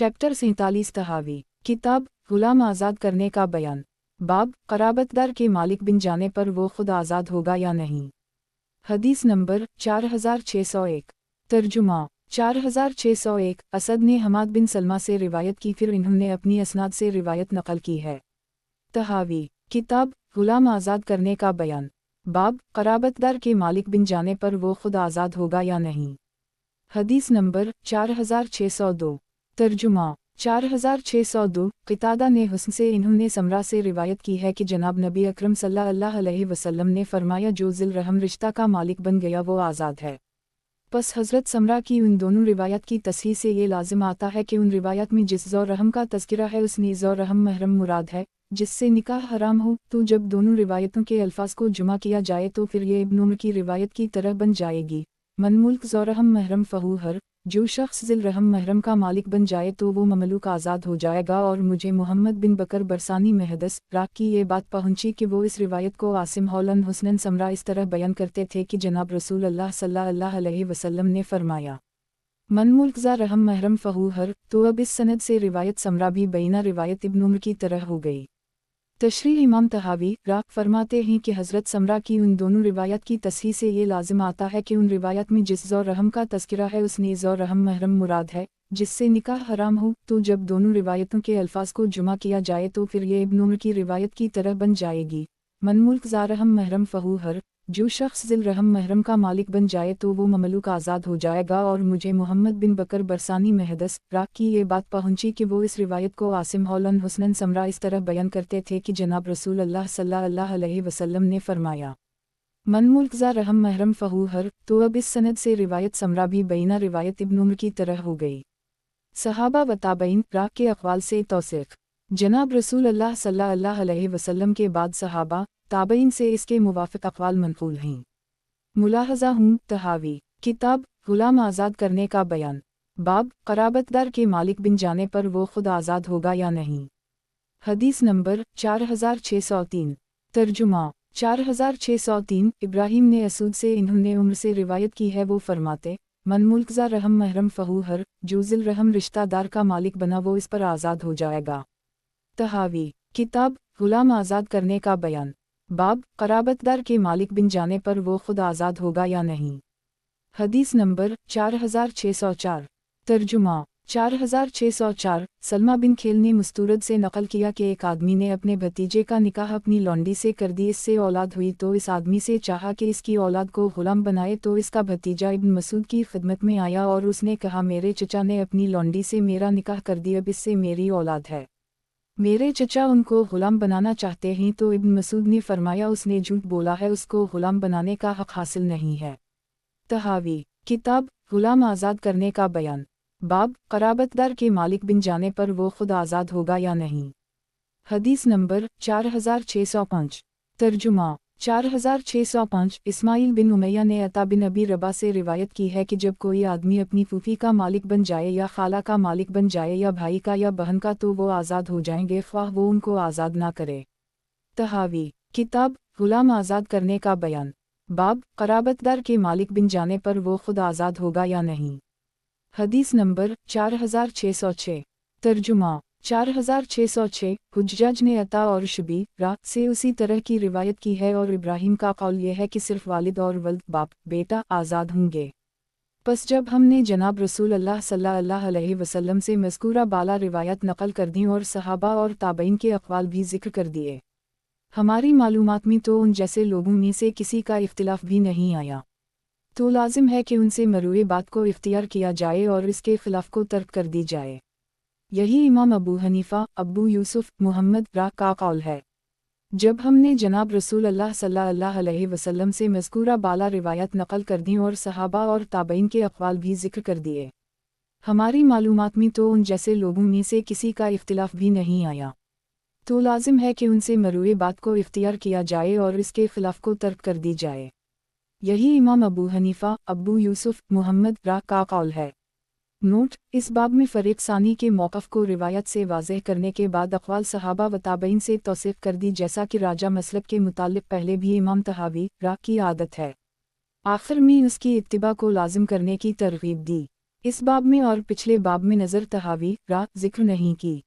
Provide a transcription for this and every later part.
Chapter 47 तहावी किताब गुलाम आज़ाद करने का बयान। बाब क़राबतदार के मालिक बिन जाने पर वो खुद आज़ाद होगा या नहीं। हदीस नंबर 4601। तर्जुमा 4601। असद ने हमाद बिन सलमा से रिवायत की, फिर इन्होंने अपनी असनाद से रिवायत नकल की है। तहावी किताब गुलाम आज़ाद करने का बयान। बाब क़राबतदार के मालिक बिन जाने पर वो खुद आज़ाद होगा या नहीं। हदीस नंबर 4602। तर्जुमा 4602। क़तादा ने हुस्न से, इन्होंने समरा से रिवायत की है कि जनाब नबी अकरम सल्लल्लाहु अलैहि वसल्लम ने फरमाया, जो ज़िल रहम रिश्ता का मालिक बन गया वो आज़ाद है। बस हज़रत समरा की उन दोनों रिवायत की तस्हीह से ये लाजिम आता है कि उन रिवायत में जिस ज़ौ रहम का तज़किरा है उसमें ज़ौ रहम महरम मुराद है जिससे निकाह हराम हो। तो जब दोनों रिवायतों के अल्फाज को जुमा किया जाए तो फिर ये इब्न उमर की रिवायत की तरह बन जाएगी। मन मुल्क ज़ौ रहम महरम फ़हू हर, जो शख्स ज़िल रहम महरम का मालिक बन जाए तो वो ममलूक आज़ाद हो जाएगा। और मुझे मोहम्मद बिन बकर बरसानी महदस राक की ये बात पहुंची कि वो इस रिवायत को आसिम हौलन हुस्नन समरा इस तरह बयान करते थे कि जनाब रसूल अल्लाह सल्लल्लाहु अलैहि वसल्लम ने फरमाया, मन मुल्क ज़ा रहम महरम फ़हू हर। तो अब इस सनद से रिवायत समरा भी बैना रिवायत इब्न उमर की तरह हो गई। तशरीह इमाम तहावी राक फरमाते हैं कि हज़रत समरा की उन दोनों रिवायत की तस्हीह से ये लाजिम आता है कि उन रिवायत में जिस ज़ौ रहम का तज़किरा है उसमें ज़ौ रहम महरम मुराद है जिससे निकाह हराम हो। तो जब दोनों रिवायतों के अल्फाज को जुमा किया जाए तो फिर ये इब्न उमर की रिवायत की तरह बन जाएगी। मन मुल्क ज़ा रहम महरम फ़हू हर, जो शख्स ज़िल रहम महरम का मालिक बन जाए तो वो ममलूक आज़ाद हो जाएगा। और मुझे मोहम्मद बिन बकर बरसानी महदस राक की ये बात पहुंची कि वो इस रिवायत को आसिम हौलन हुस्नन समरा इस तरह बयान करते थे कि जनाब रसूल अल्लाह सल्लल्लाहु अलैहि वसल्लम ने फरमाया, मन मुल्क ज़ा रहम महरम फ़हू हर। तो अब इस सनद से रिवायत समरा भी बैना रिवायत इब्न उमर की तरह हो गई। सहाबा व ताबईन राक के अक़वाल से तौसीक़। जनाब रसूल अल्लाह सल्लल्लाहु अलैहि वसल्लम के बाद सहाबा ताबईन से इसके मुवाफ़िक़ अक़वाल मनक़ूल हैं। मुलाहज़ा हूँ तहावी किताब गुलाम आज़ाद करने का बयान। बाब क़राबतदार के मालिक बिन जाने पर वो खुद आज़ाद होगा या नहीं। हदीस नंबर 4603। तर्जुमा 4603। इब्राहीम ने असूद से, इन्होंने उम्र से रिवायत की है, वो फरमाते, मन मुल्क ज़ा रहम महरम फ़हू हर, जो ज़िल रहम रिश्तादार का मालिक बना वो इस पर आज़ाद हो जाएगा। तहावी किताब गुलाम आज़ाद करने का बयान। बाब क़राबतदार के मालिक बिन जाने पर वो खुद आज़ाद होगा या नहीं। हदीस नंबर 4604। तर्जुमा 4604। सलमा बिन खेल ने मुस्तूरद से नकल किया कि एक आदमी ने अपने भतीजे का निकाह अपनी लौंडी से कर दी, इससे औलाद हुई तो इस आदमी से चाहा कि इसकी औलाद को गुलाम बनाए। तो इसका भतीजा इब्न मसूद की खिदमत में आया और उसने कहा, मेरे चचा ने अपनी लौंडी से मेरा निकाह कर दिया, अब इससे मेरी औलाद है, मेरे चचा उनको गुलाम बनाना चाहते हैं। तो इब्न मसूद ने फरमाया, उसने झूठ बोला है, उसको गुलाम बनाने का हक़ हासिल नहीं है। तहावी किताब गुलाम आज़ाद करने का बयान। बाब क़राबतदार के मालिक बिन जाने पर वो खुद आज़ाद होगा या नहीं। हदीस नंबर 4605। तर्जुमा 4605। इस्माइल बिन उमैया ने अता बिन अबी रबा से रिवायत की है कि जब कोई आदमी अपनी फूफी का मालिक बन जाए या खाला का मालिक बन जाए या भाई का या बहन का तो वो आज़ाद हो जाएंगे, ख्वाह वो उनको आज़ाद ना करे। तहावी किताब गुलाम आज़ाद करने का बयान। बाब क़राबतदार के मालिक बिन जाने पर वो खुद आज़ाद होगा या नहीं। हदीस नंबर 4606। तर्जुमा 4606। हुज्जाज ने अता और शुबी रा से उसी तरह की रिवायत की है और इब्राहीम का कौल यह है कि सिर्फ वालिद और वल्द बाप बेटा आज़ाद होंगे। बस जब हमने जनाब रसूल अल्लाह सल्लल्लाहु अलैहि वसल्लम से मज़कूरा बाला रिवायत नकल कर दी और सहाबा और ताबईन के अक़वाल भी ज़िक्र कर दिए, हमारी मालूमात में तो उन जैसे लोगों में से किसी का इख्तिलाफ़ भी नहीं आया, तो लाजिम है कि उनसे मरूए बात को इख्तियार किया जाए और इसके ख़िलाफ़ को तर्क कर दी जाए। यही इमाम अबू हनीफ़ा, अबू यूसुफ, मुहम्मद रा का कौल है। जब हमने जनाब रसूल अल्लाह सल्लल्लाहु अलैहि वसल्लम से मज़कूरा बाला रिवायत नकल कर दी और सहाबा और ताबईन के अक़वाल भी ज़िक्र कर दिए, हमारी मालूमात में तो उन जैसे लोगों में से किसी का इख्तिलाफ़ भी नहीं आया, तो लाजिम है कि उनसे मरूए बात को इख्तियार किया जाए और इसके ख़िलाफ़ को तर्क कर दी जाए। यही इमाम अबू हनीफ़ा, अबू यूसुफ, मुहम्मद रा का कौल है। नोट: इस बाब में फ़रीक़ सानी के मौक़िफ़ को रिवायत से वाज़ेह करने के बाद अक़वाल सहाबा व ताबईन से तौसीक़ कर दी, जैसा कि राजा मसलब के मुतालिक पहले भी इमाम तहावी रा की आदत है। आखिर में उसकी इत्तिबा को लाजिम करने की तरग़ीब दी। इस बाब में और पिछले बाब में नज़र तहावी रा जिक्र नहीं की।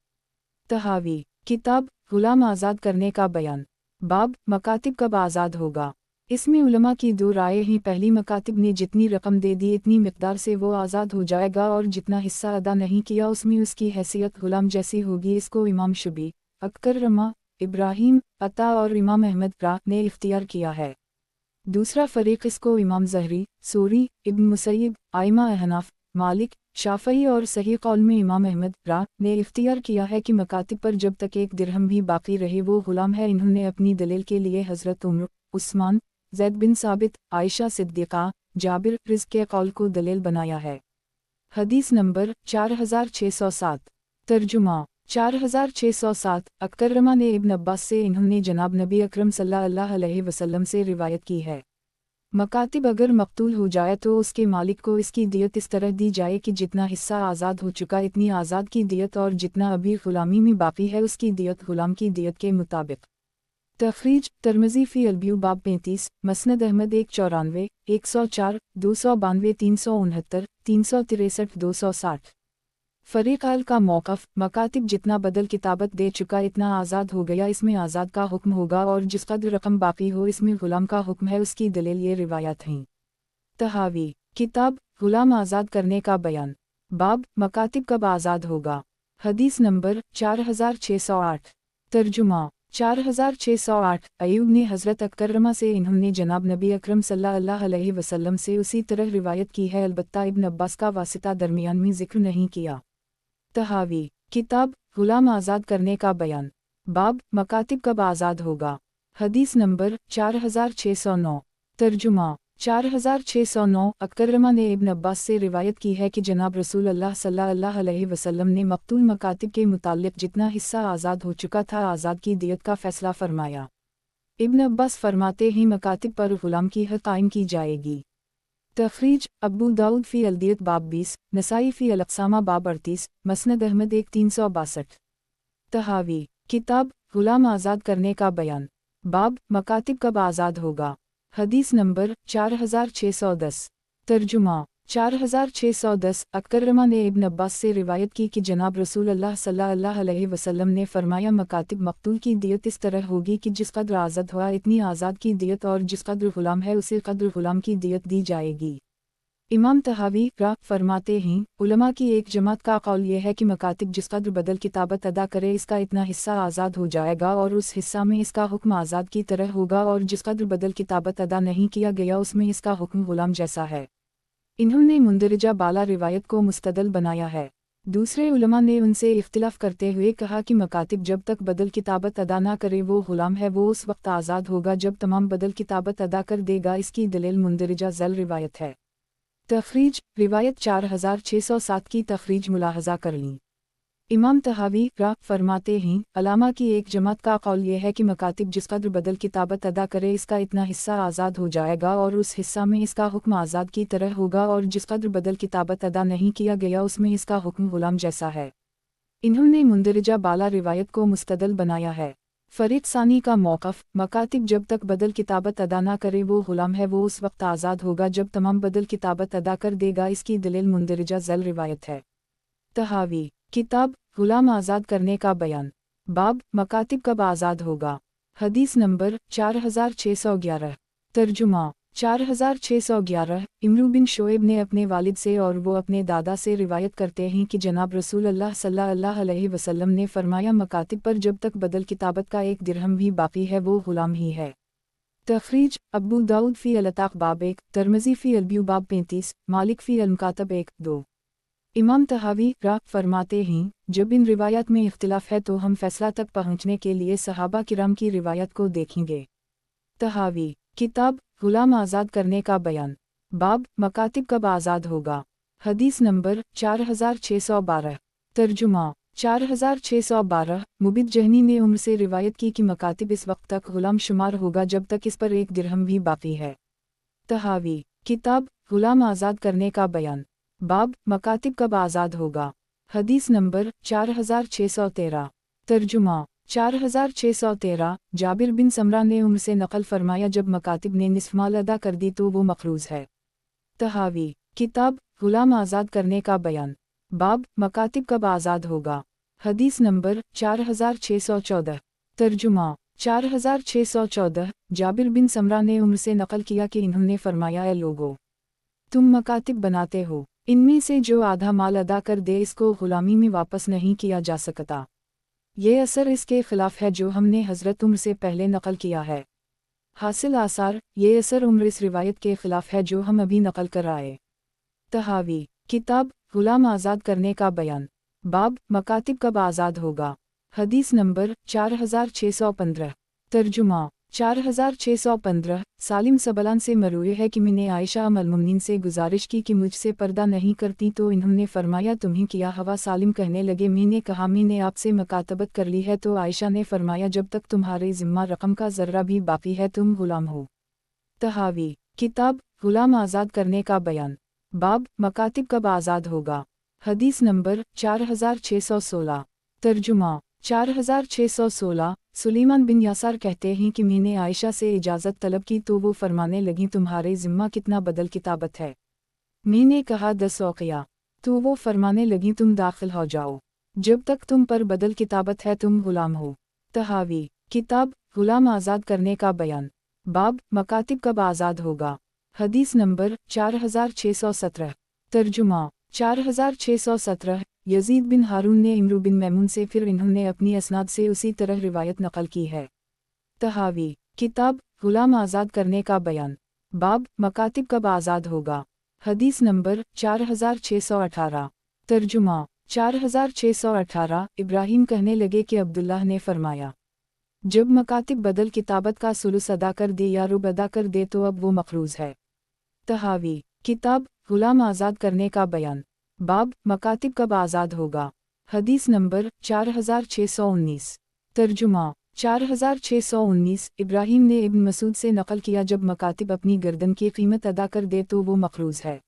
तहावी किताब गुलाम आज़ाद करने का बयान। बाब मकातिब कब आज़ाद होगा। इसमें उलमा की दो राय हैं। पहली, मकातिब ने जितनी रकम दे दी इतनी मिक़दार से वो आज़ाद हो जाएगा और जितना हिस्सा अदा नहीं किया उसमें उसकी हैसियत गुलाम जैसी होगी। इसको इमाम शुबी, अकरमा, इब्राहिम, अता और इमाम अहमद रा ने इख्तियार किया है। दूसरा फ़रीक़ इसको इमाम ज़हरी, सूरी, इब्न मुसय्यब, आइमा अहनाफ, मालिक, शाफ़ई और सही कौल में इमाम अहमद रा ने इख्तियार किया है कि मकातिब पर जब तक एक दिरहम भी बाकी रहे वो ग़ुलाम है। इन्होंने अपनी दलील के लिए हज़रत उमर, उस्मान, ज़ैद बिन साबित, आयशा सिद्दीक़ा, जाबिर, रिज़्क़ के कौल को दलील बनाया है। हदीस नंबर 4607। तर्जुमा 4607। अकरमा ने इब्न अब्बास से इन्होंने जनाब नबी अकरम सल्लल्लाहु अलैहि वसल्लम से रिवायत की है। मकातिब अगर मक़तूल हो जाए तो उसके मालिक को इसकी दियत इस तरह दी जाए कि जितना हिस्सा आज़ाद हो चुका इतनी आज़ाद की दियत और जितना अभी ग़ुलामी में बाकी है उसकी दियत ग़ुलाम की दियत के मुताबिक। तख़रीज तिर्मिज़ी फ़ी अल-ब्यू बाब 35, मस्नद अहमद 194, 104, 292, 369, 363, 260। फ़रीक़ अल का मौक़िफ़, मकातिब जितना बदल किताबत दे चुका इतना आज़ाद हो गया इसमें आज़ाद का हुक्म होगा और जिस कदर रकम बाकी हो इसमें ग़ुलाम का हुक्म है। उसकी दलील ये रिवायत हैं। तहावी किताब ग़ुलाम आज़ाद करने का बयान। बाब मकातिब कब आज़ाद होगा। हदीस नंबर 4608। तर्जुमा 4608। अयूब ने हज़रत अकरमा से इन्होंने जनाब नबी अकरम सल्लल्लाहु अलैहि वसल्लम से उसी तरह रिवायत की है, अलबत्ता इब्न अब्बास का वासिता दरमियान में ज़िक्र नहीं किया। तहावी किताब ग़ुलाम आज़ाद करने का बयान। बाब मकातिब कब आज़ाद होगा। हदीस नंबर 4609। तर्जुमा 4609। अकरमा ने इब्न अब्बास से रिवायत की है कि जनाब रसूल अल्लाह सल्लल्लाहु अलैहि वसल्लम ने मक़तूल मकातिब के मुताल्लिक़ जितना हिस्सा आज़ाद हो चुका था आज़ाद की दियत का फ़ैसला फ़रमाया। इब्न अब्बास फ़रमाते हैं मकातिब पर ग़ुलाम की हद कायम की जाएगी। तख़रीज अबू दाऊद फ़ी अल-दियत बाब 20, नसाई फ़ी अल-अक़सामा बाब 38, मस्नद अहमद 1362। तहावी किताब ग़ुलाम आज़ाद करने का बयान। बाब मकातिब कब आज़ाद होगा। हदीस नंबर 4610। तर्जुमा 4610। अकरमा ने इब्न अब्बास से रिवायत की कि जनाब रसूल अल्लाह सल्लल्लाहु अलैहि वसल्लम ने फ़रमाया मकातिब मक़तूल की दियत इस तरह होगी कि जिस कदर आज़ाद हुआ इतनी आज़ाद की दियत और जिस कदर ग़ुलाम है उसी कदर ग़ुलाम की दियत दी जाएगी। इमाम तहावी रा फ़रमाते हैं उलमा की एक जमात का कौल यह है कि मकातिब जिस कदर बदल किताबत अदा करे इसका इतना हिस्सा आज़ाद हो जाएगा और उस हिस्सा में इसका हुक्म आज़ाद की तरह होगा और जिस कदर बदल किताबत अदा नहीं किया गया उसमें इसका हुक्म ग़ुलाम जैसा है। इन्होंने मुंदरजा बाला रिवायत को मुस्तदल बनाया है। दूसरे उलमा ने उनसे इख्तिलाफ़ करते हुए कहा कि मकातिब जब तक बदल किताबत अदा ना करे वो ग़ुलाम है, वो उस वक्त आज़ाद होगा जब तमाम बदल किताबत अदा कर देगा। इसकी दलील मुंदरजा ज़ल रिवायत है। तख़रीज रिवायत 4607 की तख़रीज मुलाहज़ा कर लीं। इमाम तहावी रा फ़रमाते हैं अलामा की एक जमात का कौल यह है कि मकातिब जिस कदर बदल किताबत अदा करे इसका इतना हिस्सा आज़ाद हो जाएगा और उस हिस्सा में इसका हुक्म आज़ाद की तरह होगा और जिस कदर बदल किताबत अदा नहीं किया गया उसमें इसका हुक्म ग़ुलाम जैसा है। इन्होंने मुंदरजा बाला रिवायत को मुस्तदल बनाया है। फ़रीक़ सानी का मौक़िफ़ मकातिब जब तक बदल किताबत अदा ना करे वो ग़ुलाम है, वो उस वक्त आज़ाद होगा जब तमाम बदल किताबत अदा कर देगा। इसकी दलील मुंदरजा ज़ल रिवायत है। तहावी किताब ग़ुलाम आज़ाद करने का बयान। बाब मकातिब कब आज़ाद होगा। हदीस नंबर 4611। तर्जुमा 4611। इमरू बिन शोएब ने अपने वालिद से और वो अपने दादा से रिवायत करते हैं कि जनाब रसूल अल्लाह सल्लल्लाहु अलैहि वसल्लम ने फ़रमाया मकातिब पर जब तक बदल किताबत का एक दिरहम भी बाकी है वो ग़ुलाम ही है। तख़रीज अबू दाऊद फ़ी अल-अताक़ बाब 1, तिर्मिज़ी फ़ी अल-ब्यू बाब 35, मालिक फ़ी अल-मुकातब 1, 2। इमाम तहावी रा फ़रमाते हैं जब इन रिवायत में इख्तिलाफ़ है तो हम फ़ैसला तक पहुँचने के लिए सहाबा किराम की रिवायत को देखेंगे। तहावी किताब ग़ुलाम आज़ाद करने का बयान। बाब मकातिब कब आज़ाद होगा। हदीस नंबर 4612। तर्जुमा 4612। मुबिद जहनी ने उम्र से रिवायत की कि मकातिब इस वक्त तक ग़ुलाम शुमार होगा जब तक इस पर एक दिरहम भी बाकी है। तहावी किताब ग़ुलाम आज़ाद करने का बयान। बाब मकातिब कब आज़ाद होगा। हदीस नंबर 4613। तर्जुमा 4613। जाबिर बिन समरा ने उनसे नक़ल फ़रमाया जब मकातिब ने निस्फ़ माल अदा कर दी तो वो मक़रूज़ है। तहावी किताब गुलाम आज़ाद करने का बयान। बाब मकातिब कब आज़ाद होगा। हदीस नंबर 4614। तर्जुमा 4614। जाबिर बिन समरा ने उम्र से नकल किया कि इन्होंने फरमाया, ए लोगो, तुम मकातिब बनाते हो, इनमें से जो आधा माल अदा कर दे इसको गुलामी में वापस नहीं किया जा सकता। ये असर इसके खिलाफ है जो हमने हज़रत उम्र से पहले नकल किया है। हासिल आसार, ये असर उम्र इस रिवायत के खिलाफ है जो हम अभी नकल कर आए। तहावी किताब गुलाम आज़ाद करने का बयान। बाब मकातिब कब आज़ाद होगा। हदीस नंबर 4615। तर्जुमा 4615। सालिम सबलान से मरूए है कि मैंने आयशा अल-मुमिनीन से गुजारिश की कि मुझसे पर्दा नहीं करती तो इन्होंने फरमाया, तुम्हें किया हवा। सालिम कहने लगे, मैंने कहा, मैंने आपसे मकातबत कर ली है। तो आयशा ने फरमाया, जब तक तुम्हारे ज़िम्मा रकम का ज़र्रा भी बाकी है तुम गुलाम हो। तहावी किताब गुलाम आज़ाद करने का बयान। बाब मकातिब कब आज़ाद होगा। हदीस नंबर 4616। तर्जुमा 4616। सुलेमान बिन यासार कहते हैं कि मैंने आयशा से इजाज़त तलब की तो वो फरमाने लगी, तुम्हारे ज़िम्मा कितना बदल किताबत है। मैंने कहा 10 औक़िया। तो वो फरमाने लगी, तुम दाखिल हो जाओ, जब तक तुम पर बदल किताबत है तुम गुलाम हो। तहावी किताब गुलाम आज़ाद करने का बयान। बाब मकातिब कब आज़ाद होगा। हदीस नंबर 4617। तर्जुमा 4617। यजीद बिन हारून ने इमरू बिन मैमून से, फिर इन्होंने अपनी असनाद से उसी तरह रिवायत नकल की है। तहावी किताब गुलाम आज़ाद करने का बयान। बाब मकातिब कब आज़ाद होगा। हदीस नंबर 4618। तर्जुमा 4618। इब्राहीम कहने लगे कि अब्दुल्लाह ने फरमाया, जब मकातिब बदल किताबत का सुलुस अदा कर दे या रुब अदा कर दे तो अब वो मखरूज है। तहावी किताब गुलाम आज़ाद करने का बयान। बाब मकातिब कब आज़ाद होगा। हदीस नंबर 4619। तर्जुमा 4619। इब्राहीम ने इब्न मसूद से नकल किया, जब मकातिब अपनी गर्दन की कीमत अदा कर दे तो वो मखरूज है।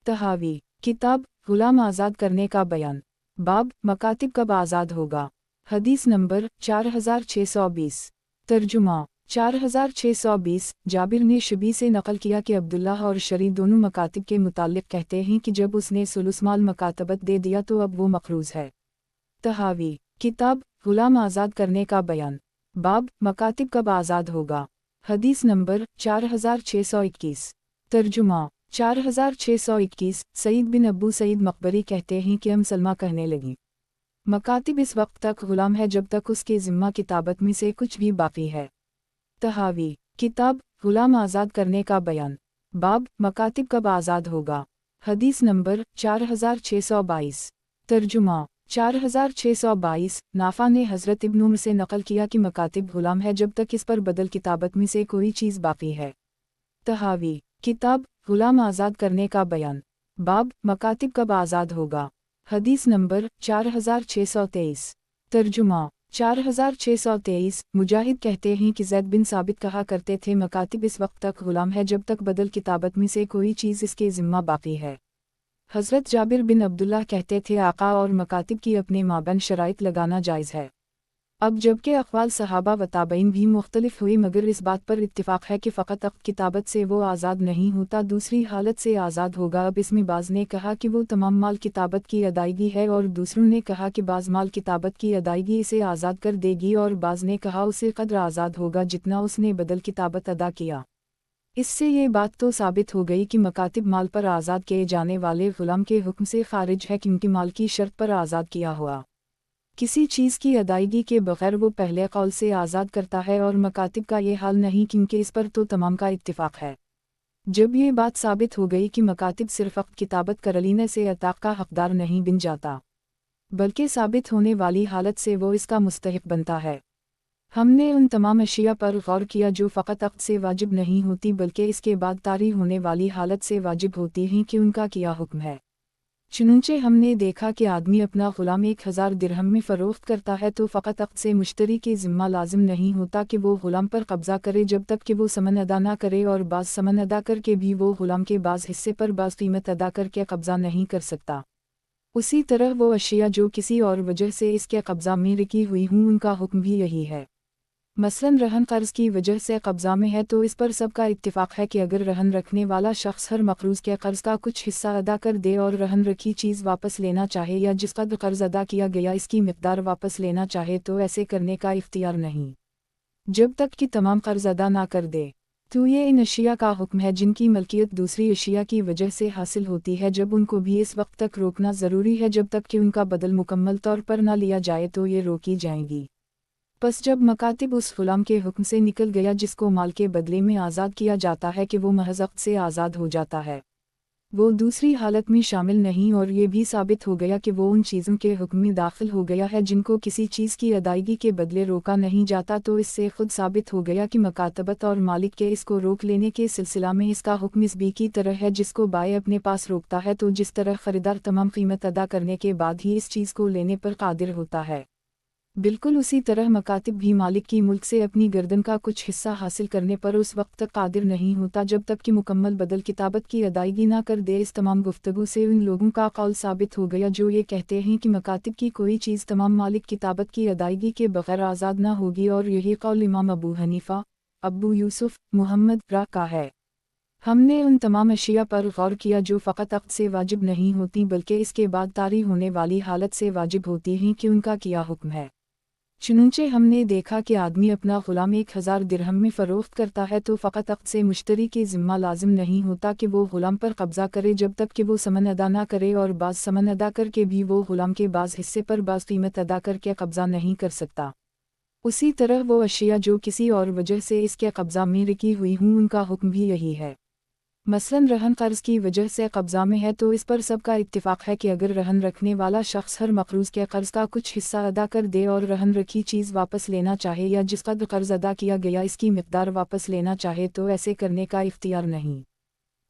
तहावी किताब गुलाम आज़ाद करने का बयान। बाब मकातिब कब आज़ाद होगा। हदीस नंबर 4620। तर्जुमा 4620। जाबिर ने शबी से नकल किया कि अब्दुल्लाह और शरी दोनों मकातिब के मुताल्लिक़ कहते हैं कि जब उसने सुलुस माल मकातबत दे दिया तो अब वो मखरूज है। तहावी किताब गुलाम आज़ाद करने का बयान। बाब मकातिब कब आज़ाद होगा। हदीस नंबर 4621। तर्जुमा 4621। सईद बिन अबू सईद मकबरी कहते हैं कि सलमा कहने लगी, मकातिब इस वक्त तक गुलाम है जब तक उसके ज़िम्मा किताबत में से कुछ भी बाकी है। तहावी किताब गुलाम आज़ाद करने का बयान। बाब मकातिब कब आज़ाद होगा। हदीस नंबर 4622। तर्जुमा 4622। नाफा ने हज़रत इब्न उमर से नकल किया कि मकातिब गुलाम है जब तक इस पर बदल किताबत में से कोई चीज़ बाकी है। तहावी किताब गुलाम आज़ाद करने का बयान। बाब मकातिब कब आज़ाद होगा। हदीस नंबर 4623। तर्जुमा 4623। मुजाहिद कहते हैं कि ज़ैद बिन साबित कहा करते थे, मकातिब इस वक्त तक गुलाम है जब तक बदल किताबत में से कोई चीज़ इसके ज़िम्मा बाकी है। हज़रत जाबिर बिन अब्दुल्लाह कहते थे, आका और मकातिब की अपने माबैन शराइत लगाना जायज़ है। अब जबकि अक़वाल सहाबा व ताबईन भी मुख्तलिफ हुई, मगर इस बात पर इत्तिफ़ाक़ है कि फ़कत अक़्द किताबत से वो आज़ाद नहीं होता, दूसरी हालत से आज़ाद होगा। अब इसमें बाज़ ने कहा कि वो तमाम माल किताबत की अदायगी है और दूसरों ने कहा कि बाज़ माल किताबत की अदायगी इसे आज़ाद कर देगी और बाज़ ने कहा उसे क़द्र आज़ाद होगा जितना उसने बदल किताबत अदा किया। इससे ये बात तो साबित हो गई कि मकातिब माल पर आज़ाद किए जाने वाले ग़ुलाम के हुक्म से ख़ारिज है, क्योंकि माल की शर्त पर आज़ाद किया हुआ किसी चीज़ की अदायगी के बग़ैर वो पहले कौल से आज़ाद करता है, और मकातिब का ये हाल नहीं, क्योंकि इस पर तो तमाम का इत्तिफ़ाक़ है। जब ये बात साबित हो गई कि मकातिब सिर्फ़ अक़्द किताबत करलीने से अताक़ का हक़दार नहीं बन जाता, बल्कि साबित होने वाली हालत से वो इसका मुस्तहिक़ बनता है, हमने उन तमाम अशिया पर गौर किया जो फ़कत अक़्द से वाजिब नहीं होती बल्कि इसके बाद तारी होने वाली हालत से वाजिब होती हैं कि उनका क्या हुक्म है। चुनंचे हमने देखा कि आदमी अपना ग़ुलाम 1000 दिरहम में फ़रोख्त करता है तो फ़कत अक़्द से मुश्तरी के ज़िम्मा लाजिम नहीं होता कि वो ग़ुलाम पर कब्ज़ा करे जब तक कि वो समन अदा ना करे, और बाज़ समन अदा करके भी वो ग़ुलाम के बाज़ हिस्से पर बाज़ कीमत अदा करके कब्ज़ा नहीं कर सकता। उसी तरह वो अशिया जो किसी और वजह से इसके कब्ज़ा में रखी हुई हूँ उनका हुक्म भी यही है। मसलन रहन कर्ज की वजह से कब्जा में है तो इस पर सबका इत्तिफाक है कि अगर रहन रखने वाला शख्स हर मकरूज के कर्ज का कुछ हिस्सा अदा कर दे और रहन रखी चीज़ वापस लेना चाहे या जिस कदर कर्ज अदा किया गया इसकी मिकदार वापस लेना चाहे तो ऐसे करने का इख्तियार नहीं, जब तक कि तमाम कर्ज अदा ना कर दे। तो ये इन अशिया का हुक्म है जिनकी मलकियत दूसरी अशिया की वजह से हासिल होती है, जब उनको भी इस वक्त तक रोकना ज़रूरी है जब तक कि उनका बदल मुकम्मल तौर पर ना लिया जाए तो ये रोकी जाएंगी। बस जब मकातिब उस गुलाम के हुक्म से निकल गया जिसको माल के बदले में आज़ाद किया जाता है कि वो महज़ अक़्द से आज़ाद हो जाता है, वो दूसरी हालत में शामिल नहीं, और ये भी साबित हो गया कि वो उन चीज़ों के हुक्म में दाखिल हो गया है जिनको किसी चीज़ की अदायगी के बदले रोका नहीं जाता। तो इससे खुद साबित हो गया कि मकातबत और मालिक के इसको रोक लेने के सिलसिला में इसका हुक्म इस बी की तरह है जिसको बाय अपने पास रोकता है, तो जिस तरह ख़रीदार तमाम कीमत अदा करने के बाद ही इस चीज़ को लेने पर कादिर होता है, बिल्कुल उसी तरह मकातिब भी मालिक की मुल्क से अपनी गर्दन का कुछ हिस्सा हासिल करने पर उस वक्त तक कादिर नहीं होता जब तक कि मुकम्मल बदल किताबत की अदायगी ना कर दे। इस तमाम गुफ्तगू से उन लोगों का कौल साबित हो गया जो ये कहते हैं कि मकातिब की कोई चीज़ तमाम मालिक किताबत की अदायगी के बगैर आज़ाद ना होगी, और यही कौल इमाम अबू हनीफा, अबू यूसुफ, मुहम्मद रा का है। हमने उन तमाम अशिया पर गौर किया जो फ़कत अक़्द से वाजिब नहीं होती बल्कि इसके बाद तारी होने वाली हालत से वाजिब होती हैं कि उनका क्या हुक्म है। चुनंचे हमने देखा कि आदमी अपना ग़ुलाम 1000 दिरहम में फ़रोख्त करता है तो फ़कत अक़्द से मुश्तरी के ज़िम्मा लाजिम नहीं होता कि वो ग़ुलाम पर कब्ज़ा करे जब तक कि वो समन अदा ना करे, और बाज़ समन अदा करके भी वो ग़ुलाम के बाज़ हिस्से पर बाज़ कीमत अदा करके कब्ज़ा नहीं कर सकता। उसी तरह वो अशिया जो किसी और वजह से इसके कब्ज़ा में रखी हुई हूँ उनका हुक्म भी यही है। मसलन रहन कर्ज की वजह से कब्ज़ा में है तो इस पर सबका इत्तिफाक है कि अगर रहन रखने वाला शख्स हर मकरूज़ के कर्ज का कुछ हिस्सा अदा कर दे और रहन रखी चीज़ वापस लेना चाहे या जिस कदर कर्ज अदा किया गया इसकी मिकदार वापस लेना चाहे तो ऐसे करने का इख्तियार नहीं,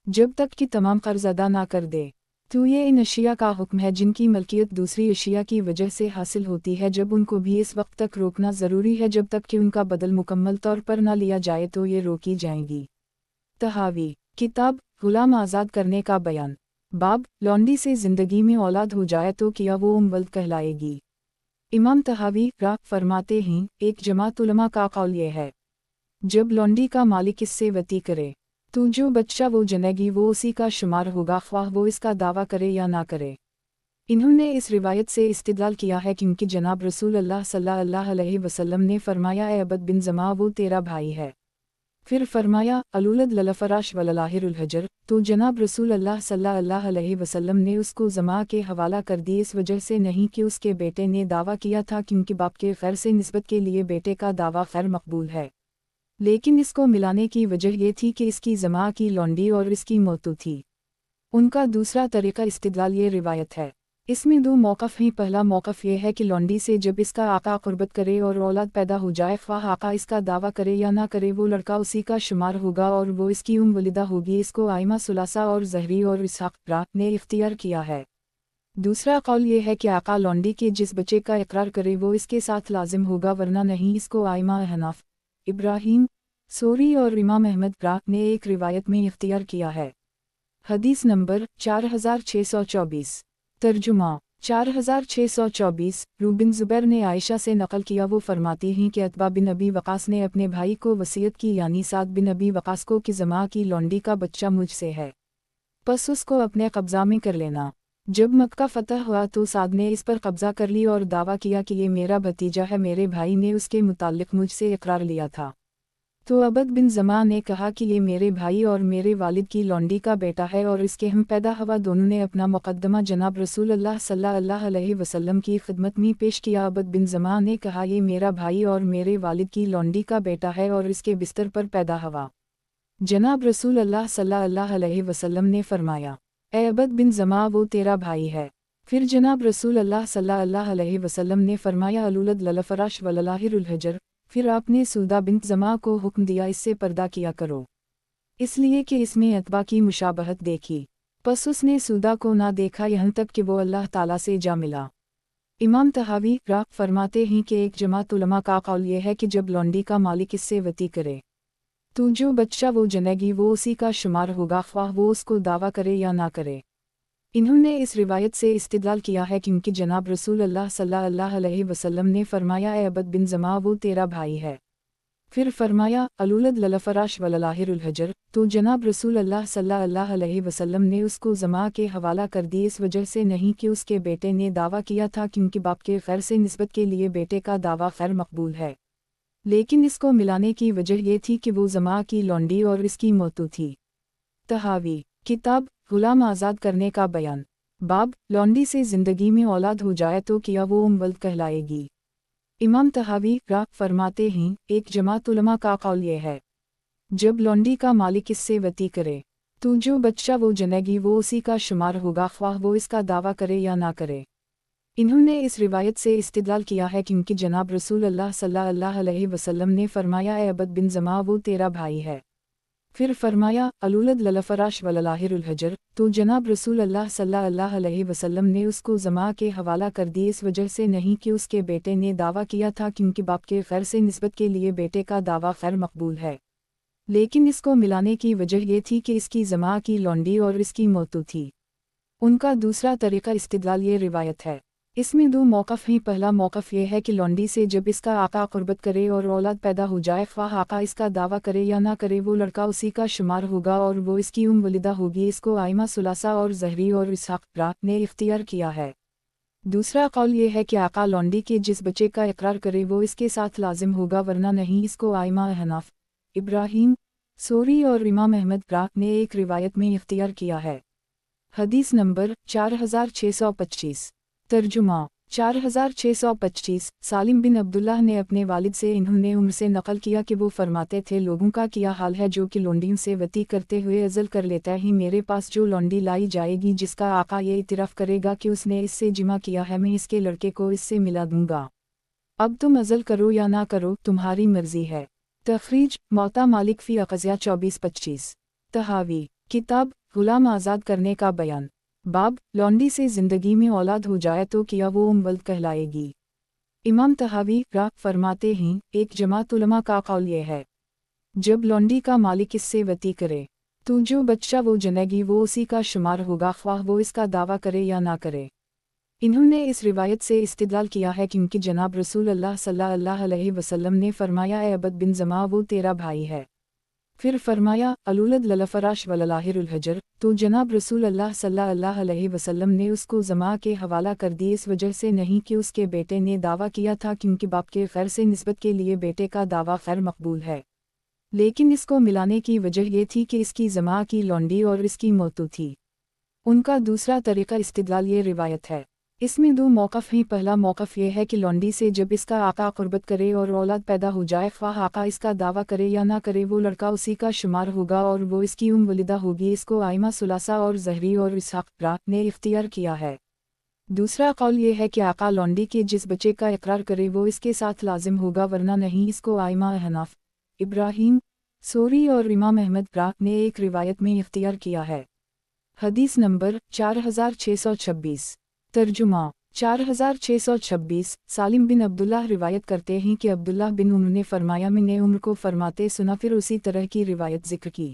जब तक कि तमाम कर्ज अदा ना कर दे। तो ये इन अशिया का हुक्म है जिनकी मलकियत दूसरी अशिया की वजह से हासिल होती है, जब उनको भी इस वक्त तक रोकना ज़रूरी है जब तक कि उनका बदल मुकम्मल तौर पर ना लिया जाए तो ये रोकी जाएंगी। तहावी किताब गुलाम आज़ाद करने का बयान। बाब लौंडी से ज़िंदगी में औलाद हो जाए तो क्या वो वल्द कहलाएगी। इमाम तहावी रा फरमाते हैं, एक जमात उलमा का कौल ये है, जब लौंडी का मालिक इससे वती करे तो जो बच्चा वो जनेगी वो उसी का शुमार होगा, ख्वाह वो इसका दावा करे या ना करे। इन्होंने इस रिवायत से इस्तिदलाल किया है क्योंकि जनाब रसूल अल्लाह सल्लल्लाहु अलैहि वसल्लम ने फरमाया, ए अबद बिन ज़मा वो तेरा भाई है। फिर फरमाया, अलूलद ललफराश वललाहिरुल हजर, तो जनाब रसूल अल्लाह सल्लल्लाहु अलैहि वसल्लम ने उसको ज़मा के हवाला कर दी, इस वजह से नहीं कि उसके बेटे ने दावा किया था, क्योंकि बाप के खैर से निस्बत के लिए बेटे का दावा खैर मकबूल है, लेकिन इसको मिलाने की वजह ये थी कि इसकी ज़मा की लौंडी और इसकी मौतू थी। उनका दूसरा तरीक़ा इस्तिदलाल ये रिवायत है, इसमें दो मौक़िफ़ हैं। पहला मौक़िफ़ ये है कि लौंडी से जब इसका आका क़ुर्बत करे और औलाद पैदा हो जाए, ख्वाह आका इसका दावा करे या ना करे, वो लड़का उसी का शुमार होगा और वो इसकी वलिदा होगी। इसको आइमा सुलासा और ज़हरी और इसहाक़ रा ने इख्तियार किया है। दूसरा कौल ये है कि आका लौंडी के जिस बच्चे का इकरार करे वो इसके साथ लाजिम होगा, वरना नहीं। इसको आइमा हनाफ, इब्राहीम सोरी और इमाम अहमद रा ने एक रिवायत में इख्तियार किया है। हदीस नंबर 4624। तर्जुमा 4624। रूबिन ज़ुबैर ने आयशा से नकल किया, वो फरमाती हैं कि अतबा बिन अबी वक़ास ने अपने भाई को वसीयत की, यानी साद बिन अबी वक़ास को, कि ज़मा की लौंडी का बच्चा मुझसे है, बस उसको अपने कब्ज़ा में कर लेना। जब मक्का फ़तह हुआ तो साद ने इस पर कब्ज़ा कर ली और दावा किया कि ये मेरा भतीजा है, मेरे भाई ने उसके मुताल्लिक़ मुझसे इकरार लिया था। तो अबद बिन ज़मा ने कहा कि ये मेरे भाई और मेरे वालिद की लौंडी का बेटा है, और इसके हम पैदा हवा दोनों ने अपना मुक़द्दमा जनाब रसूल अल्लाह सल्लल्लाहु अलैहि वसल्लम की खिदमत में पेश किया। अबद बिन ज़मा ने कहा, ये मेरा भाई और मेरे वालिद की लौंडी का बेटा है और इसके बिस्तर पर पैदा हवा। जनाब रसूल अल्लाह सल्लल्लाहु अलैहि वसल्लम ने फरमाया, ए अबद बिन ज़मा वो तेरा भाई है। फिर जनाब रसूल अल्लाह सल्लल्लाहु अलैहि वसल्लम ने फरमाया, अलूलद ललफराश वललाहिरुल हजर। फिर आपने सूदा बिन्त ज़मा को हुक्म दिया, इससे पर्दा किया करो, इसलिए कि इसमें अतबा की मुशाबहत देखी। बस उसने सूदा को ना देखा यहाँ तक कि वो अल्लाह ताला से जा मिला। इमाम तहावी रा फरमाते हैं कि एक जमात उलमा का कौल ये है कि जब लौंडी का मालिक इससे वती करे तो जो बच्चा वो जनेगी वो उसी का शुमार होगा, ख्वाह वो उसको दावा करे या ना करे। इन्होंने इस रिवायत से इस्तिदलाल किया है क्योंकि जनाब रसूल अल्लाह सल्लल्लाहु अलैहि वसल्लम ने फरमाया, ए अबद बिन ज़मा वो तेरा भाई है। फिर फरमाया अलूलद ललफराश वललाहिरुल हजर, तो जनाब रसूल अल्लाह सल्लल्लाहु अलैहि वसल्लम ने उसको जमा के हवाला कर दी इस वजह से नहीं कि उसके बेटे ने दावा किया था, क्योंकि बाप के खैर से निस्बत के लिए बेटे का दावा खैर मकबूल है, लेकिन इसको मिलाने की वजह ये थी कि वो जमा की लौंडी और इसकी मोतू थी। तहावी किताब गुलाम आज़ाद करने का बयान। बाब लौंडी से ज़िंदगी में औलाद हो जाए तो क्या वो उम्वल्द कहलाएगी। इमाम तहावी फरमाते हैं एक जमात उलमा का कौल ये है, जब लौंडी का मालिक इससे वती करे तो जो बच्चा वो जनेगी वो उसी का शुमार होगा, ख्वाह वो इसका दावा करे या ना करे। इन्होंने इस रिवायत से इस्तिदलाल किया है क्योंकि जनाब रसूल अल्लाह सल्लल्लाहु अलैहि वसल्लम ने फरमाया ए अबद बिन जमा वो तेरा भाई है। फिर फरमाया अलूलद ललफराश वललाहिरुल हजर, तो जनाब रसूल अल्लाह सल्लल्लाहु अलैहि वसल्लम ने उसको जमा के हवाला कर दी इस वजह से नहीं कि उसके बेटे ने दावा किया था, क्योंकि बाप के खैर से निस्बत के लिए बेटे का दावा खैर मकबूल है, लेकिन इसको मिलाने की वजह ये थी कि इसकी जमा की लौंडी और इसकी मोतू थी। उनका दूसरा तरीका इस्तिदलाल ये रिवायत है, इसमें दो मौक़िफ़ हैं। पहला मौक़िफ़ ये है कि लौंडी से जब इसका आका क़ुर्बत करे और औलाद पैदा हो जाए, ख्वाह आका इसका दावा करे या ना करे, वो लड़का उसी का शुमार होगा और वो इसकी वलिदा होगी। इसको आइमा सुलासा और ज़हरी और इसहाक़ ने इख्तियार किया है। दूसरा कौल ये है कि आका लौंडी के जिस बच्चे का इकरार करे वो इसके साथ लाजिम होगा, वरना नहीं। इसको आइमा हनाफ, इब्राहीम सोरी और इमाम अहमद ने एक रिवायत में इख्तियार किया है। हदीस नंबर 4625। तर्जुमा 4625। सालिम बिन अब्दुल्लाह ने अपने वालिद से इन्होंने उम्र से नकल किया कि वो फरमाते थे, लोगों का क्या हाल है जो कि लौंडियों से वती करते हुए अज़ल कर लेता है। मेरे पास जो लौंडी लाई जाएगी जिसका आका ये इतराफ़ करेगा कि उसने इससे जिमा किया है, मैं इसके लड़के को इससे मिला दूंगा। अब तुम अज़ल करो या ना करो, तुम्हारी मर्जी है। तखरीज मौता मालिक फ़ी अक़ज़िया 2425। तहावी किताब गुलाम आज़ाद करने का बयान। बाब लौंडी से ज़िंदगी में औलाद हो जाए तो क्या वो उम्वल्द कहलाएगी। इमाम तहावी फरमाते हैं एक जमात उलमा का कौल ये है, जब लौंडी का मालिक इससे वती करे तो जो बच्चा वो जनेगी वो उसी का शुमार होगा, ख्वाह वो इसका दावा करे या ना करे। इन्होंने इस रिवायत से इस्तिदलाल किया है क्योंकि जनाब रसूल अल्लाह सल्लल्लाहु अलैहि वसल्लम ने फरमाया ए अबद बिन जमा वो तेरा भाई है। फिर फरमाया अलूलद ललफराश वललाहिरुल हजर, तो जनाब रसूल अल्लाह सल्लल्लाहु अलैहि वसल्लम ने उसको जमा के हवाला कर दी इस वजह से नहीं कि उसके बेटे ने दावा किया था, क्योंकि बाप के खैर से निस्बत के लिए बेटे का दावा खैर मकबूल है, लेकिन इसको मिलाने की वजह ये थी कि इसकी जमा की लौंडी और इसकी मोतू थी। उनका दूसरा तरीका इस्तिदलाल ये रिवायत है, इसमें दो मौक़िफ़ हैं। पहला मौक़िफ़ ये है कि लौंडी से जब इसका आका क़ुर्बत करे और औलाद पैदा हो जाए, ख्वाह आका इसका दावा करे या ना करे, वो लड़का उसी का शुमार होगा और वो इसकी वलिदा होगी। इसको आइमा सुलासा और ज़हरी और इसहाक़ ने इख्तियार किया है। दूसरा कौल ये है कि आका लौंडी के जिस बच्चे का इकरार करे वो इसके साथ लाजिम होगा, वरना नहीं। इसको आइमा हनाफ, इब्राहीम सोरी और इमाम अहमद ने एक रिवायत में इख्तियार किया है। हदीस नंबर 4626। तर्जुमा 4626। सालिम बिन अब्दुल्लाह रिवायत करते हैं कि अब्दुल्लाह बिन उमर ने फरमाया, मैंने उम्र को फरमाते सुना, फिर उसी तरह की रिवायत जिक्र की।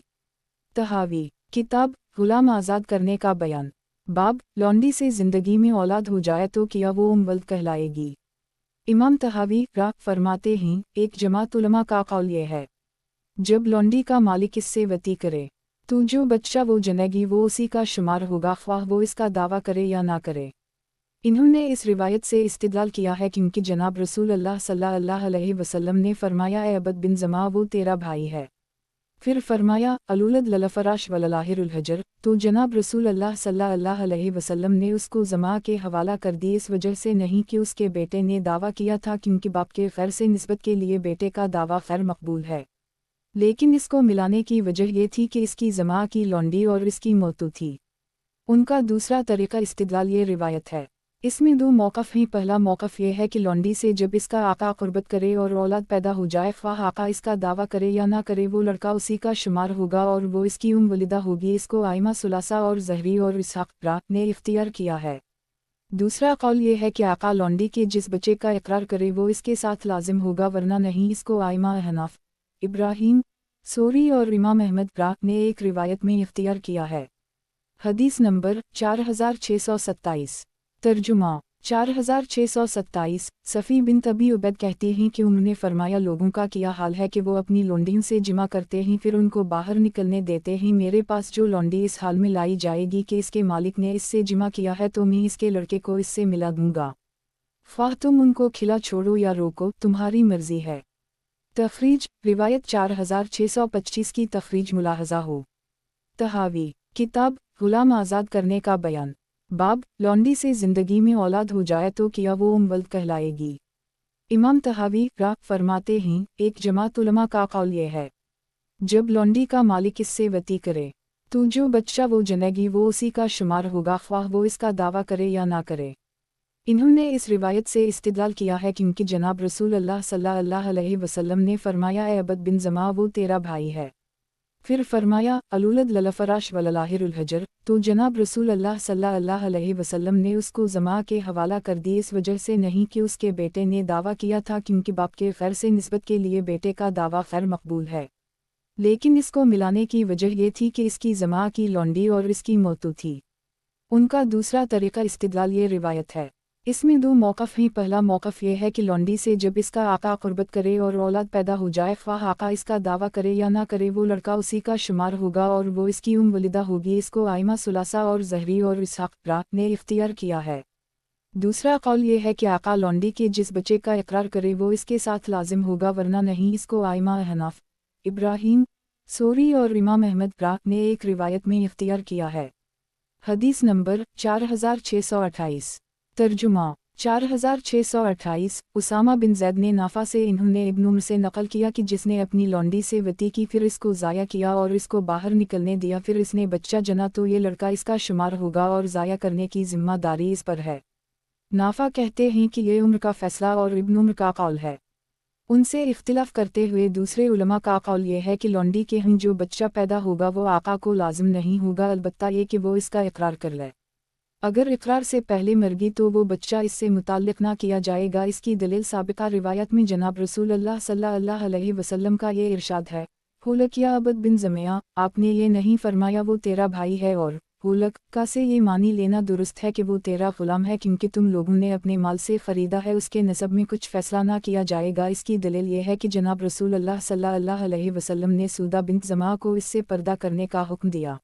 तहावी किताब गुलाम आज़ाद करने का बयान। बाब लौंडी से ज़िंदगी में औलाद हो जाए तो क्या वो उम्वल्द कहलाएगी। इमाम तहावी फरमाते हैं एक जमात उलमा का कौल ये है, जब लौंडी का मालिक इससे वती करे तो जो बच्चा वो जनेगी वो उसी का शुमार होगा, ख्वाह वो इसका दावा करे या ना करे। इन्होंने इस रिवायत से इस्तिदलाल किया है क्योंकि जनाब रसूल अल्लाह सल्लल्लाहु अलैहि वसल्लम ने फरमाया ए अबद बिन जमा वो तेरा भाई है। फिर फरमाया अलूलद ललफराश वललाहिरुल हजर, तो जनाब रसूल अल्लाह सल्लल्लाहु अलैहि वसल्लम ने उसको जमा के हवाला कर दी इस वजह से नहीं कि उसके बेटे ने दावा किया था, क्योंकि बाप के खैर से निस्बत के लिए बेटे का दावा खैर मकबूल है, लेकिन इसको मिलाने की वजह ये थी कि इसकी जमा की लौंडी और इसकी मोतू थी। उनका दूसरा तरीका इस्तिदलाल ये रिवायत है, इसमें दो मौक़िफ़ हैं। पहला मौक़िफ़ ये है कि लौंडी से जब इसका आका क़ुर्बत करे और औलाद पैदा हो जाए, ख्वाह आका इसका दावा करे या ना करे, वो लड़का उसी का शुमार होगा और वो इसकी वलिदा होगी। इसको आइमा सुलासा और ज़हरी और इसहाक़ ने इख्तियार किया है। दूसरा कौल ये है कि आका लौंडी के जिस बच्चे का इकरार करे वो इसके साथ लाजिम होगा, वरना नहीं। इसको आइमा हनाफ, इब्राहीम सोरी और इमाम अहमद ने एक रिवायत में इख्तियार किया है। हदीस नंबर 4627। तर्जुमा 4627 सफ़ी बिन्त अबी उबैद कहती हैं कि उन्होंने फरमाया, लोगों का क्या हाल है कि वो अपनी लौंडियों से जिमा करते हैं फिर उनको बाहर निकलने देते हैं। मेरे पास जो लौंडी इस हाल में लाई जाएगी कि इसके मालिक ने इससे जिमा किया है तो मैं इसके लड़के को इससे मिला दूंगा। ख्वाह तुम उनको खिला छोड़ो या रोको, तुम्हारी मर्जी है। तखरीज रिवायत 4625 की तखरीज मुलाहजा हो। तहावी किताब गुलाम आज़ाद करने का बयान। बाब लौंडी से ज़िंदगी में औलाद हो जाए तो क्या वो वल्द कहलाएगी। इमाम तहावी रा फरमाते हैं, एक जमात उलमा का कौल ये है, जब लौंडी का मालिक इससे वती करे तो जो बच्चा वो जनेगी वो उसी का शुमार होगा, ख्वाह वो इसका दावा करे या ना करे। इन्होंने इस रिवायत से इस्तिदलाल किया है क्योंकि जनाब रसूल अल्लाह सल्लल्लाहु अलैहि वसल्लम ने फरमाया, ए अबद बिन ज़मा वो तेरा भाई है। फिर फरमाया, अलूलद ललफराश वललाहिरुल हजर, तो जनाब रसूल अल्लाह सल्लल्लाहु अलैहि वसल्लम ने उसको ज़मा के हवाला कर दी, इस वजह से नहीं कि उसके बेटे ने दावा किया था, क्योंकि बाप के खैर से निस्बत के लिए बेटे का दावा खैर मकबूल है, लेकिन इसको मिलाने की वजह ये थी कि इसकी ज़मा की लौंडी और इसकी मौतू थी। उनका दूसरा तरीक़ा इस्तिदलाल ये रिवायत है। इसमें दो मौक़िफ़ हैं। पहला मौक़िफ़ ये है कि लौंडी से जब इसका आका क़ुर्बत करे और औलाद पैदा हो जाए, ख्वाह आका इसका दावा करे या ना करे, वो लड़का उसी का शुमार होगा और वो इसकी वलिदा होगी। इसको आइमा सुलासा और ज़हरी और इसहाक़ रा ने इख्तियार किया है। दूसरा कौल ये है कि आका लौंडी के जिस बच्चे का इकरार करे वो इसके साथ लाजिम होगा, वरना नहीं। इसको आइमा हनाफ, इब्राहीम सोरी और इमाम अहमद रा ने एक रिवायत में इख्तियार किया है। हदीस नंबर 4628। तर्जुमा 4628। उसामा बिन ज़ैद ने नाफा से इन्होंने इब्न उम्र से नकल किया कि जिसने अपनी लौंडी से वती की, फिर इसको ज़ाया किया और इसको बाहर निकलने दिया, फिर इसने बच्चा जना तो ये लड़का इसका शुमार होगा और ज़ाया करने की ज़िम्मेदारी इस पर है। नाफा कहते हैं कि ये उम्र का फ़ैसला और इब्न उम्र का कौल है। उनसे इख्तिलाफ करते हुए दूसरे उलमा का कौल ये है कि लौंडी के हैं जो बच्चा पैदा होगा वो आका को लाजिम नहीं होगा, अलबत्ता ये कि वो इसका इकरार कर ले। अगर इकरार से पहले मरगी तो वो बच्चा इससे मुताल्लिक़ ना किया जाएगा। इसकी दलील साबिक़ा रिवायत में जनाब रसूल अल्लाह सल्लल्लाहु अलैहि वसल्लम का ये इरशाद है, हुलक या अबद बिन ज़मिया, आपने ये नहीं फरमाया वो तेरा भाई है, और हुलक का से ये मानी लेना दुरुस्त है कि वो तेरा ग़ुलाम है, क्योंकि तुम लोगों ने अपने माल से ख़रीदा है, उसके नसब में कुछ फ़ैसला ना किया जाएगा। इसकी दलील ये है कि जनाब रसूल अल्लाह सल्लल्लाहु अलैहि वसल्लम ने सूदा बिन्त ज़मा को इससे पर्दा करने का हुक्म दिया।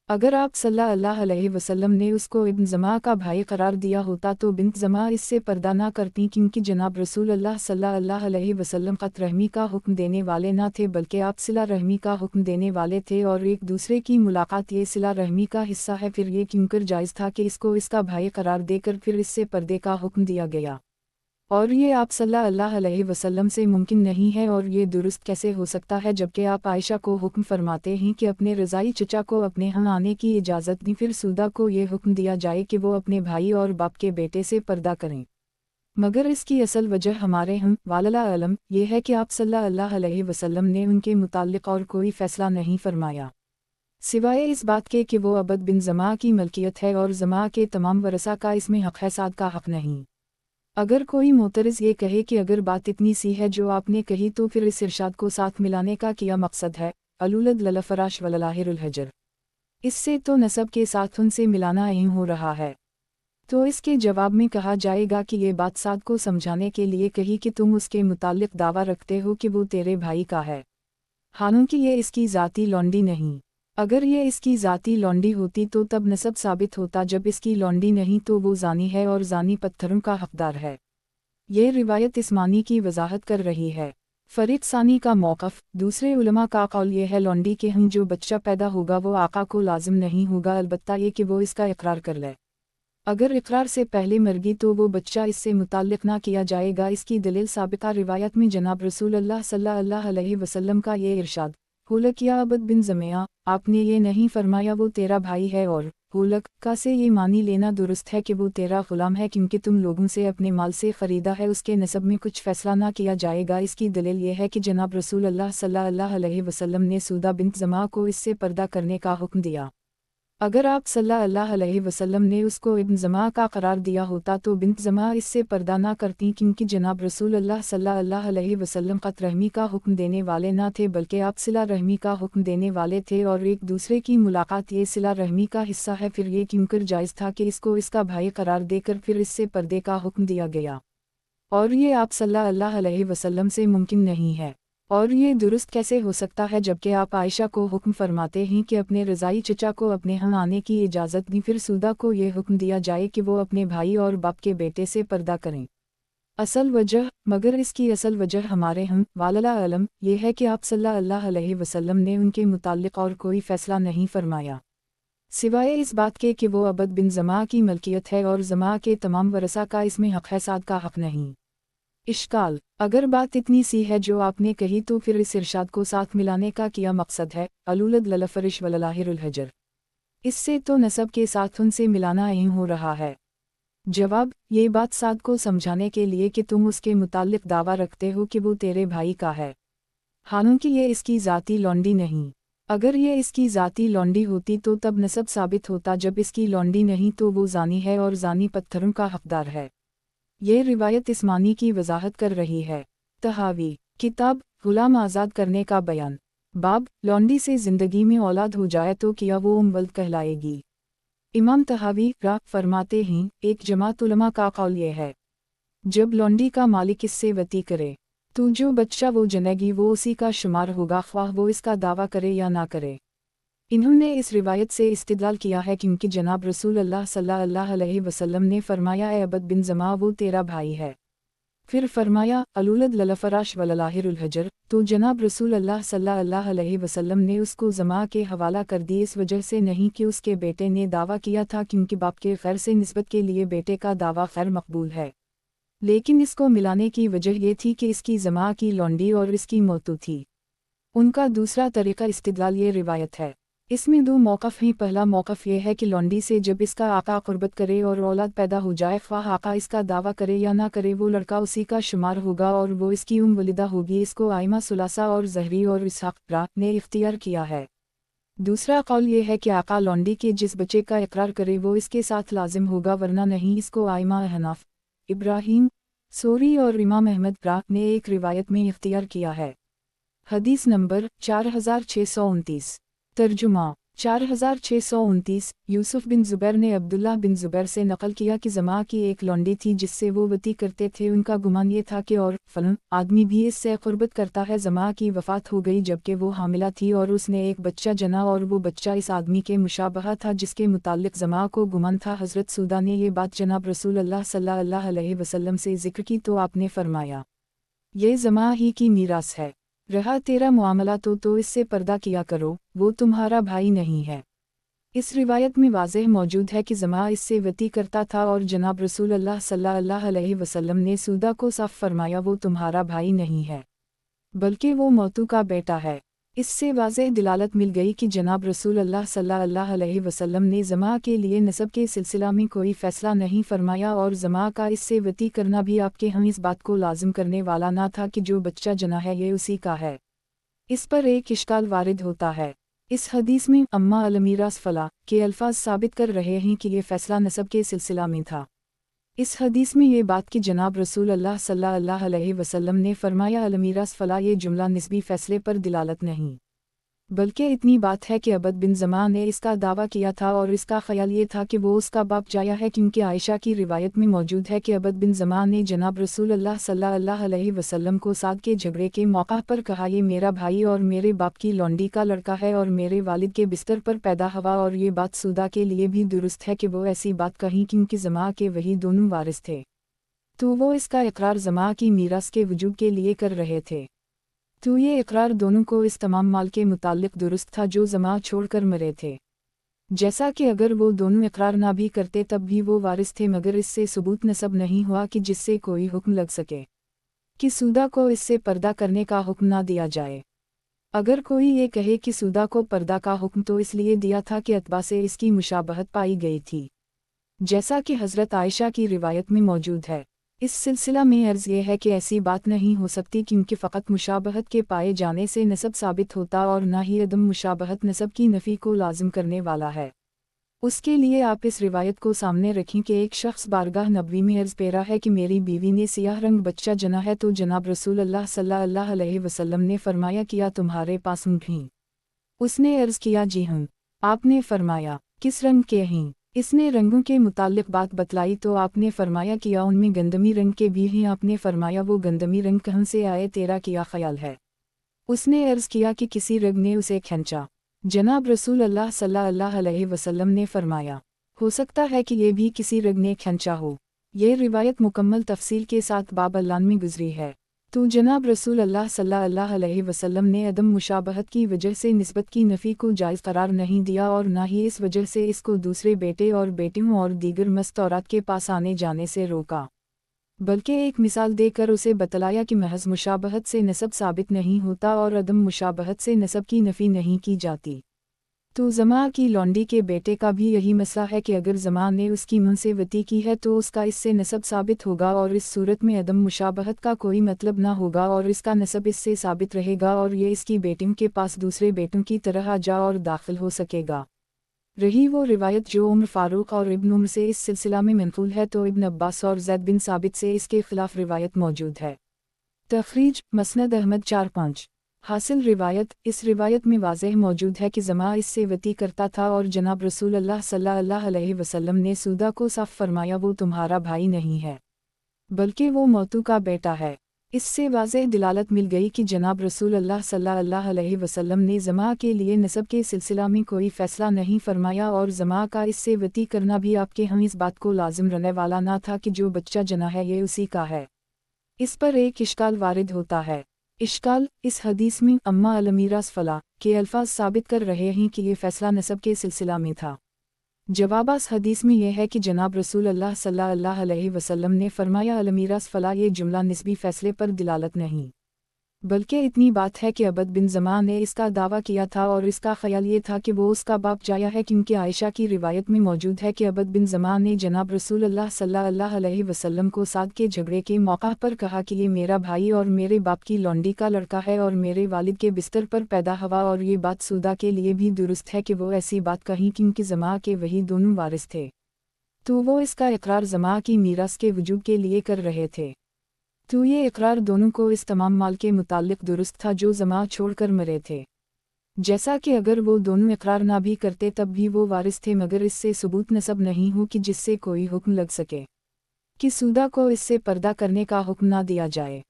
अगर आप सल्लल्लाहु अलैहि वसल्लम ने उसको इब्न ज़मा का भाई करार दिया होता तो बिन्त ज़मा इससे पर्दा ना करती, क्योंकि जनाब रसूल अल्लाह सल्लल्लाहु अलैहि वसल्लम क़त रहमी का हुक्म देने वाले ना थे, बल्कि आप सिला रहमी का हुक्म देने वाले थे, और एक दूसरे की मुलाकात ये सिला रहमी का हिस्सा है। फिर ये क्योंकि जायज़ था कि इसको इसका भाई करार देकर फिर इससे पर्दे का हुक्म दिया गया, और ये आप सल्लल्लाहु अलैहि वसल्लम से मुमकिन नहीं है। और ये दुरुस्त कैसे हो सकता है जबकि आप आयशा को हुक्म फरमाते हैं कि अपने रज़ाई चचा को अपने यहाँ आने की इजाज़त दी, फिर सूदा को ये हुक्म दिया जाए कि वो अपने भाई और बाप के बेटे से पर्दा करें। मगर इसकी असल वजह हमारे हम वालला अलम ये है कि आप सल्लल्लाहु अलैहि वसल्लम ने उनके मुताल्लिक़ और कोई फ़ैसला नहीं फरमाया, सिवाय इस बात के कि वो अबद बिन ज़मा की मलकियत है और ज़मा के तमाम वरसा का इसमें हक़ है, साद का हक़ नहीं। अगर कोई मोतरज़ ये कहे कि अगर बात इतनी सी है जो आपने कही तो फिर इस इरशाद को साथ मिलाने का क्या मकसद है, अलूलद ललफराश वललाहिरुल हजर, इससे तो नसब के साथ उनसे मिलाना अहम हो रहा है। तो इसके जवाब में कहा जाएगा कि ये बात साद को समझाने के लिए कही कि तुम उसके मुताल्लिक़ दावा रखते हो कि वो तेरे भाई का है, हालांकि ये इसकी ज़ाती लौंडी नहीं। अगर ये इसकी ज़ाती लौंडी होती तो तब नसब साबित होता, जब इसकी लौंडी नहीं तो वो ज़ानी है और ज़ानी पत्थरों का हक़दार है। ये रिवायत इस मानी की वजाहत कर रही है। फ़रीक़ सानी का मौक़िफ़ दूसरे उलमा का कौल ये है, लौंडी के हैं जो बच्चा पैदा होगा वो आका को लाजिम नहीं होगा, अलबत्ता ये कि वो इसका इकरार कर ले। अगर इकरार से पहले मरगी तो वो बच्चा इससे मुताल्लिक़ ना किया जाएगा। इसकी दलील साबिक़ा रिवायत में जनाब रसूल अल्लाह सल्लल्लाहु अलैहि वसल्लम का ये इरशाद, हुलक या अबद बिन ज़मिया, आपने ये नहीं फरमाया वो तेरा भाई है, और हुलक का से ये मानी लेना दुरुस्त है कि वो तेरा ग़ुलाम है, क्योंकि तुम लोगों से अपने माल से ख़रीदा है, उसके नसब में कुछ फ़ैसला ना किया जाएगा। इसकी दलील ये है कि जनाब रसूल अल्लाह सल्लल्लाहु अलैहि वसल्लम ने सूदा बिन्त ज़मा को इससे पर्दा करने का हुक्म दिया। अगर आप सल्लल्लाहु अलैहि वसल्लम ने उसको इब्न ज़मा का करार दिया होता तो बिन्त ज़मा इससे पर्दा ना करती, क्योंकि जनाब रसूलुल्लाह सल्लल्लाहु अलैहि वसल्लम क़त रहमी का हुक्म देने वाले ना थे, बल्कि आप सिला रहमी का हुक्म देने वाले थे, और एक दूसरे की मुलाकात ये सिला रहमी का हिस्सा है। फिर ये क्योंकर जायज़ था कि इसको इसका भाई करार देकर फिर इससे पर्दे का हुक्म दिया गया, और ये आप सल्लल्लाहु अलैहि वसल्लम से मुमकिन नहीं है। और ये दुरुस्त कैसे हो सकता है जबकि आप आयशा को हुक्म फरमाते हैं कि अपने रज़ाई चचा को अपने यहाँ आने की इजाज़त दी, फिर सूदा को ये हुक्म दिया जाए कि वो अपने भाई और बाप के बेटे से पर्दा करें। असल वजह, मगर इसकी असल वजह हमारे हम वालला अलम ये है कि आप सल्लल्लाहु अलैहि वसल्लम ने उनके मुताल्लिक़ और कोई फ़ैसला नहीं फरमाया, सिवाय इस बात के कि वो अबद बिन ज़मा की मलकियत है और ज़मा के तमाम वरसा का इसमें हक़ है, साद का हक़ नहीं। इश्काल, अगर बात इतनी सी है जो आपने कही तो फिर इस इरशाद को साथ मिलाने का क्या मकसद है? अलूलद ललफरिश वललाहिरुल हजर, इससे तो नसब के साथ उनसे मिलाना अहम हो रहा है। जवाब, ये बात साद को समझाने के लिए कि तुम उसके मुताल्लिक़ दावा रखते हो कि वो तेरे भाई का है, हालांकि ये इसकी ज़ाती लौंडी नहीं। अगर ये इसकी ज़ाती लौंडी होती तो तब नसब साबित होता, जब इसकी लौंडी नहीं तो वो ज़ानी है और ज़ानी पत्थरों का हक़दार है। ये रिवायत इस मानी की वजाहत कर रही है। तहावी, किताब गुलाम आज़ाद करने का बयान। बाब, लौंडी से ज़िंदगी में औलाद हो जाए तो क्या वो उम्वल्द कहलाएगी? इमाम तहावी फरमाते हैं, एक जमात उलमा का कौल ये है, जब लौंडी का मालिक इससे वती करे तो जो बच्चा वो जनेगी वो उसी का शुमार होगा, ख्वाह वो इसका दावा करे या ना करे। इन्होंने इस रिवायत से इस्तिदलाल किया है क्योंकि जनाब रसूलुल्लाह सल्लल्लाहु अलैहि वसल्लम ने फरमाया, ए अबद बिन ज़मा वो तेरा भाई है। फिर फरमाया, अलूलद ललफराश वललाहिरुल हजर, तो जनाब रसूलुल्लाह सल्लल्लाहु अलैहि वसल्लम ने उसको ज़मा के हवाला कर दी, इस वजह से नहीं कि उसके बेटे ने दावा किया था, क्योंकि बाप के खैर से निस्बत के लिए बेटे का दावा खैर मकबूल है, लेकिन इसको मिलाने की वजह ये थी कि इसकी ज़मा की लौंडी और इसकी मौतू थी। उनका दूसरा तरीक़ा इस्तिदलाल ये रिवायत है। इसमें दो मौक़िफ़ हैं। पहला मौक़िफ़ ये है कि लौंडी से जब इसका आका क़ुर्बत करे और औलाद पैदा हो जाए, ख्वाह आका इसका दावा करे या ना करे, वो लड़का उसी का शुमार होगा और वो इसकी वलिदा होगी। इसको आइमा सुलासा और ज़हरी और इसहाक़ ने इख्तियार किया है। दूसरा कौल ये है कि आका लौंडी के जिस बच्चे का इकरार करे वो इसके साथ लाजिम होगा, वरना नहीं। इसको आइमा हनाफ, इब्राहीम सोरी और इमाम अहमद ने एक रिवायत में इख्तियार किया है। हदीस नंबर 4629। तर्जुमा 4629। यूसुफ बिन ज़ुबैर ने अब्दुल्लाह बिन ज़ुबैर से नकल किया कि ज़मा की एक लौंडी थी जिससे वो वती करते थे। उनका गुमान ये था कि और फलन आदमी भी इससे क़ुर्बत करता है। ज़मा की वफ़ात हो गई जबकि वो हामिला थी और उसने एक बच्चा जना और वो बच्चा इस आदमी के मुशाबहा था जिसके मुताल्लिक़ ज़मा को गुमान था। हज़रत सूदा ने ये बात जनाब रसूलुल्लाह सल्लल्लाहु अलैहि वसल्लम से ज़िक्र की तो आपने फरमाया, ये ज़मा ही की मीरास है, रहा तेरा मामला तो इससे पर्दा किया करो, वो तुम्हारा भाई नहीं है। इस रिवायत में वाज़ेह मौजूद है कि ज़मा इससे वती करता था और जनाब रसूलुल्लाह सल्लल्लाहु अलैहि वसल्लम ने सूदा को साफ फरमाया, वो तुम्हारा भाई नहीं है बल्कि वो मौतू का बेटा है। इससे वाज़ेह दिलालत मिल गई कि जनाब रसूलुल्लाह सल्लल्लाहु अलैहि वसल्लम ने ज़मा के लिए नसब के सिलसिला में कोई फ़ैसला नहीं फरमाया और ज़मा का इससे वती करना भी आपके हम इस बात को लाजिम करने वाला ना था कि जो बच्चा जना है ये उसी का है। इस पर एक इश्काल वारिद होता है। इस हदीस में अम्मा अलमीरास फला के अल्फाज साबित कर रहे हैं कि ये फ़ैसला नसब के सिलसिला में था। इस हदीस में ये बात कि जनाब रसूलुल्लाह सल्लल्लाहु अलैहि वसल्लम ने फरमाया अलमीरास फला, ये जुमला निस्बी फ़ैसले पर दिलालत नहीं, बल्कि इतनी बात है कि अबद बिन ज़मा ने इसका दावा किया था और इसका ख्याल ये था कि वो उसका बाप जाया है, क्योंकि आयशा की रिवायत में मौजूद है कि अबद बिन ज़मा ने जनाब रसूलुल्लाह सल्लल्लाहु अलैहि वसल्लम को साद के झगड़े के मौका पर कहा, ये मेरा भाई और मेरे बाप की लौंडी का लड़का है और मेरे वालिद के बिस्तर पर पैदा हुआ। और ये बात सूदा के लिए भी दुरुस्त है कि वो ऐसी बात कहीं क्योंकि ज़मा के वही दोनों वारिस थे, तो वो इसका इकरार ज़मा की मीरास के वजूब के लिए कर रहे थे। तो ये इकरार दोनों को इस तमाम माल के मुताल्लिक़ दुरुस्त था जो ज़मा छोड़कर मरे थे। जैसा कि अगर वो दोनों इकरार ना भी करते तब भी वो वारिस थे, मगर इससे सबूत नसब नहीं हुआ कि जिससे कोई हुक्म लग सके कि सूदा को इससे पर्दा करने का हुक्म ना दिया जाए। अगर कोई ये कहे कि सूदा को पर्दा का हुक्म तो इसलिए दिया था कि अतबा से इसकी मुशाबहत पाई गई थी, जैसा कि हज़रत आयशा की रिवायत में मौजूद है। इस सिलसिला में अर्ज़ ये है कि ऐसी बात नहीं हो सकती क्योंकि फ़कत मुशाबहत के पाए जाने से नसब साबित होता और ना ही अदम मुशाबहत नसब की नफ़ी को लाजिम करने वाला है। اس کے لیے آپ اس روایت کو سامنے رکھیں کہ ایک شخص بارگاہ نبوی میں عرض پیرا ہے کہ میری بیوی نے سیاہ رنگ بچہ جنا ہے، تو جناب رسول اللہ صلی اللہ علیہ وسلم نے فرمایا کیا تمہارے پاس اونٹ ہیں؟ اس نے عرض کیا جی ہاں۔ آپ نے فرمایا کس رنگ کے ہیں؟ اس نے رنگوں کے متعلق بات بتلائی تو آپ نے فرمایا کیا ان میں گندمی رنگ کے بھی ہیں؟ آپ نے فرمایا وہ گندمی رنگ کہاں سے آئے، تیرا کیا خیال ہے؟ اس نے عرض کیا کہ کسی رگ نے اسے کھینچا۔ جناب رسول اللہ صلی اللہ علیہ وسلم نے فرمایا ہو سکتا ہے کہ یہ بھی کسی رگ نے کھینچا ہو۔ یہ روایت مکمل تفصیل کے ساتھ باب اللعن میں گزری ہے۔ تو جناب رسول اللہ صلی اللہ علیہ وسلم نے عدم مشابہت کی وجہ سے نسبت کی نفی کو جائز قرار نہیں دیا، اور نہ ہی اس وجہ سے اس کو دوسرے بیٹے اور بیٹیوں اور دیگر مستورات کے پاس آنے جانے سے روکا، بلکہ ایک مثال دے کر اسے بتلایا کہ محض مشابہت سے نسب ثابت نہیں ہوتا اور عدم مشابہت سے نسب کی نفی نہیں کی جاتی۔ تو زما کی لونڈی کے بیٹے کا بھی یہی مسئلہ ہے کہ اگر زما نے اس کی منصبتی کی ہے تو اس کا اس سے نسب ثابت ہوگا، اور اس صورت میں عدم مشابہت کا کوئی مطلب نہ ہوگا اور اس کا نسب اس سے ثابت رہے گا، اور یہ اس کی بیٹیوں کے پاس دوسرے بیٹوں کی طرح جا اور داخل ہو سکے گا۔ رہی وہ روایت جو عمر فاروق اور ابن عمر سے اس سلسلہ میں منقول ہے، تو ابن عباس اور زید بن ثابت سے اس کے خلاف روایت موجود ہے۔ تخریج مسند احمد 4-5 حاصل روایت۔ اس روایت میں واضح موجود ہے کہ زما اس سے وطی کرتا تھا، اور جناب رسول اللہ صلی اللہ علیہ وسلم نے سودا کو صاف فرمایا وہ تمہارا بھائی نہیں ہے بلکہ وہ موتو کا بیٹا ہے۔ اس سے واضح دلالت مل گئی کہ جناب رسول اللہ صلی اللہ علیہ وسلم نے زما کے لیے نسب کے سلسلہ میں کوئی فیصلہ نہیں فرمایا، اور زما کا اس سے وطی کرنا بھی آپ کے ہاں اس بات کو لازم رہنے والا نہ تھا کہ جو بچہ جنا ہے یہ اسی کا ہے۔ اس پر ایک اشکال وارد ہوتا ہے۔ اشکال اس حدیث میں اما المیراث فلا کے الفاظ ثابت کر رہے ہیں کہ یہ فیصلہ نسب کے سلسلہ میں تھا۔ جواب اس حدیث میں یہ ہے کہ جناب رسول اللہ صلی اللہ علیہ وسلم نے فرمایا المیراث فلا، یہ جملہ نسبی فیصلے پر دلالت نہیں، بلکہ اتنی بات ہے کہ عبد بن زما نے اس کا دعویٰ کیا تھا، اور اس کا خیال یہ تھا کہ وہ اس کا باپ جایا ہے، کیونکہ عائشہ کی روایت میں موجود ہے کہ عبد بن زما نے جناب رسول اللہ صلی اللہ علیہ وسلم کو سعد کے جھگڑے کے موقع پر کہا کہ یہ میرا بھائی اور میرے باپ کی لونڈی کا لڑکا ہے اور میرے والد کے بستر پر پیدا ہوا، اور یہ بات سودا کے لیے بھی درست ہے کہ وہ ایسی بات کہیں کیونکہ زما کے وہی دونوں وارث تھے، تو وہ اس کا اقرار زما کی میراث کے وجوب کے لیے کر رہے تھے۔ تو یہ اقرار دونوں کو اس تمام مال کے متعلق درست تھا جو زما چھوڑ کر مرے تھے، جیسا کہ اگر وہ دونوں اقرار نہ بھی کرتے تب بھی وہ وارث تھے، مگر اس سے ثبوت نسب نہیں ہو کہ جس سے کوئی حکم لگ سکے کہ سودا کو اس سے پردہ کرنے کا حکم نہ دیا جائے۔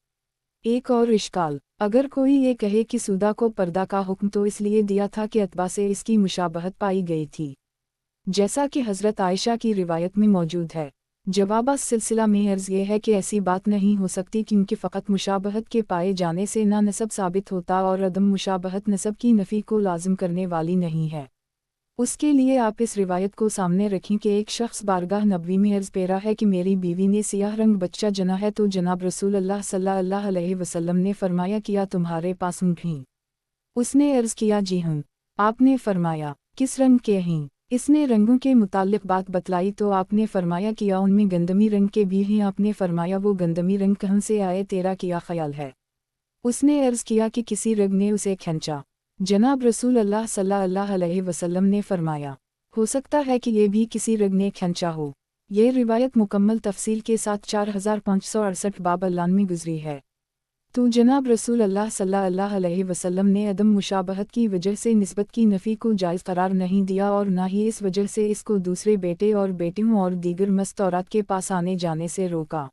ایک اور اشکال، اگر کوئی یہ کہے کہ سودا کو پردہ کا حکم تو اس لیے دیا تھا کہ اتباع سے اس کی مشابہت پائی گئی تھی، جیسا کہ حضرت عائشہ کی روایت میں موجود ہے۔ جواب اس سلسلہ میں عرض یہ ہے کہ ایسی بات نہیں ہو سکتی، کیونکہ فقط مشابہت کے پائے جانے سے نہ نسب ثابت ہوتا، اور عدم مشابہت نسب کی نفی کو لازم کرنے والی نہیں ہے۔ اس کے لیے آپ اس روایت کو سامنے رکھیں کہ ایک شخص بارگاہ نبوی میں عرض پیرا ہے کہ میری بیوی نے سیاہ رنگ بچہ جنا ہے، تو جناب رسول اللہ صلی اللہ علیہ وسلم نے فرمایا کیا تمہارے پاس اونٹ ہیں؟ اس نے عرض کیا جی ہاں۔ آپ نے فرمایا کس رنگ کے ہیں؟ اس نے رنگوں کے متعلق بات بتلائی تو آپ نے فرمایا کیا ان میں گندمی رنگ کے بھی ہیں؟ آپ نے فرمایا وہ گندمی رنگ کہاں سے آئے، تیرا کیا خیال ہے؟ اس نے عرض کیا کہ کسی رگ نے اسے کھینچا۔ جناب رسول اللہ صلی اللہ علیہ وسلم نے فرمایا ہو سکتا ہے کہ یہ بھی کسی رگ نے کھینچا ہو۔ یہ روایت مکمل تفصیل کے ساتھ 4568 باب اللعن میں گزری ہے۔ تو جناب رسول اللہ صلی اللہ علیہ وسلم نے عدم مشابہت کی وجہ سے نسبت کی نفی کو جائز قرار نہیں دیا، اور نہ ہی اس وجہ سے اس کو دوسرے بیٹے اور بیٹیوں اور دیگر مستورات کے پاس آنے جانے سے روکا،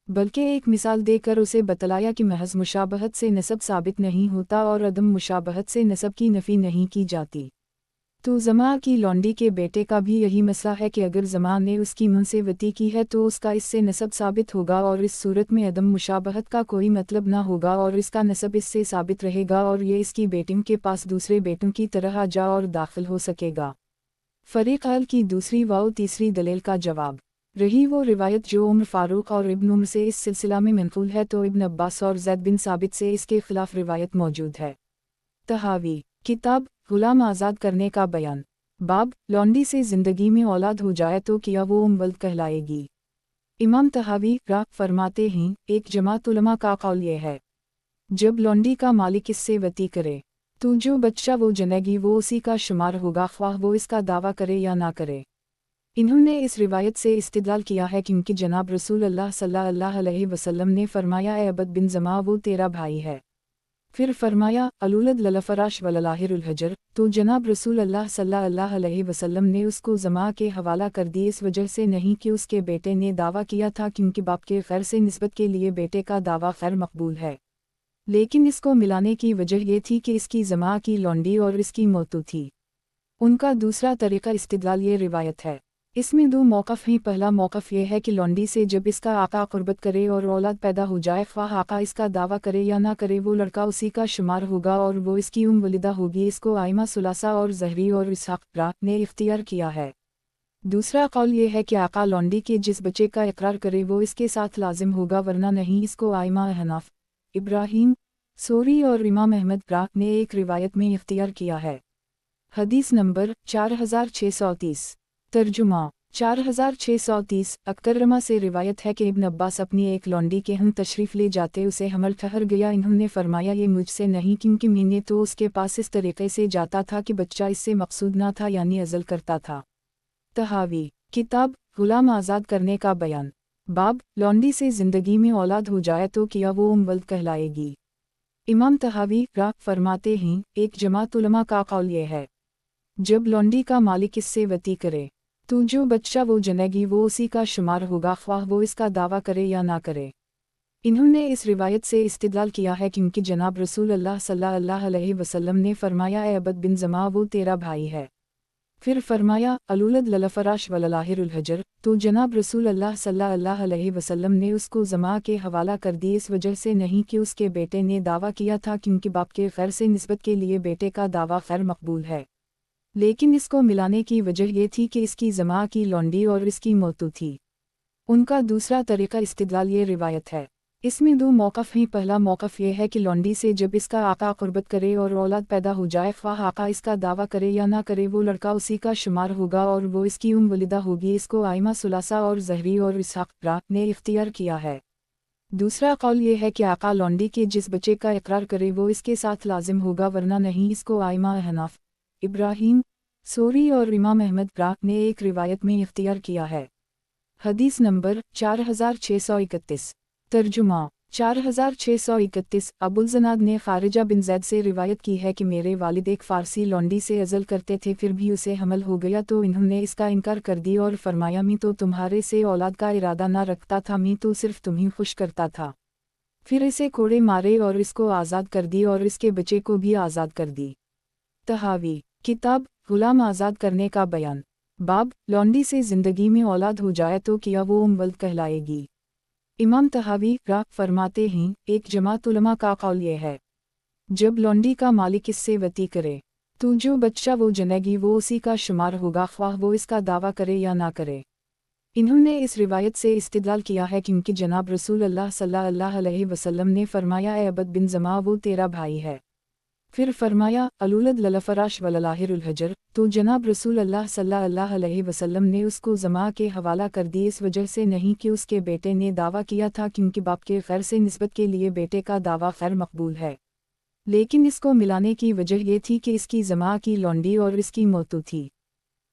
بلکہ ایک مثال دے کر اسے بتلایا کہ محض مشابہت سے نسب ثابت نہیں ہوتا اور عدم مشابہت سے نسب کی نفی نہیں کی جاتی۔ تو زما کی لونڈی کے بیٹے کا بھی یہی مسئلہ ہے کہ اگر زما نے اس کی منصبتی کی ہے تو اس کا اس سے نسب ثابت ہوگا، اور اس صورت میں عدم مشابہت کا کوئی مطلب نہ ہوگا اور اس کا نسب اس سے ثابت رہے گا، اور یہ اس کی بیٹیوں کے پاس دوسرے بیٹوں کی طرح جا اور داخل ہو سکے گا۔ فریق حل کی دوسری و تیسری دلیل کا جواب۔ رہی وہ روایت جو عمر فاروق اور ابن عمر سے اس سلسلہ میں منقول ہے، تو ابن عباس اور زید بن ثابت سے اس کے خلاف روایت موجود ہے۔ تحاوی کتاب غلام آزاد کرنے کا بیان۔ باب لونڈی سے زندگی میں اولاد ہو جائے تو کیا وہ ولد کہلائے گی؟ امام تحاوی فرماتے ہیں ایک جماعت علماء کا قول یہ ہے جب لونڈی کا مالک اس سے وطی کرے तो जो बच्चा वो जनेगी वो उसी का शुमार होगा, ख्वाह वो इसका दावा करे या ना करे। इन्होंने इस रिवायत से इस्तिदलाल किया है क्योंकि जनाब रसूल अल्लाह सल्लल्लाहु अलैहि वसल्लम ने फरमाया, ए अबद बिन ज़मा वो तेरा भाई है। फिर फरमाया, अलूलद ललफराश वललाहिरुल हजर। तो जनाब रसूल अल्लाह सल्लल्लाहु अलैहि वसल्लम ने उसको ज़मा के हवाला कर दी, इस वजह से नहीं कि उसके बेटे ने दावा किया था, क्योंकि बाप के खैर से निस्बत के लिए बेटे का दावा खैर मकबूल है, लेकिन इसको मिलाने की वजह ये थी कि इसकी ज़मा की लौंडी और इसकी मौतू थी। उनका दूसरा तरीका इस्तिदलाल ये रिवायत है। इसमें दो मौक़िफ़ हैं। पहला मौक़िफ़ ये है कि लौंडी से जब इसका आका क़ुर्बत करे और औलाद पैदा हो जाए, ख्वाह आका इसका दावा करे या ना करे, वो लड़का उसी का शुमार होगा और वो इसकी वलिदा होगी। इसको आइमा सुलासा और ज़हरी और इसहाक़ ने इख्तियार किया है। दूसरा कौल ये है कि आका लौंडी के जिस बच्चे का इकरार करे वो इसके साथ लाजिम होगा, वरना नहीं। इसको आइमा हनाफ, इब्राहीम, सोरी और इमाम अहमद ने एक रिवायत में इख्तियार किया है। हदीस नंबर 4630। तर्जुमा 4630। अकरमा से रिवायत है कि इब्न अब्बास अपनी एक लौंडी के हम तशरीफ़ ले जाते उसे हमल ठहर गया। इन्होंने फरमाया, ये मुझसे नहीं, क्योंकि मैंने तो उसके पास इस तरीक़े से जाता था कि बच्चा इससे मकसूद ना था, यानी अज़ल करता था। तहावी किताब गुलाम आज़ाद करने का बयान। बाब लौंडी से ज़िंदगी में औलाद हो जाए तो क्या वो वल्द कहलाएगी। इमाम तहावी फरमाते हैं, एक जमात उलमा का कौल ये है, जब लौंडी का मालिक इससे वती करे तो जो बच्चा वो जनेगी वो उसी का शुमार होगा, ख्वाह वो इसका दावा करे या ना करे। इन्होंने इस रिवायत से इस्तिदलाल किया है क्योंकि जनाब रसूल अल्लाह सल्लल्लाहु अलैहि वसल्लम ने फरमाया, ए अबद बिन ज़मा वो तेरा भाई है। फिर फरमाया, अलूलद ललफराश वललाहिरुल हजर। तो जनाब रसूल अल्लाह सल्लल्लाहु अलैहि वसल्लम ने उसको ज़मा के हवाला कर दी, इस वजह से नहीं कि उसके बेटे ने दावा किया था, क्योंकि बाप के खैर से निस्बत के लिए बेटे का दावा खैर मकबूल है, लेकिन इसको मिलाने की वजह ये थी कि इसकी ज़मा की लौंडी और इसकी मौतू थी। उनका दूसरा तरीका इस्तिदलाल ये रिवायत है। इसमें दो मौक़िफ़ हैं। पहला मौक़िफ़ ये है कि लौंडी से जब इसका आका क़ुर्बत करे और औलाद पैदा हो जाए, ख्वाह आका इसका दावा करे या ना करे, वो लड़का उसी का शुमार होगा और वो इसकी वलिदा होगी। इसको आइमा सुलासा और ज़हरी और इसहाक़ ने इख्तियार किया है। दूसरा कौल ये है कि आका लौंडी के जिस बच्चे का इकरार करे वो इसके साथ लाजिम होगा, वरना नहीं। इसको आइमा हनाफ, इब्राहीम, सोरी और इमाम अहमद ने एक रिवायत में इख्तियार किया है। हदीस नंबर 4631। तर्जुमा 4631। अबुल-ज़नाद ने खारिजा बिन ज़ैद से रिवायत की है कि मेरे वालिद एक फ़ारसी लौंडी से अज़ल करते थे, फिर भी उसे हमल हो गया तो इन्होंने इसका इनकार कर दी और फरमाया, मैं तो तुम्हारे से औलाद का इरादा ना रखता था, मैं तो सिर्फ तुम्हें खुश करता था। फिर इसे कोड़े मारे और इसको आज़ाद कर दी और इसके बच्चे को भी आज़ाद कर दी। तहावी किताब गुलाम आज़ाद करने का बयान। बाब लौंडी से ज़िंदगी में औलाद हो जाए तो क्या वो वल्द कहलाएगी। इमाम तहावी फरमाते हैं, एक जमात उलमा का कौल ये है, जब लौंडी का मालिक इससे वती करे तो जो बच्चा वो जनेगी वो उसी का शुमार होगा, ख्वाह वो इसका दावा करे या ना करे। इन्होंने इस रिवायत से इस्तिदलाल किया है क्योंकि जनाब रसूल अल्लाह सल्लल्लाहु अलैहि वसल्लम ने फरमाया, ए अबद बिन ज़मा वो तेरा भाई है। फिर फरमाया, अलूलद ललफराश वललाहिरुल हजर। तो जनाब रसूल अल्लाह सल्लल्लाहु अलैहि वसल्लम ने उसको ज़मा के हवाला कर दी, इस वजह से नहीं कि उसके बेटे ने दावा किया था, क्योंकि बाप के खैर से निस्बत के लिए बेटे का दावा खैर मकबूल है, लेकिन इसको मिलाने की वजह ये थी कि इसकी ज़मा की लौंडी और इसकी मौतू थी।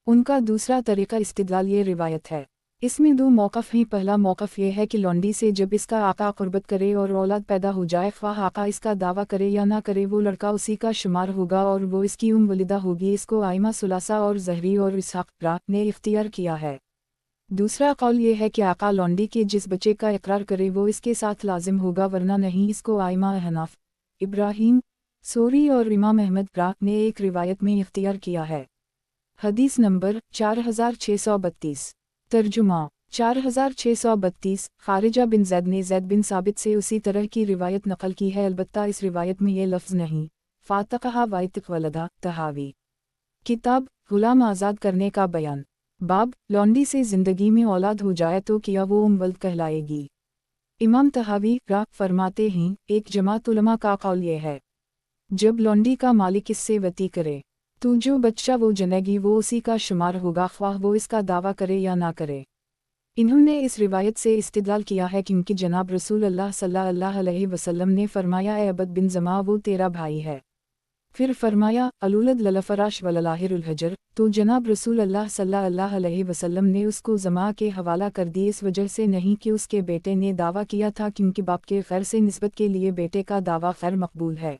उनका दूसरा तरीका इस्तिदलाल ये रिवायत है। इसमें दो मौक़िफ़ हैं। पहला मौक़िफ़ ये है कि लौंडी से जब इसका आका क़ुर्बत करे और औलाद पैदा हो जाए, ख्वाह आका इसका दावा करे या ना करे, वो लड़का उसी का शुमार होगा और वो इसकी वलिदा होगी। इसको आइमा सुलासा और ज़हरी और इसहाक़ ने इख्तियार किया है। दूसरा कौल ये है कि आका लौंडी के जिस बच्चे का इकरार करे वो इसके साथ लाजिम होगा, वरना नहीं। इसको आइमा हनाफ, इब्राहीम, सोरी और इमाम अहमद ने एक रिवायत में इख्तियार किया है। हदीस नंबर 4632। तर्जुमा 4632। खारिजा बिन ज़ैद ने ज़ैद बिन साबित से उसी तरह की रिवायत नकल की है, अलबत्ता इस रिवायत में ये लफ्ज़ नहीं। फ़ातक़हा वाइतिक़ वलदा। तहावी किताब गुलाम आज़ाद करने का बयान। बाब लौंडी से ज़िंदगी में औलाद हो जाए तो क्या वो वल्द कहलाएगी। इमाम तहावी फरमाते हैं, एक जमात उलमा का कौल ये है, जब लौंडी का मालिक इससे वती करे तो जो बच्चा वो जनेगी वो उसी का शुमार होगा, ख्वाह वो इसका दावा करे या ना करे। इन्होंने इस रिवायत से इस्तिदलाल किया है क्योंकि जनाब रसूल अल्लाह सल्लल्लाहु अलैहि वसल्लम ने फरमाया, ए अबद बिन ज़मा वो तेरा भाई है। फिर फरमाया अलूलद ललफराश वललाहिरुल हजर, तो जनाब रसूल अल्लाह सल्लल्लाहु अलैहि वसल्लम ने उसको जमा के हवाला कर दी, इस वजह से नहीं कि उसके बेटे ने दावा किया था, क्योंकि बाप के खैर से निस्बत के लिए बेटे का दावा खैर मकबूल है,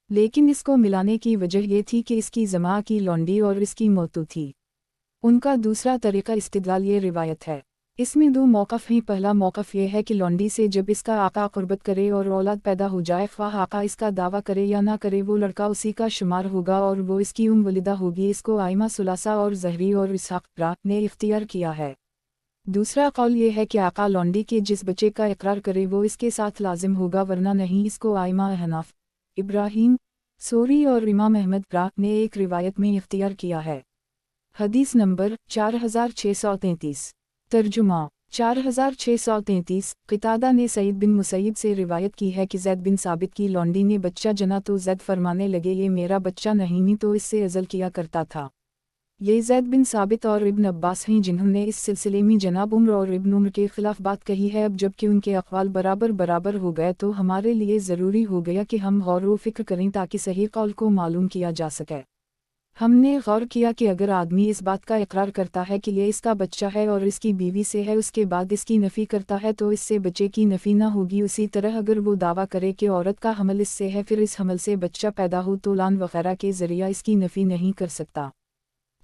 लेकिन इसको मिलाने की वजह ये थी कि इसकी जमा की लौंडी और इसकी मौतू थी। उनका दूसरा तरीका इस्तिदलाल ये रिवायत है, इसमें दो मौक़िफ़ हैं। पहला मौक़िफ़ ये है कि लौंडी से जब इसका आका क़ुर्बत करे और औलाद पैदा हो जाए, ख्वाह आका इसका दावा करे या ना करे, वो लड़का उसी का शुमार होगा और वो इसकी वलिदा होगी। इसको आइमा सुलासा और ज़हरी और इसहाक़ ने इख्तियार किया है। दूसरा कौल ये है कि आका लौंडी के जिस बच्चे का इकरार करे वो इसके साथ लाजिम होगा, वरना नहीं। इसको आइमा हनाफ, इब्राहीम सोरी और इमाम अहमद ने एक रिवायत में इख्तियार किया है। हदीस नंबर 4633। तर्जुमा 4633। क़तादा ने सईद बिन मुसैयब से रिवायत की है कि ज़ैद बिन साबित की लौंडी ने बच्चा जना तो ज़ैद फरमाने लगे, ये मेरा बच्चा नहीं तो इससे अज़ल किया करता था। ये ज़ैद बिन साबित और इब्न अब्बास हैं जिन्होंने इस सिलसिले में जनाब उम्र और इब्न उम्र के ख़िलाफ़ बात कही है। अब जबकि उनके अक़वाल बराबर बराबर हो गए तो हमारे लिए ज़रूरी हो गया कि हम गौर व फ़िक्र करें ताकि सही कौल को मालूम किया जा सके। हमने गौर किया कि अगर आदमी इस बात का इकरार करता है कि ये इसका बच्चा है और इसकी बीवी से है, उसके बाद इसकी नफ़ी करता है तो इससे बच्चे की नफ़ी ना होगी। उसी तरह अगर वो दावा करे कि औरत का हमल इससे है, फिर इस हमल से बच्चा पैदा हो तो लान वग़ैरह के ज़रिया इसकी नफ़ी नहीं कर सकता,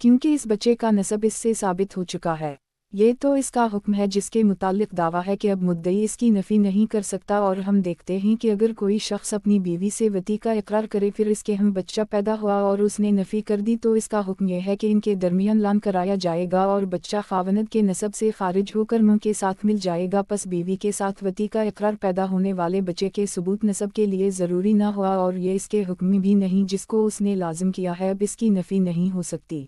क्योंकि इस बच्चे का नसब इससे साबित हो चुका है। ये तो इसका हुक्म है जिसके मुतालिक दावा है कि अब मुद्दई इसकी नफ़ी नहीं कर सकता। और हम देखते हैं कि अगर कोई शख्स अपनी बीवी से वती का इकरार करे, फिर इसके हम बच्चा पैदा हुआ और उसने नफ़ी कर दी, तो इसका हुक्म यह है कि इनके दरमियान लान कराया जाएगा और बच्चा खावनद के नसब से खारिज होकर मुँह के साथ मिल जाएगा। पस बीवी के साथ वती का इकरार पैदा होने वाले बच्चे के सबूत नसब के लिए ज़रूरी ना हुआ और ये इसके हुक्म भी नहीं जिसको उसने लाजिम किया है, अब इसकी नफ़ी नहीं हो सकती।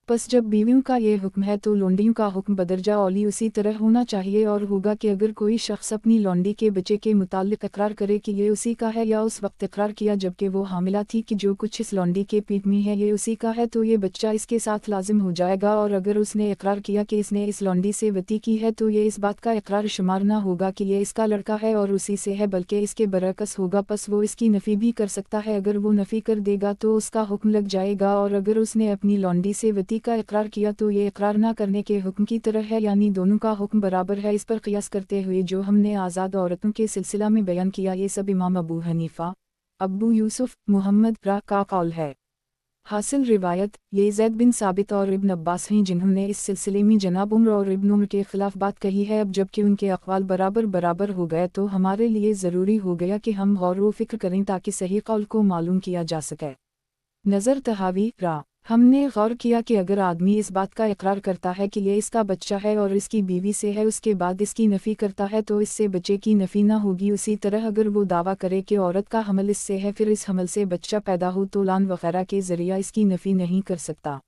बस जब बीवियों का ये हुक्म है तो लौंडियों का हुक्म बदरजा औली उसी तरह होना चाहिए और होगा कि अगर कोई शख्स अपनी लौंडी के बच्चे के मुतालिक इकरार करे कि ये उसी का है, या उस वक्त इकरार किया जबकि वो हामिला थी कि जो कुछ इस लौंडी के पेट में है ये उसी का है, तो ये बच्चा इसके साथ लाजिम हो जाएगा। और अगर उसने इकरार किया कि इसने इस लौंडी से वती की है तो ये इस बात का इकरार शुमार ना होगा कि ये इसका लड़का है और उसी से है, बल्कि इसके बरअक्स होगा। पस वो इसकी नफ़ी भी कर सकता है। अगर वो नफ़ी कर देगा तो उसका हुक्म लग जाएगा, और अगर उसने अपनी लौंडी से वती का इकरार किया तो ये इकरार ना करने के हुक्म की तरह है, यानी दोनों का हुक्म बराबर है। इस पर क़ियास करते हुए जो हमने आज़ाद औरतों के सिलसिला में बयान किया, ये सब इमाम अबू हनीफ़ा, अबू यूसुफ, मुहम्मद का कौल है। हासिल रिवायत ये ज़ैद बिन साबित और इब्न अब्बास हैं जिन्होंने इस सिलसिले में जनाब उम्र और इब्न उम्र के ख़िलाफ़ बात कही है। अब जबकि उनके अक़वाल बराबर बराबर हो गए तो हमारे लिए ज़रूरी हो गया कि हम गौर व फ़िक्र करें ताकि सही कौल को मालूम किया जा सके। नज़र तहावी हमने गौर किया कि अगर आदमी इस बात का इकरार करता है कि ये इसका बच्चा है और इसकी बीवी से है, उसके बाद इसकी नफ़ी करता है तो इससे बच्चे की नफ़ी ना होगी। उसी तरह अगर वो दावा करे कि औरत का हमल इससे है, फिर इस हमल से बच्चा पैदा हो तो लान वग़ैरह के ज़रिया इसकी नफ़ी नहीं कर सकता,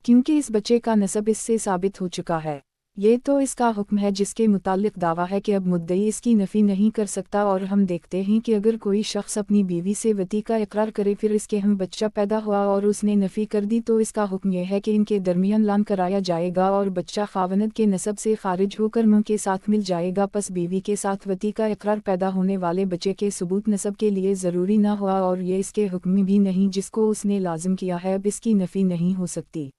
क्योंकि इस बच्चे का नसब इससे साबित हो चुका है। ये तो इसका हुक्म है जिसके मुतालिक दावा है कि अब मुद्दई इसकी नफ़ी नहीं कर सकता। और हम देखते हैं कि अगर कोई शख्स अपनी बीवी से वती का इकरार करे, फिर इसके हम बच्चा पैदा हुआ और उसने नफ़ी कर दी, तो इसका हुक्म यह है कि इनके दरमियान लान कराया जाएगा और बच्चा खावनद के नसब से खारिज होकर मुँह के साथ मिल जाएगा। पस बीवी के साथ वती का इकरार पैदा होने वाले बच्चे के सबूत नसब के लिए ज़रूरी ना हुआ और ये इसके हुक्म भी नहीं जिसको उसने लाजिम किया है, अब इसकी नफ़ी नहीं हो सकती।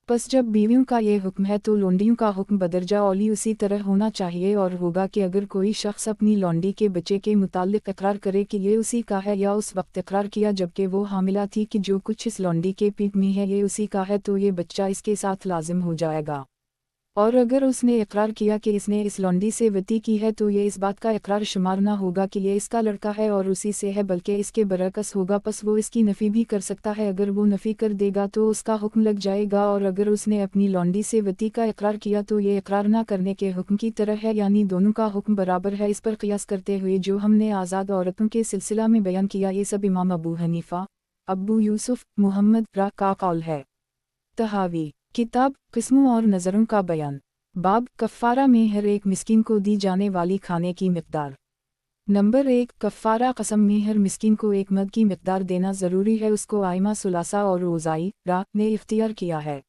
बस जब बीवियों का ये हुक्म है तो लौंडियों का हुक्म बदरजा औली उसी तरह होना चाहिए और होगा कि अगर कोई शख्स अपनी लौंडी के बच्चे के मुतालिक इकरार करे कि ये उसी का है, या उस वक्त इकरार किया जबकि वो हामिला थी कि जो कुछ इस लौंडी के पेट में है ये उसी का है, तो ये बच्चा इसके साथ लाजिम हो जाएगा। और अगर उसने इकरार किया कि इसने इस लौंडी से वती की है तो ये इस बात का इकरार शुमार ना होगा कि ये इसका लड़का है और उसी से है, बल्कि इसके बरअक्स होगा। पस वो इसकी नफ़ी भी कर सकता है। अगर वो नफ़ी कर देगा तो उसका हुक्म लग जाएगा, और अगर उसने अपनी लौंडी से वती का इकरार किया तो ये इकरार ना करने के हुक्म की तरह है, यानी दोनों का हुक्म बराबर है। इस पर क़ियास करते हुए जो हमने आज़ाद औरतों के सिलसिला में बयान किया, ये सब इमाम अबू हनीफ़ा, अबू यूसुफ, मुहम्मद का कौल है। तहावी किताब किस्मों और नज़रों का बयान। बाब कफ़ारा में हर एक मिस्किन को दी जाने वाली खाने की मिक़दार। नंबर 1 कफ़ारा कसम में हर मिस्किन को 1 मद की मिक़दार देना ज़रूरी है। उसको आइमा सुलासा और रोज़ाई ने इख्तियार किया है।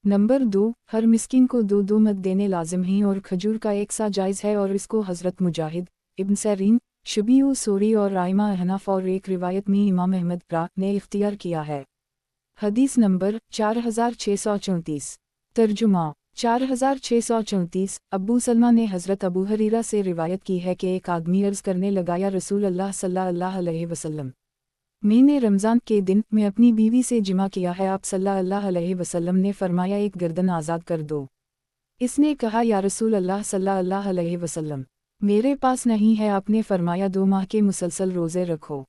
नंबर 2 हर मिस्किन को 2 मद देने लाजिम हैं और खजूर का 1 सा जायज़ है, और इसको हज़रत मुजाहिद, इब्न सरीन, शबीउ सूरी और राइमा अहनाफ और एक रिवायत में इमाम अहमद ने इख्तियार किया है। हदीस नंबर 4634। तर्जुमा 4634। अब्बू सलमा ने हज़रत अबू हरीरा से रिवायत की है कि एक आदमी अर्ज़ करने लगा, या रसूल अल्लाह सल्लल्लाहु अलैहि वसल्लम, मैंने रमज़ान के दिन में अपनी बीवी से जिमा किया है। आप सल्लल्लाहु अलैहि वसल्लम ने फरमाया, एक गर्दन आज़ाद कर दो। इसने कहा, या रसूल अल्लाह सल्लल्लाहु अलैहि वसल्लम, मेरे पास नहीं है। आपने फरमाया, 2 माह के मुसलसल रोज़े रखो।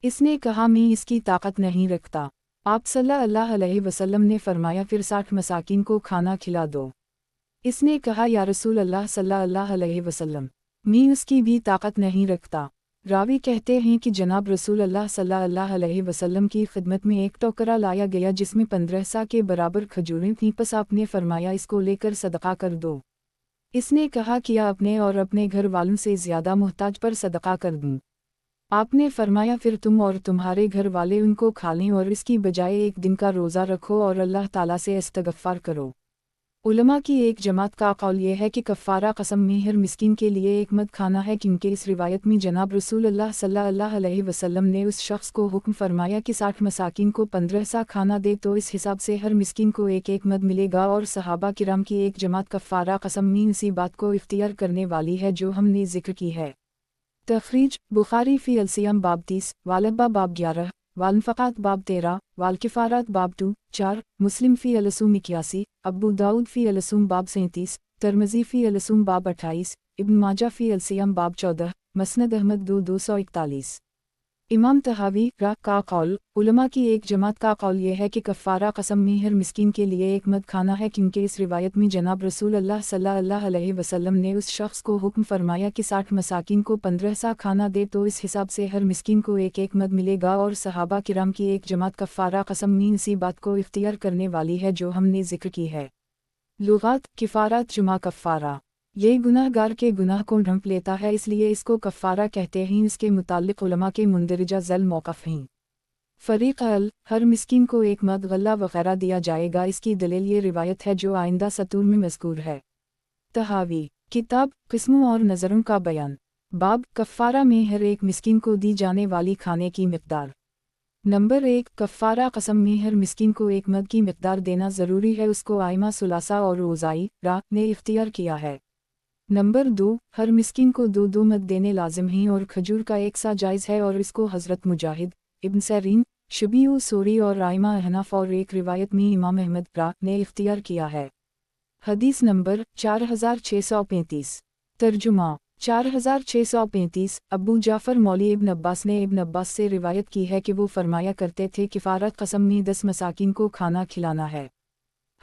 इसने कहा, मैं इसकी ताकत नहीं रखता। आप सल्लल्लाहु अलैहि वसल्लम ने फरमाया, फिर 60 मसाकिन को खाना खिला दो। इसने कहा, या रसूल अल्लाह सल्लल्लाहु अलैहि वसल्लम, मैं उसकी भी ताकत नहीं रखता। रावी कहते हैं कि जनाब रसूल अल्लाह सल्लल्लाहु अलैहि वसल्लम की खिदमत में एक टोकरा लाया गया जिसमें 15 सा के बराबर खजूरें थीं। बस आपने फरमाया, इसको लेकर सदका कर दो। इसने कहा, किया अपने और अपने घर वालों से ज़्यादा मुहताज पर सदका कर दूँ। आपने फरमाया, फिर तुम और तुम्हारे घर वाले उनको खा लें और इसकी बजाय एक दिन का रोज़ा रखो और अल्लाह ताला से इस्तग़फ़ार करो। उलमा की एक जमात का कौल ये है कि कफ़ारा कसम में हर मिस्कीन के लिए एक मद खाना है, क्योंकि इस रिवायत में जनाब रसूल अल्लाह सल्लल्लाहु अलैहि वसल्लम ने उस शख्स को हुक्म फरमाया कि 60 मसाकिन को 15 सा खाना दे, तो इस हिसाब से हर मिस्कीन को एक एक मद मिलेगा। और सहाबा किराम की एक जमात कफ़ारा कसम में इसी बात को इख्तियार करने वाली है जो हमने जिक्र की है। तखरीज बुखारी फ़ी अलसियम बाब 30, वालब्बा बाब 11, वालनफ़क़ात बाब 13, वालकिफ़ारात बाब 4, मुस्लिम फ़ी अलसूम 81, अब्बू दाऊद फ़ी अलसूम बाब 37, तिरमिज़ी फ़ी अलसूम बाब 28, इब्न माजा फ़ी अलसियम बाब 14, मसनद अहमद 241। इमाम तहावी का कौल, उलमा की एक जमात का कौल ये है कि कफ़ारा कसम में हर मिस्कीन के लिए एक मद खाना है, क्योंकि इस रिवायत में जनाब रसूल अल्लाह सल्लल्लाहु अलैहि वसल्लम ने उस शख्स को हुक्म फरमाया कि 60 मसाकिन को 15 सा खाना दे, तो इस हिसाब से हर मिस्कीन को एक एक मद मिलेगा। और सहाबा किराम की एक जमात कफ़ारा कसम में इसी बात को इख्तियार करने वाली है जो हमने जिक्र की है। लुगात किफ़ारात जुमा कफ़ारा, ये गुनाहगार के गुनाह को ढंप लेता है, इसलिए इसको कफ़ारा कहते हैं। इसके मुताल्लिक़ उलमा के मुंदरजा ज़ल मौक़फ़ हैं। फ़रीक़ अल, हर मिस्कीन को एक मद गल्ला वग़ैरह दिया जाएगा। इसकी दलील ये रिवायत है जो आइंदा सतूर में मज़कूर है। तहावी किताब किस्मों और नज़रों का बयान, बाब कफ़ारा में हर एक मिस्कीन को दी जाने वाली खाने की मिक़दार। नंबर 1, कफ़ारा कसम में हर मिस्कीन को एक मद की मिक़दार देना ज़रूरी है। उसको आइमा सुलासा और ओज़ाई ने इख्तियार किया है। नंबर 2, हर मिस्कीन को 2 मद देने लाजिम हैं और खजूर का एक सा जायज़ है, और इसको हज़रत मुजाहिद, इब्न सरीन, शबीउ सूरी और राइमा अहनाफ और एक रिवायत में इमाम अहमद ने इख्तियार किया है। हदीस नंबर 4635। तर्जुमा 4635। अब्बू जाफ़र मौली इब्न अब्बास ने इब्न अब्बास से रिवायत की है कि वो फरमाया करते थे, किफ़ारत कसम में 10 मसाकिन को खाना खिलाना है।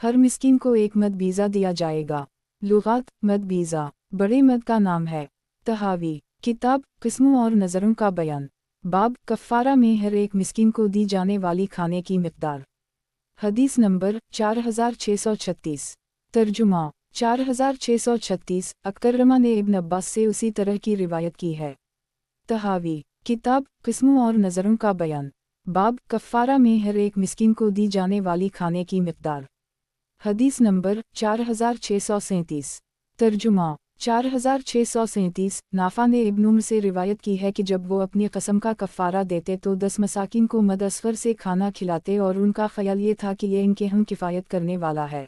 हर मिस्कीन को एक मद बीज़ा दिया जाएगा। लुगात मद बीज़ा बड़े मद का नाम है। तहावी किताब किस्मों और नज़रों का बयान, बाब कफ़ारा में हर एक मिस्कीन को दी जाने वाली खाने की मिक़दार। हदीस नंबर 4636। तर्जुमा 4636। अकरमा ने इब्न अब्बास से उसी तरह की रिवायत की है। तहावी किताब किस्मों और नज़रों का बयान, बाब कफ़ारा में हर एक मिस्कीन को दी जाने वाली खाने की मिक़दार। हदीस नंबर 4637। तर्जुमा 4637। नाफा ने इब्न उम्र से रिवायत की है कि जब वो अपनी कसम का कफ़ारा देते तो 10 मसाकिन को मद असग़र से खाना खिलाते, और उनका ख़याल ये था कि ये इनके हम किफ़ायत करने वाला है।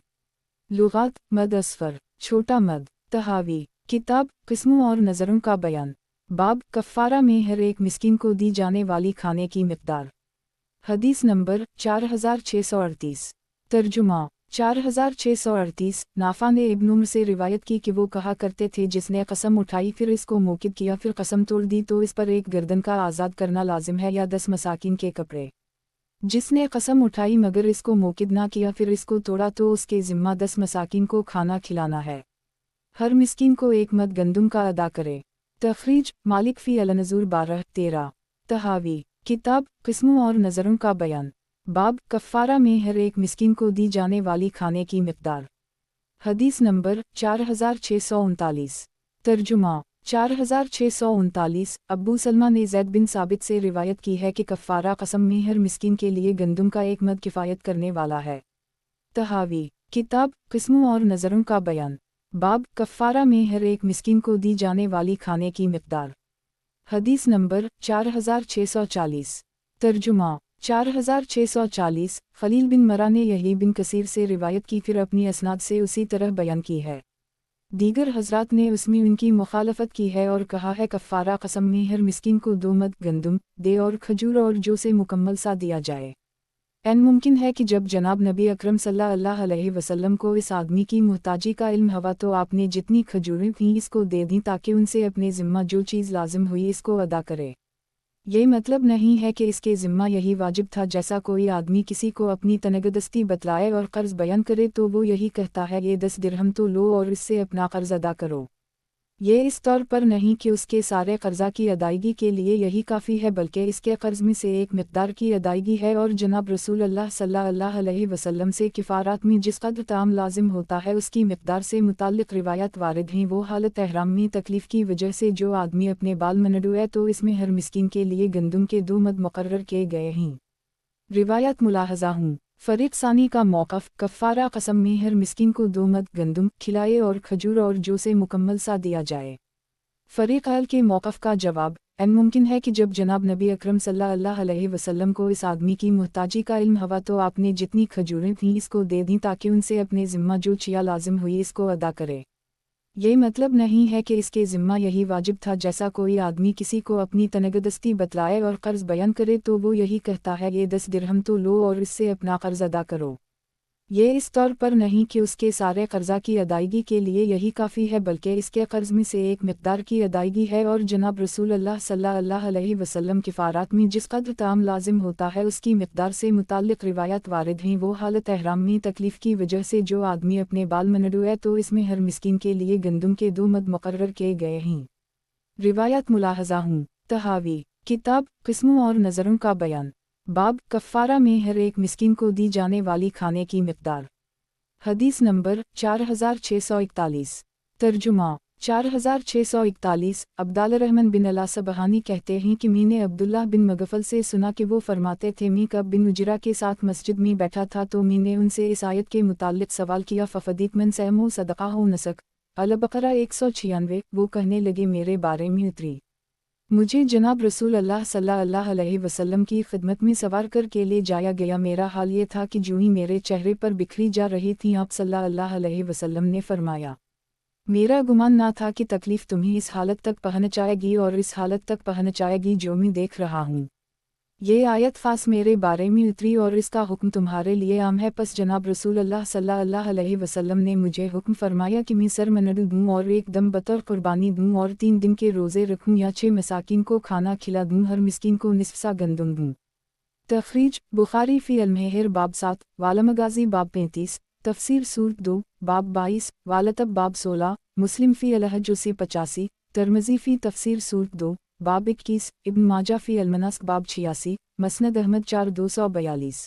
लुगात मद असग़र छोटा मद। तहावी किताब किस्मों और नज़रों का बयान, बाब कफ़ारा में हर एक मिस्कीन को दी जाने वाली खाने की मिक़दार। हदीस नंबर 4638। तर्जुमा 4638। नाफा ने इब्न उम्र से रिवायत की कि वो कहा करते थे, जिसने कसम उठाई फिर इसको मौक़िद किया फिर कसम तोड़ दी, तो इस पर एक गर्दन का आज़ाद करना लाजिम है या 10 मसाकिन के कपड़े। जिसने कसम उठाई मगर इसको मौक़िद ना किया फिर इसको तोड़ा, तो उसके ज़िम्मा 10 मसाकिन को खाना खिलाना है। हर मिस्कीन को एक मद गंदुम का अदा करे। तखरीज मालिक फ़ी अल-नज़ूर 12-13। तहावी किताब किस्मों और नज़रों का बयान, बाब कफ़ारा में हर एक मिस्कीन को दी जाने वाली खाने की मिक़दार। हदीस नंबर 4639। तर्जुमा 4639। अब्बू सलमा ने ज़ैद बिन साबित से रिवायत की है कि कफ़ारा कसम में हर मिस्कीन के लिए गंदुम का एक मद किफ़ायत करने वाला है। तहावी किताब किस्मों और नज़रों का बयान, बाब कफ़ारा में हर एक मिस्कीन को दी जाने वाली खाने की मिक़दार। حدیث نمبر 4640 ترجمہ 4640 خلیل بن مرہ نے یحییٰ بن کثیر سے روایت کی پھر اپنی اسناد سے اسی طرح بیان کی ہے۔ دیگر حضرات نے اس میں ان کی مخالفت کی ہے اور کہا ہے کفارہ قسم میں ہر مسکین کو 2 مد گندم دے اور کھجور اور جو سے مکمل سا دیا جائے۔ ممکن ہے کہ جب جناب نبی اکرم صلی اللہ علیہ وسلم کو اس آدمی کی محتاجی کا علم ہوا تو آپ نے جتنی کھجوریں تھیں اس کو دے دیں تاکہ ان سے اپنے ذمہ جو چیز لازم ہوئی اس کو ادا کرے۔ یہ مطلب نہیں ہے کہ اس کے ذمہ یہی واجب تھا جیسا کوئی آدمی کسی کو اپنی تنگدستی بتلائے اور قرض بیان کرے تو وہ یہی کہتا ہے یہ 10 درہم تو لو اور اس سے اپنا قرض ادا کرو۔ یہ اس طور پر نہیں کہ اس کے سارے قرضہ کی ادائیگی کے لیے یہی کافی ہے بلکہ اس کے قرض میں سے ایک مقدار کی ادائیگی ہے، اور جناب رسول اللہ صلی اللہ علیہ وسلم سے کفارات میں جس قدر تعام لازم ہوتا ہے اس کی مقدار سے متعلق روایات وارد ہیں۔ وہ حالت احرام میں تکلیف کی وجہ سے جو آدمی اپنے بال منڈو ہے تو اس میں ہر مسکین کے لیے گندم کے 2 مد مقرر کیے گئے ہیں۔ روایت ملاحظہ ہوں۔ فریق ثانی کا موقف کفارہ قسم میں ہر مسکین کو 2 مد گندم کھلائے اور کھجور اور جو سے مکمل سا دیا جائے۔ فریق اہل کے موقف کا جواب ممکن ہے کہ جب جناب نبی اکرم صلی اللہ علیہ وسلم کو اس آدمی کی محتاجی کا علم ہوا تو آپ نے جتنی کھجوریں تھیں اس کو دے دیں تاکہ ان سے اپنے ذمہ جو چیا لازم ہوئی اس کو ادا کرے۔ یہ مطلب نہیں ہے کہ اس کے ذمہ یہی واجب تھا جیسا کوئی آدمی کسی کو اپنی تنگدستی بتلائے اور قرض بیان کرے تو وہ یہی کہتا ہے یہ 10 درہم تو لو اور اس سے اپنا قرض ادا کرو۔ یہ اس طور پر نہیں کہ اس کے سارے قرضہ کی ادائیگی کے لیے یہی کافی ہے بلکہ اس کے قرض میں سے ایک مقدار کی ادائیگی ہے، اور جناب رسول اللہ صلی اللہ علیہ وسلم کفارات میں جس قدر تعام لازم ہوتا ہے اس کی مقدار سے متعلق روایات وارد ہیں۔ وہ حالت احرام میں تکلیف کی وجہ سے جو آدمی اپنے بال منڈو ہے تو اس میں ہر مسکین کے لیے گندم کے 2 مد مقرر کیے گئے ہیں۔ روایت ملاحظہ ہوں۔ تحاوی کتاب قسموں اور نظروں کا بیان باب کفارہ میں ہر ایک مسکین کو دی جانے والی کھانے کی مقدار۔ حدیث نمبر 4641 ترجمہ 4641 عبداللہ الرحمن بن الصبحانی کہتے ہیں کہ میں نے عبداللہ بن مغفل سے سنا کہ وہ فرماتے تھے میں کعب بن عجرہ کے ساتھ مسجد میں بیٹھا تھا تو میں نے ان سے اس آیت کے متعلق سوال کیا ففدیت من سہمو صدقہ ہو نسک البقرہ 196۔ وہ کہنے لگے میرے بارے میں اتری، مجھے جناب رسول اللہ صلی اللہ علیہ وسلم کی خدمت میں سوار کر کے لے جایا گیا۔ میرا حال یہ تھا کہ جو ہی میرے چہرے پر بکھری جا رہی تھی آپ صلی اللہ علیہ وسلم نے فرمایا میرا گمان نہ تھا کہ تکلیف تمہیں اس حالت تک پہنچائے گی اور اس حالت تک پہنچائے گی جو میں دیکھ رہا ہوں۔ یہ آیت خاص میرے بارے میں اتری اور اس کا حکم تمہارے لیے عام ہے۔ پس جناب رسول اللہ صلی اللہ علیہ وسلم نے مجھے حکم فرمایا کہ میں سر منڈو دوں اور ایک دم بطور قربانی دوں اور 3 دن کے روزے رکھوں یا 6 مساکین کو کھانا کھلا دوں، ہر مسکین کو نصف سا گندم دوں۔ تخریج بخاری فی المہر باب 7 والمغازی باب 35 تفسیر سورۃ 2 باب 22 والطب باب 16 مسلم فی الحج 85 ترمذی فی تفسیر سورۃ 2 باب 21 ابن ماجہ فی المناسک باب 86 مسند احمد 4242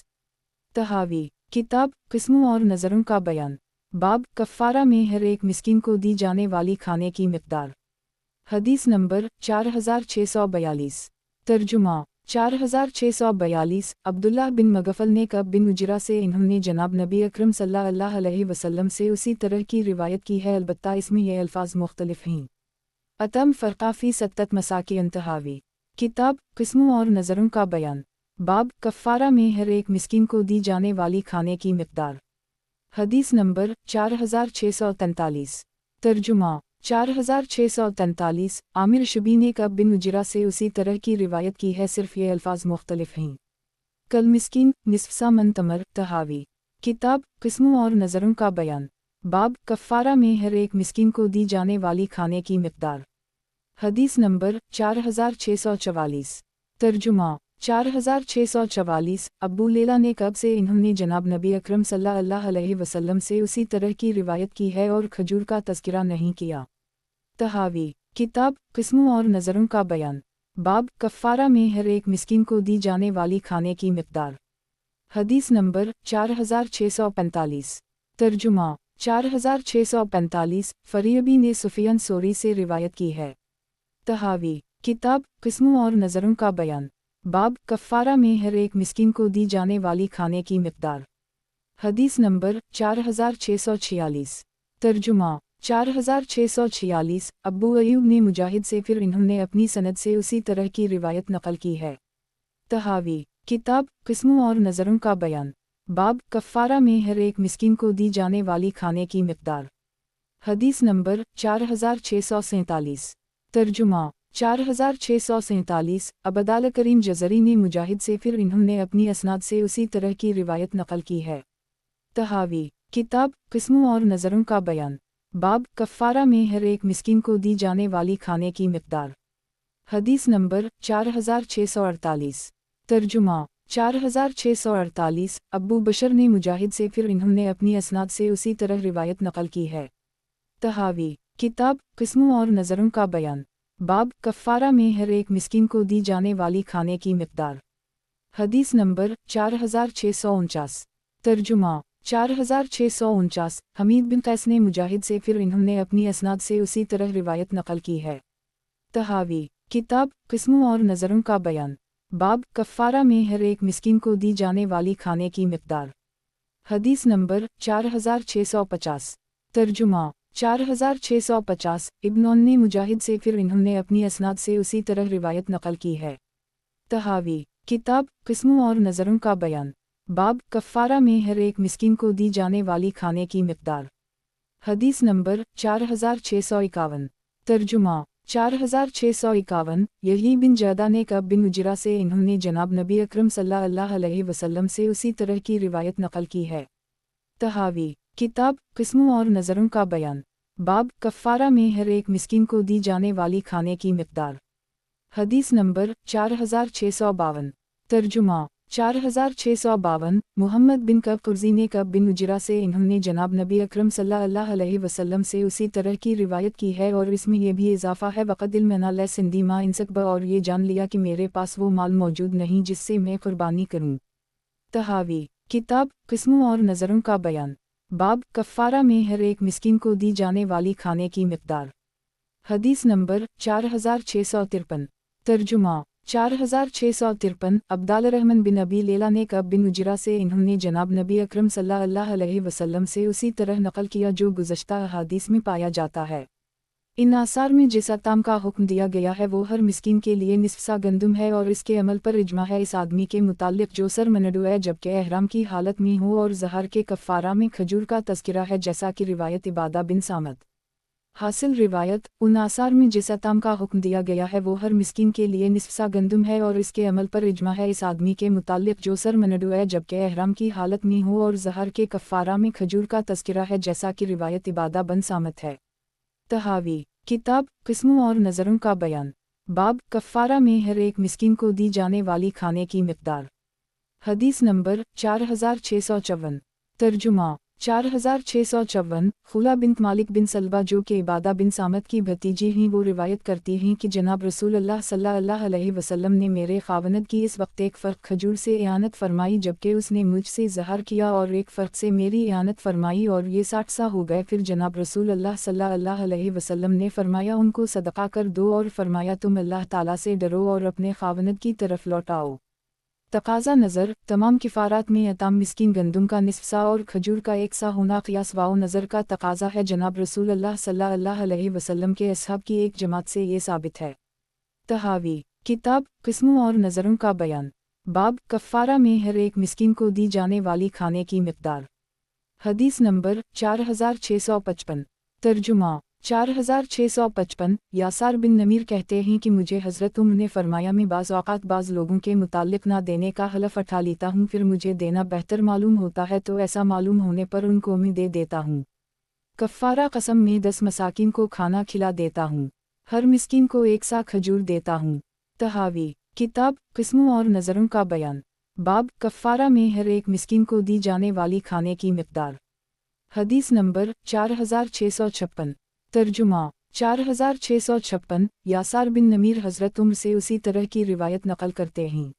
تحاوی کتاب قسموں اور نظروں کا بیان باب کفارہ میں ہر ایک مسکین کو دی جانے والی کھانے کی مقدار۔ حدیث نمبر 4642 ترجمہ 4642 عبداللہ بن مغفل نے کعب بن عجرہ سے انہوں نے جناب نبی اکرم صلی اللہ علیہ وسلم سے اسی طرح کی روایت کی ہے، البتہ اس میں یہ الفاظ مختلف ہیں۔ اتم فرقہ فی ستت مساکین تحاوی کتاب قسموں اور نظروں کا بیان باب کفارہ میں ہر ایک مسکین کو دی جانے والی کھانے کی مقدار۔ حدیث نمبر 4643 ترجمہ 4643 عامر شبی نے کعب بن عجرہ سے اسی طرح کی روایت کی ہے، صرف یہ الفاظ مختلف ہیں۔ کل مسکین نصف سا من تمر تحاوی کتاب قسموں اور نظروں کا بیان باب کفارہ میں ہر ایک مسکین کو دی جانے والی کھانے کی مقدار۔ حدیث نمبر 4644 ترجمہ 4644 ابو لیلہ نے کعب سے انہوں نے جناب نبی اکرم صلی اللہ علیہ وسلم سے اسی طرح کی روایت کی ہے اور کھجور کا تذکرہ نہیں کیا۔ تحاوی کتاب قسموں اور نظروں کا بیان باب کفارہ میں ہر ایک مسکین کو دی جانے والی کھانے کی مقدار۔ حدیث نمبر 4645 ترجمہ 4645 فریبی نے سفیان ثوری سے روایت کی ہے۔ تحاوی کتاب قسموں اور نظروں کا بیان باب کفارہ میں ہر ایک مسکین کو دی جانے والی کھانے کی مقدار۔ حدیث نمبر 4646 ترجمہ 4646 अब्बू अयूब ने मुजाहिद से, फिर इन्होंने अपनी सनद से उसी तरह की रिवायत नकल की है। तहावी किताब किस्मों और नज़रों का बयान। बाब कफ़ारा में हर एक मिस्किन को दी जाने वाली खाने की मिक़दार। हदीस नंबर 4647। तर्जुमा 4647। अबदाल करीम जज़री ने मुजाहिद से, फिर इन्होंने अपनी असनाद से उसी तरह की रिवायत नकल की है। तहावी किताब किस्मों और नज़रों का बयान। बाब कफ़ारा में हर एक मिस्किन को दी जाने वाली खाने की मिक़दार। हदीस नंबर 4648। तर्जुमा 4648। अब्बू बशर ने मुजाहिद से, फिर इन्होंने अपनी असनाद से उसी तरह रिवायत नकल की है। तहावी किताब किस्मों और नज़रों का बयान। बाब कफ़ारा में हर एक मिस्किन को दी जाने वाली खाने की मिक़दार। हदीस नंबर 4649। तर्जुमा 4649। हमीद बिन कैस ने मुजाहिद से, फिर इन्होंने अपनी असनाद से उसी तरह रिवायत नकल की है। तहावी किताब किस्मों और नज़रों का बयान। बाब कफ़ारा में हर एक मिस्किन को दी जाने वाली खाने की मिक़दार। हदीस नंबर 4650। तर्जुमा 4650। इब्न ने मुजाहिद से, फिर इन्होंने अपनी असनाद से उसी तरह रिवायत नकल की है। तहावी किताब किस्मों और नज़रों का बयान। बाब कफ़ारा में हर एक मिस्किन को दी जाने वाली खाने की मिक़दार। हदीस नंबर 4651। तर्जुमा 4651। यही बिन जदा ने कब बिन उजरा से, इन्होंने जनाब नबी अकरम सल्लल्लाहु अलैहि वसल्लम से उसी तरह की रिवायत नकल की है। तहावी किताब किस्मों और नज़रों का बयान। बाब कफ़ारा में हर एक मिस्किन को दी जाने वाली खाने की मिक़दार। हदीस नंबर 4652। तर्जुमा 4652। मुहम्मद बिन कब कुर्ज़ी ने कब बिन उजरा से, इन्होंने जनाब नबी अकरम सल्लल्लाहु अलैहि वसल्लम से उसी तरह की रिवायत की है, और इसमें यह भी इजाफ़ा है वक़दिल मना सिंदी मा इंसकब, और ये जान लिया कि मेरे पास वो माल मौजूद नहीं जिससे मैं कुर्बानी करूँ। तहावी किताब किस्मों और नज़रों का बयान। बाब कफ़ारा में हर एक मिस्किन को दी जाने वाली खाने की मिक़दार। हदीस नंबर 4653। तर्जुमा 4653। अब्दाल रहमान बिन अबी लेला ने कब बिन उजरा से, इन्होंने जनाब नबी अकरम सल्लल्लाहु अलैहि वसल्लम से उसी तरह नकल किया जो गुज़श्ता अहादीस में पाया जाता है। इन आसार में जिस अताम का हुक्म दिया गया है वो हर मिस्किन के लिए निस्फ़ सा गंदुम है, और इसके अमल पर इजमा है इस आदमी के मुताल्लिक़ जो सर मनडू है जबकि एहराम की हालत में हो, और ज़हर के कफ़ारा में खजूर का तज़किरा है, जैसा कि रिवायत इबादा बिन सामत। हासिल रिवायत उन आसार में जिस अताम का हुक्म दिया गया है वो हर मिस्किन के लिए निस्फ़ सा गंदुम है, और इसके अमल पर इजमा है इस आदमी के मुताल्लिक़ जो सर मनडू है जबकि एहराम की हालत में हो, और ज़हर के कफ़ारा में खजूर का तज़किरा है, जैसा कि रिवायत इबादा बिन सामत है। तहावी किताब किस्मों और नज़रों का बयान। बाब कफ़ारा में हर एक मिस्किन को दी जाने वाली खाने की मिक़दार। हदीस नंबर 4654। तर्जुमा 4654। खुला बिन मालिक बिन सलबा जो कि इबादा बिन सामत की भतीजी हैं, वो रिवायत करती हैं कि जनाब रसूलुल्लाह सल्लल्लाहु अलैहि वसल्लम ने मेरे खावनद की इस वक्त एक फ़र्क खजूर से इयानत फरमाई, जबकि उसने मुझसे ज़हर किया, और एक फ़र्क से मेरी इयानत फरमाई, और ये 60 सा हो गए। फिर जनाब रसूलुल्लाह सल्लल्लाहु अलैहि वसल्लम ने फरमाया उनको सदका कर दो, और फरमाया तुम अल्लाह ताला से डरो और अपने खावनद की तरफ लौट आओ। तकाज़ा नज़र तमाम किफ़ारात में अताम मिस्किन गंदुम का निस्फ़ सा और खजूर का एक सा होना क़ियास वाओ नज़र का तकाज़ा है। जनाब रसूलुल्लाह सल्लल्लाहु अलैहि वसल्लम के असहाब की एक जमात से ये साबित है। तहावी किताब किस्मों और नज़रों का बयान। बाब कफ़ारा में हर एक मिस्किन को दी जाने वाली खाने की मिक़दार। हदीस नंबर 4655। तर्जुमा 4655। यासार बिन नमीर कहते हैं कि मुझे हज़रत उम्र ने फरमाया मैं बाज़ औक़ात बाज़ लोगों के मुताल्लिक़ ना देने का हलफ़ उठा लेता हूँ, फिर मुझे देना बेहतर मालूम होता है तो ऐसा मालूम होने पर उनको मैं दे देता हूँ। कफ़ारा कसम में 10 मसाकिन को खाना खिला देता हूँ, हर मिस्किन को एक सा खजूर देता हूँ। तहावी किताब किस्मों और नज़रों का बयान। बाब कफ़ारा में हर एक मिस्किन को दी जाने वाली खाने की मिक़दार। हदीस नंबर 4656। तर्जुमा 4656। यासार बिन नमीर हज़रत उम्र से उसी तरह की रिवायत नकल करते हैं।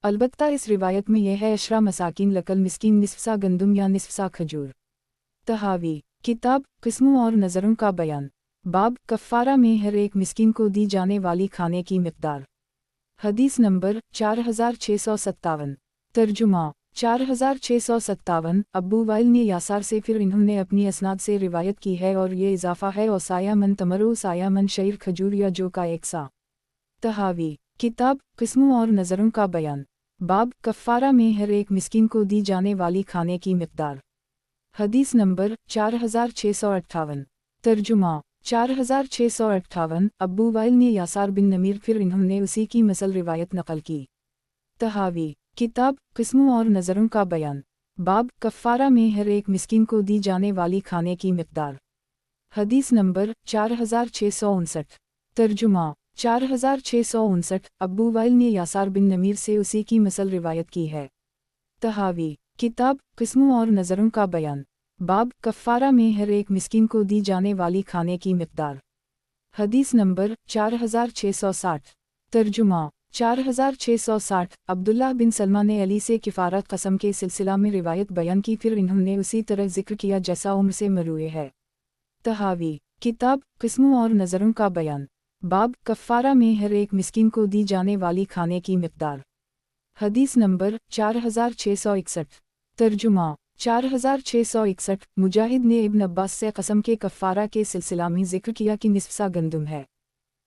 अलबत्ता इस रिवायत में यह है अशरा मसाकिन लकल मिस्किन निस्फ़ सा गंदुम या निस्फ़ सा खजूर। तहावी किताब किस्मों और नज़रों का बयान। बाब कफ़ारा में हर एक मिस्किन को दी जाने वाली खाने की मिक़दार। हदीस नंबर 4657। तर्जुमा 4657 अब्बू वाइल ने यासार से फिर इन्होंने अपनी असनाद से रिवायत की है और ये इजाफा है ओसाया मन तमरो ओसाया मन शईर खजूर या जो का एक सा। तहावी किताब किस्मों और नज़रों का बयान। बाब कफ़ारा में हर एक मिस्कीन को दी जाने वाली खाने की मिक़दार। हदीस नंबर 4658। तर्जुमा 4658 अब्बू वाइल ने यासार बिन नमीर फिर इन्होंने उसी की मसल रिवायत नकल की। तहावी किताब किस्मों और नज़रों का बयान। बाब कफ़ारा में हर एक मिस्कीन को दी जाने वाली खाने की मिक़दार। हदीस नंबर 4659। तर्जुमा 4659 अब्बू वाइल ने यासार बिन नमीर से उसी की मसल रिवायत की है। तहावी किताब किस्मों और नज़रों का बयान। बाब कफ़ारा में हर एक मिस्कीन को दी जाने वाली खाने की मिक़दार। हदीस नंबर 4660। तर्जुमा 4660 अब्दुल्लाह बिन सलमा ने अली से किफ़ारत कसम के सिलसिला में रिवायत बयान की फिर इन्होंने उसी तरह ज़िक्र किया जैसा उम्र से मरूए है। तहावी किताब किस्मों और नज़रों का बयान। बाब कफ़ारा में हर एक मिस्कीन को दी जाने वाली खाने की मिक़दार। हदीस नंबर 4661। तर्जुमा 4661 मुजाहिद ने इब्न अब्बास से कसम के कफ़ारा के सिलसिला में ज़िक्र किया कि निस्फ़ सा गंदुम है।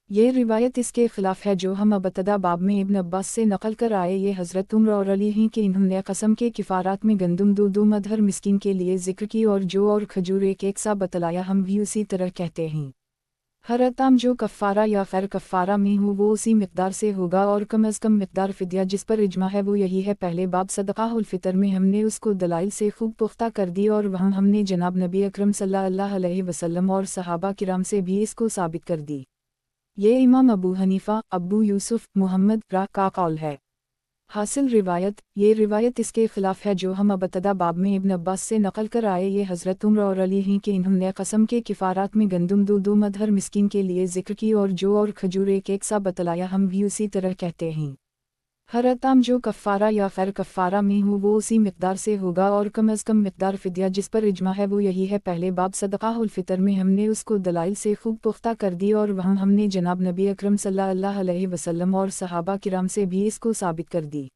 ये रिवायत इसके ख़िलाफ़ है जो हम अबतदा बाब में इब्न अब्बास से नकल कर आए। ये हज़रत उमर और अली हैं कि इन्होंने कसम के किफ़ारात में गंदुम दो मद हर मिस्कीन के लिए ज़िक्र की और जो और खजूर एक सा बतलाया। हम भी उसी तरह कहते हैं। हर अताम जो कफ़ारा या ख़ैर कफ़ारा में हो वो उसी मिक़दार से होगा और कम अज़ कम मिक़दार फ़िद्या जिस पर इजमा है वो यही है। पहले बाब सदक़ाहुल फ़ितर में हमने उसको दलाइल से खूब पुख्ता कर दी और वहाँ हमने जनाब नबी अकरम सल्लल्लाहु अलैहि वसल्लम और सहाबा किराम से भी इसको साबित कर दी। ये इमाम अबू हनीफ़ा अब्बू यूसुफ़ मुहम्मद रा का कौल है। हासिल रिवायत ये रिवायत इसके ख़िलाफ़ है जो हम अबतदा बाब में इब्न अब्बास से नकल कर आए। ये हज़रत उमर और अली हैं कि इन्होंने कसम के किफ़ारात में गंदुम दो मद हर मिस्कीन के लिए ज़िक्र की और जो और खजूर एक सा बतलाया। हम भी उसी तरह कहते हैं। हर अताम जो कफ़ारा या ख़ैर कफ़ारा में हो वो उसी मिक़दार से होगा और कम अज़ कम मिक़दार फ़िद्या जिस पर इजमा है वो यही है। पहले बाब सदक़ाहुल फ़ितर में हमने उसको दलाइल से खूब पुख्ता कर दी और वहाँ हमने जनाब नबी अकरम सल्लल्लाहु अलैहि वसल्लम और सहाबा किराम से भी इसको साबित कर दी।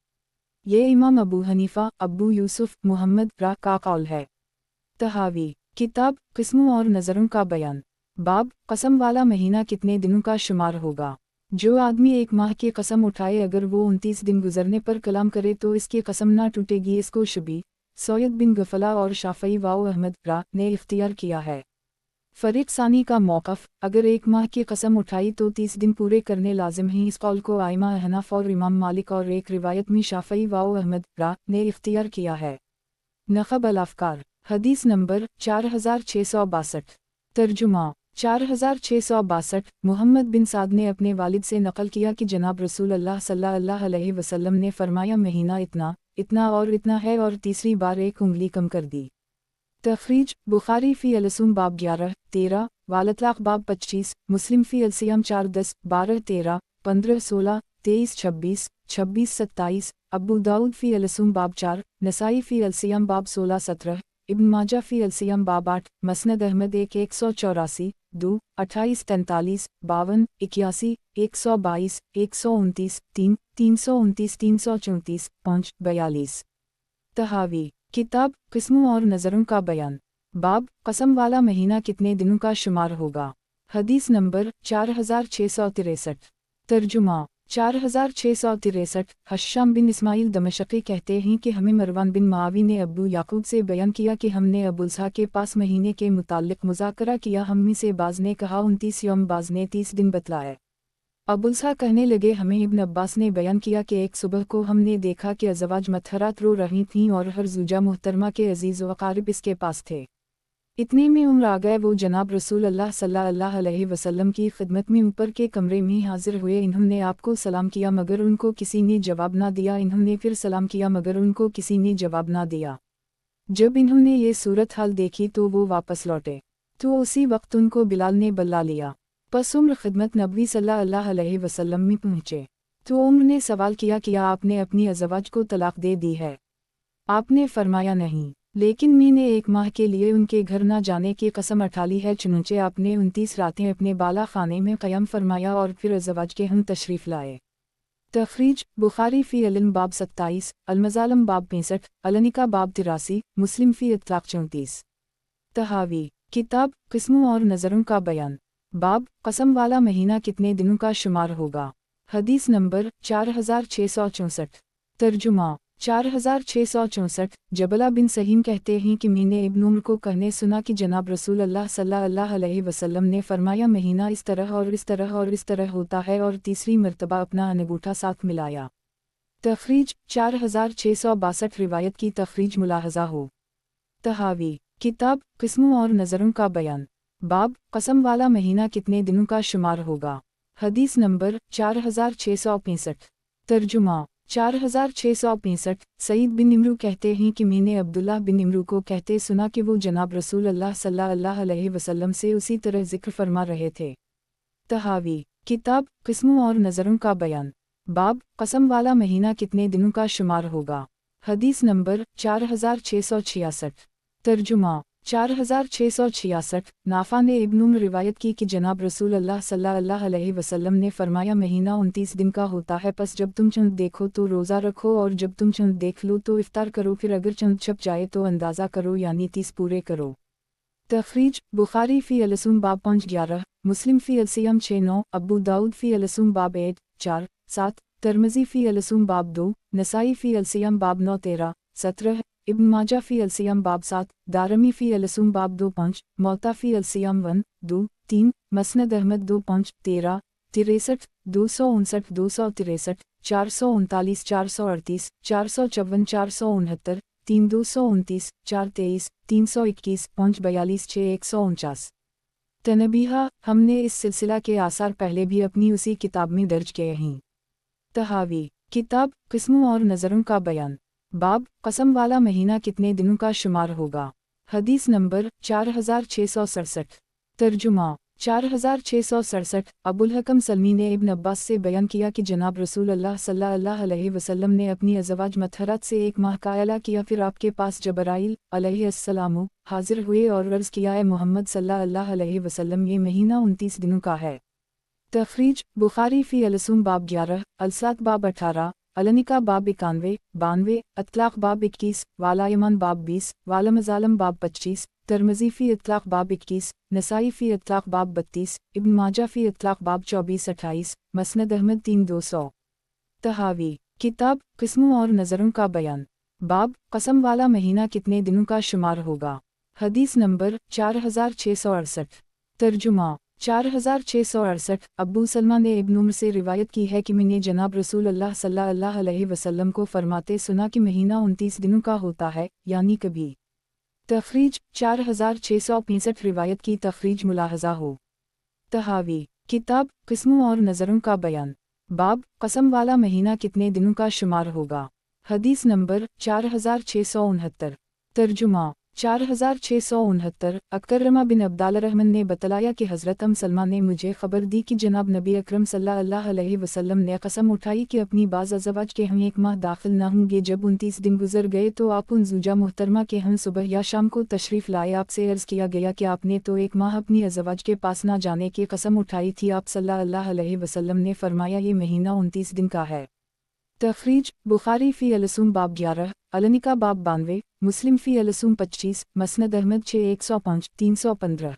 ये इमाम अबू हनीफ़ा अब्बू यूसुफ़ मुहम्मद रा का कौल है। तहावी किताब किस्मों और नज़रों का बयान। बाब कसम वाला महीना कितने दिनों का शुमार होगा। जो आदमी एक माह की कसम उठाए अगर वो 29 दिन गुजरने पर कलाम करे तो इसकी कसम ना टूटेगी। इसको शबी सैयद बिन गफला और शाफ़ई वाओ अहमद रा ने इख्तियार किया है। फ़रीक़ सानी का मौक़फ़ अगर एक माह की कसम उठाई तो 30 दिन पूरे करने लाजिम हैं। इस कौल को आइमा हनफ और इमाम मालिक और एक रिवायत में शाफ़ई वाओ अहमद रा ने इख्तियार किया है। नक़ब अल-अफ़कार हदीस नंबर 4662। तर्जुमा 4662 मुहम्मद बिन साद ने अपने वालिद से नकल किया कि जनाब रसूल अल्लाह सल्लल्लाहु अलैहि वसल्लम ने फरमाया महीना इतना इतना और इतना है और तीसरी बार एक उंगली कम कर दी। तख़रीज बुखारी फ़ी अलसूम बाब 11-13 वालतलाक़ बाब 25 मुस्लिम फ़ी अलसियाम 4-10 12-13 15-16 23-26 26-27 अबू दाऊद फ़ी अलसूम बाब 4 नसाई फ़ी अलसियाम बाब 16-17 इब्न माजा फ़ी अलसियाम बाब 8 मसनद अहमद 1-184 2 28-43 52 81 122 129 3 329 334 5 42। तहावी किताब किस्मों और नज़रों का बयान। बाब कसम वाला महीना कितने दिनों का शुमार होगा। हदीस नंबर 4663। तर्जुमा 4663 हश्शाम बिन इस्माइल दमशक़ी कहते हैं कि हमें मरवान बिन मावी ने अब्बू याकूब से बयान किया कि हमने अबुलसा के पास महीने के मुताल्लिक़ मुज़ाकरा किया। हम में से बाज़ ने कहा 29 यौम बाज़ ने 30 दिन बतलाए। अबुलसा कहने लगे हमें इब्न अब्बास ने बयान किया कि एक सुबह को हमने देखा कि अज़वाज मतहरात रो रही थीं और हर ज़ूजा मुहतरमा के अज़ीज़ व अक़ारिब इसके पास थे। इतने में उम्र आ गए वो जनाब रसूल अल्लाह सल्लल्लाहु अलैहि वसल्लम की खिदमत में ऊपर के कमरे में हाजिर हुए। इन्होंने आपको सलाम किया मगर उनको किसी ने जवाब ना दिया। इन्होंने फिर सलाम किया मगर उनको किसी ने जवाब ना दिया। जब इन्होंने ये सूरत हाल देखी तो वो वापस लौटे तो उसी वक्त उनको बिलाल ने बुला लिया। पस उम्र खिदमत नबी सल्लल्लाहु अलैहि वसल्लम में पहुँचे तो उम्र ने सवाल किया कि आपने अपनी अज़वाज को तलाक दे दी है। आपने फरमाया नहीं, लेकिन मैंने एक माह के लिए उनके घर न जाने की कसम उठा ली है। चुनचे आपने 29 रातें अपने बाला खाने में क़याम फरमाया और फिर अज़वाज के हम तशरीफ़ लाए। तखरीज बुखारी फ़ी इल्म बाब 27, अलमज़ालम बाब 65, अलनिका बाब 83, मुस्लिम फ़ी इत्लाक़ 34। तहावी किताब किस्मों और नज़रों का बयान। बाब कसम वाला महीना कितने दिनों का शुमार होगा। हदीस नंबर 4664। तर्जुमा 4664। जबला बिन सहीम कहते हैं कि मैंने इब्न उम्र को कहने सुना कि जनाब रसूल अल्लाह सल्लल्लाहु अलैहि वसल्लम ने फरमाया महीना इस तरह और इस तरह और इस तरह होता है, और तीसरी मर्तबा अपना अंगूठा साथ मिलाया। तखरीज 4662 रिवायत की तखरीज मुलाहजा हो। तहावी किताब किस्मों और नज़रों का बयान। बाब कसम वाला महीना कितने दिनों का शुमार होगा। हदीस नंबर 4665। तर्जुमा 4665। सईद बिन इमरू कहते हैं कि मैंने अब्दुल्लाह बिन इमरू को कहते सुना कि वो जनाब रसूल अल्लाह सल्लल्लाहु अलैहि वसल्लम से उसी तरह जिक्र फरमा रहे थे। तहावी किताब किस्मों और नज़रों का बयान। बाब कसम वाला महीना कितने दिनों का शुमार होगा। हदीस नंबर 4666। तर्जुमा 4666। नाफा ने इब्न उम्र रिवायत की कि जनाब रसूल अल्लाह सल्लल्लाहु अलैहि वसल्लम ने फरमाया महीना 29 दिन का होता है, बस जब तुम चंद देखो तो रोज़ा रखो और जब तुम चंद देख लो तो इफ्तार करो, फिर अगर चंद छप जाए तो अंदाज़ा करो यानी 30 पूरे करो। तखरीज बुखारी फ़ी अलसूम बाब 5-11, मुस्लिम फ़ी अलसियम 6-9, अबू दाऊद फ़ी अलसूम बाब 8-4-7, तिर्मिज़ी फ़ी अलसूम बाब 2, नसाई फ़ी अलसियम बाब 9-13-17, इब्न माजा फ़ी अलसियम बाब 7, दारमी फ़ी अलसूम बाब 2-5, मौता फ़ी अलसियम 1-2-3, मसनद अहमद 2-5-13, 63, 259, 263, 439, 438, 454, 469, 3-229, 4-23, 321, 5-42, 6-149। तनबीहा हमने इस सिलसिला के आसार पहले भी अपनी उसी किताब में दर्ज किए हैं। तहावी किताब किस्मों और नज़रों का बयान। बाब कसम वाला महीना कितने दिनों का शुमार होगा। हदीस नंबर 4667। तर्जुमा 4667। अबुल हकम सलमी ने इब्न अब्बास से बयान किया कि जनाब रसूल अल्लाह सल्लल्लाहु अलैहि वसल्लम ने अपनी अज़वाज मतहरत से एक माह का ऐला किया, फिर आपके पास जबराइल अलैहिस्सलाम हाजिर हुए और अर्ज़ किया, ए मोहम्मद सल्लल्लाहु अलैहि वसल्लम ये महीना 29 दिनों का है। तखरीज बुखारी फ़ी अलसूम बाब 11, अलसात बाब 18, अलनिका बाब 91-92, अतलाक़ बाब 21, वालायमन बाब 20, वालमज़ालम बाब 25, तिर्मिज़ी फ़ी इत्लाक़ बाब 21, नसाई फ़ी इत्लाक़ बाब 32, इब्न माजा फ़ी इत्लाक़ बाब 24-28, मसनद अहमद 3-200। तहावी किताब किस्मों और नज़रों का बयान। बाब कसम वाला महीना कितने दिनों का शुमार होगा। हदीस नंबर 4668। तर्जुमा 4668। अब्बू सलमा ने इब्न उम्र से रिवायत की है कि मैंने जनाब रसूल अल्लाह सल्लल्लाहु अलैहि वसल्लम को फरमाते सुना कि महीना 29 दिनों का होता है, यानी कभी। तखरीज 4665 रिवायत की तखरीज मुलाहजा हो। तहावी किताब किस्मों और नज़रों का बयान। बाब कसम वाला महीना कितने दिनों का शुमार होगा। हदीस नंबर 4669। तर्जुमा 4669। अकरमा बिन अब्दाल रहमान ने बतलाया कि हज़रत सलमा ने मुझे ख़बर दी कि जनाब नबी अकरम सल्लल्लाहु अलैहि वसल्लम ने कसम उठाई कि अपनी बाज़ अज़वाज के हम एक माह दाखिल न होंगे। जब 29 दिन गुजर गए तो आप उन ज़ुजा मुहतरमा के हम सुबह या शाम को तशरीफ़ लाए। आपसे अर्ज़ किया गया कि आपने तो एक माह अपनी अज़वाज के पास ना जाने की कसम उठाई थी। आप सल्लल्लाहु अलैहि वसल्लम ने फरमाया ये महीना 29 दिन का है। तखरीज बुखारी फ़ी अलसूम बाब 11, अलनिका बाब 92, मुस्लिम फ़ी अलसूम 25, मसनद अहमद 6-105, 315।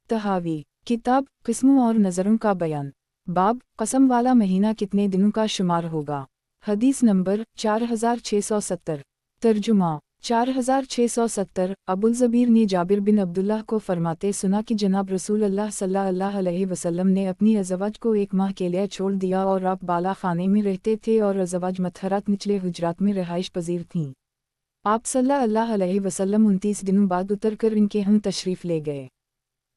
तहावी किताब किस्मों और नज़रों का बयान। बाब कसम वाला महीना कितने दिनों का शुमार होगा। हदीस नंबर 4670। तर्जुमा 4670। अबुल ज़बीर ने जाबिर बिन अब्दुल्लाह को फरमाते सुना कि जनाब रसूल अल्लाह सल्लल्लाहु अलैहि वसल्लम ने अपनी अज़वाज को एक माह के लिए छोड़ दिया और आप बाला खाने में रहते थे और अज़वाज मतहरत निचले हुजरात में रहाइश पजीर थीं। आप सल्लल्लाहु अलैहि वसल्लम 29 दिनों बाद उतरकर इनके हम तशरीफ़ ले गए।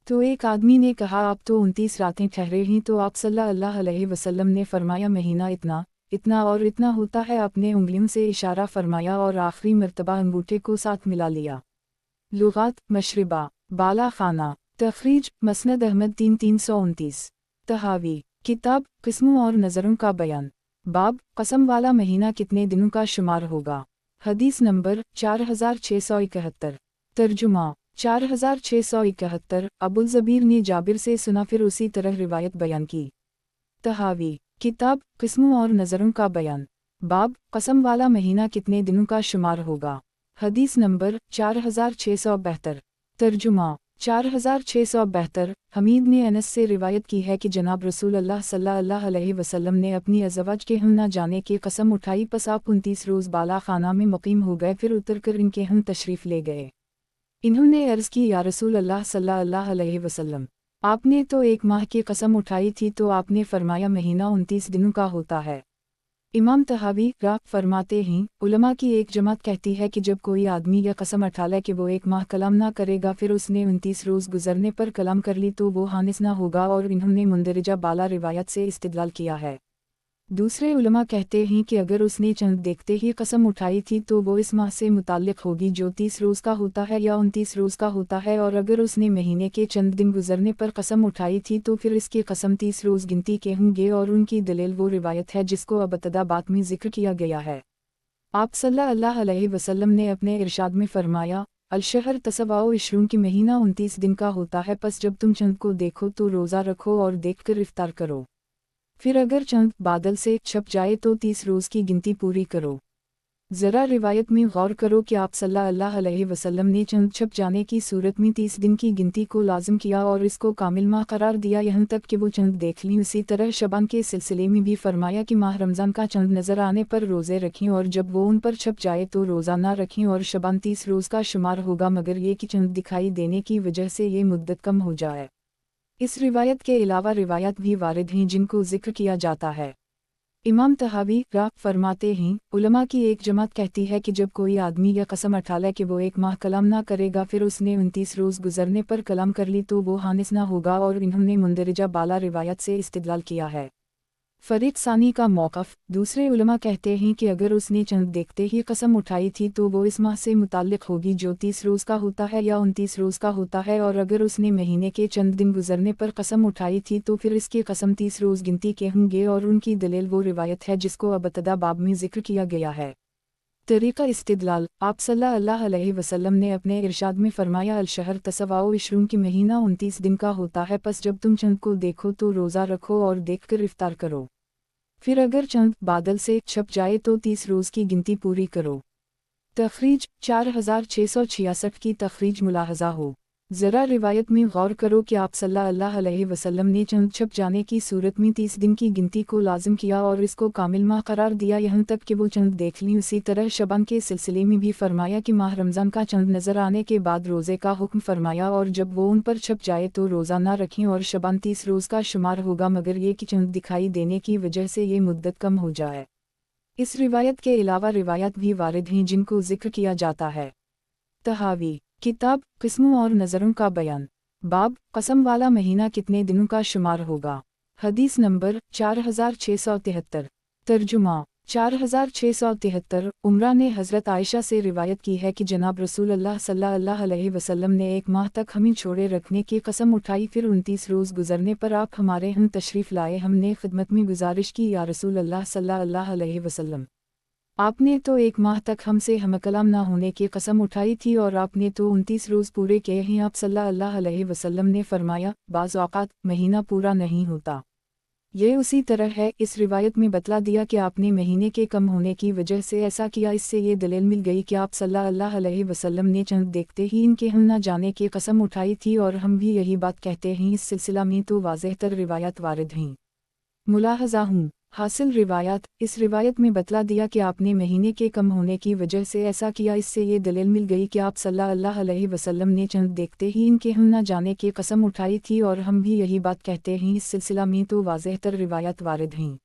तो एक आदमी ने कहा आप तो 29 रातें ठहरे हैं। तो आप सल्लल्लाहु अलैहि वसल्लम ने फरमाया महीना इतना इतना और इतना होता है। आपने उंगलियों से इशारा फरमाया और आखिरी मर्तबा अंगूठे को साथ मिला लिया। लुगात मशरिबा बाला खाना। तखरीज मसनद अहमद 3-329। तहावी किताब किस्मों और नज़रों का बयान। बाब कसम वाला महीना कितने दिनों का शुमार होगा। हदीस नंबर 4671। तर्जुमा 4671। अबुल ज़बीर ने जाबिर से सुना फिर उसी तरह रिवायत बयान की। तहावी किताब किस्मों और नज़रों का बयान। बाब कसम वाला महीना कितने दिनों का शुमार होगा। हदीस नंबर 4672। तर्जुमा 4672। हमीद ने अनस से रिवायत की है कि जनाब रसूल अल्लाह सल्लल्लाहु अलैहि वसल्लम ने अपनी अज़वाज के हम न जाने की कसम उठाई, पस आप 29 रोज़ बाला खाना में मुकीम हो गए, फिर उतरकर इनके हम तशरीफ़ ले गए। इन्होंने अर्ज़ की, या रसूल अल्लाह सल्लल्लाहु अलैहि वसल्लम, आपने तो एक माह की कसम उठाई थी, तो आपने फरमाया महीना 29 दिनों का होता है। इमाम तहावी रा फरमाते हैं, उलमा की एक जमात कहती है कि जब कोई आदमी यह कसम उठा ले कि वो एक माह कलाम ना करेगा, फिर उसने 29 रोज़ गुजरने पर कलाम कर ली, तो वो हानिस ना होगा, और इन्होंने मुंदरजा बाला रिवायत से इस्तिदलाल किया है। दूसरे उलमा कहते हैं कि अगर उसने चंद देखते ही कसम उठाई थी, तो वो इस माह से मुताल्लिक होगी जो 30 रोज़ का होता है या 29 रोज़ का होता है, और अगर उसने महीने के चंद दिन गुजरने पर कसम उठाई थी, तो फिर इसकी कसम 30 रोज़ गिनती के होंगे, और उनकी दलील वो रिवायत है जिसको अब इब्तिदा बात में जिक्र किया गया है। आप सल्लल्लाहु अलैहि वसल्लम ने अपने इरशाद में फरमाया, अल-शहर तसवाओ इशरून की महीना 29 दिन का होता है, पस जब तुम चंद को देखो तो रोज़ा रखो और देखकर इफ्तार करो। फिर अगर चंद बादल से छप जाए तो 30 रोज़ की गिनती पूरी करो। ज़रा रिवायत में गौर करो कि आप सल्लल्लाहु अलैहि वसल्लम ने चंद छप जाने की सूरत में 30 दिन की गिनती को लाजिम किया और इसको कामिल माह करार दिया, यहाँ तक कि वो चंद देख लीं। इसी तरह शबान के सिलसिले में भी फरमाया कि माह रमज़ान का चंद नज़र आने पर रोज़े रखें, और जब वो उन पर छप जाए तो रोज़ा ना रखें, और शबान 30 रोज़ का शुमार होगा, मगर ये कि चंद दिखाई देने की वजह से ये मुद्दत कम हो जाए। इस रिवायत के अलावा रिवायत भी वारिद हैं जिनको जिक्र किया जाता है। इमाम तहावी रा फरमाते हैं, उलमा की एक जमात कहती है कि जब कोई आदमी यह कसम उठा ले कि वो एक माह कलाम ना करेगा, फिर उसने 29 रोज़ गुजरने पर कलाम कर ली, तो वो हानिस ना होगा, और इन्होंने मुंदरजा बाला रिवायत से इस्तिदलाल किया है। फरीक सानी का मौक़िफ़। दूसरे उलमा कहते हैं कि अगर उसने चंद देखते ही कसम उठाई थी, तो वो इस माह से मुताल्लिक होगी जो 30 रोज़ का होता है या 29 रोज़ का होता है, और अगर उसने महीने के चंद दिन गुजरने पर कसम उठाई थी, तो फिर इसकी कसम 30 रोज़ गिनती के होंगे, और उनकी दलील वो रिवायत है जिसको अब इब्तिदा बाब में जिक्र किया गया है। तरीक़ा इस्तिदलाल। आप सल्लल्लाहु अलैहि वसल्लम ने अपने इरशाद में फरमाया, अल-शहर तसवाओ इशरून की महीना 29 दिन का होता है, पस जब तुम चंद को देखो तो रोज़ा रखो और देखकर इफ्तार करो। फिर अगर चंद बादल से छप जाए तो 30 रोज़ की गिनती पूरी करो। तखरीज 4666 की तखरीज मुलाहजा हो। ज़रा रिवायत में गौर करो कि आप सल्लल्लाहु अलैहि वसल्लम ने चंद छप जाने की सूरत में 30 दिन की गिनती को लाजिम किया और इसको कामिल माह करार दिया, यहाँ तक कि वो चंद देख लीं। उसी तरह शबान के सिलसिले में भी फरमाया कि माह रमज़ान का चंद नज़र आने के बाद रोज़े का हुक्म फरमाया, और जब वो उन पर छप जाए तो रोज़ा ना रखें, और शबान 30 रोज़ का शुमार होगा, मगर ये कि चंद दिखाई देने की वजह से ये मुद्दत कम हो जाए। इस रिवायत के अलावा रिवायत भी वारिद हैं जिनको जिक्र किया जाता है। तहावी किताब किस्मों और नज़रों का बयान। बाब कसम वाला महीना कितने दिनों का शुमार होगा। हदीस नंबर 4673। तर्जुमा 4673। उमरा ने हज़रत आयशा से रिवायत की है कि जनाब रसूल अल्लाह सल्लल्लाहु अलैहि वसल्लम ने एक माह तक हमें छोड़े रखने की कसम उठाई, फिर 29 रोज़ गुजरने पर आप हमारे हम तशरीफ़ लाए। हमने खिदमत में गुजारिश की, या रसूल अल्लाह सल्लल्लाहु अलैहि वसल्लम, आपने तो एक माह तक हमसे हमकलाम ना होने की कसम उठाई थी, और आपने तो 29 रोज़ पूरे किए हैं। आप सल्लल्लाहु अलैहि वसल्लम ने फरमाया, बाज़ औक़ात महीना पूरा नहीं होता। ये उसी तरह है। इस रिवायत में बतला दिया कि आपने महीने के कम होने की वजह से ऐसा किया। इससे ये दलील मिल गई कि आप सल्लल्लाहु अलैहि वसल्लम ने चंद देखते ही इनके हम ना जाने की कसम उठाई थी, और हम भी यही बात कहते हैं। इस सिलसिला में तो वाज़ेह तर रिवायत वारिद हैं। मुलाहज़ा हूँ हासिल रिवायत। इस रिवायत में बतला दिया कि आपने महीने के कम होने की वजह से ऐसा किया। इससे ये दलील मिल गई कि आप सल्लल्लाहु अलैहि वसल्लम ने चंद देखते ही इनके हम ना जाने की कसम उठाई थी, और हम भी यही बात कहते हैं। इस सिलसिला में तो वाज़ेह तर रिवायत वारिद हैं।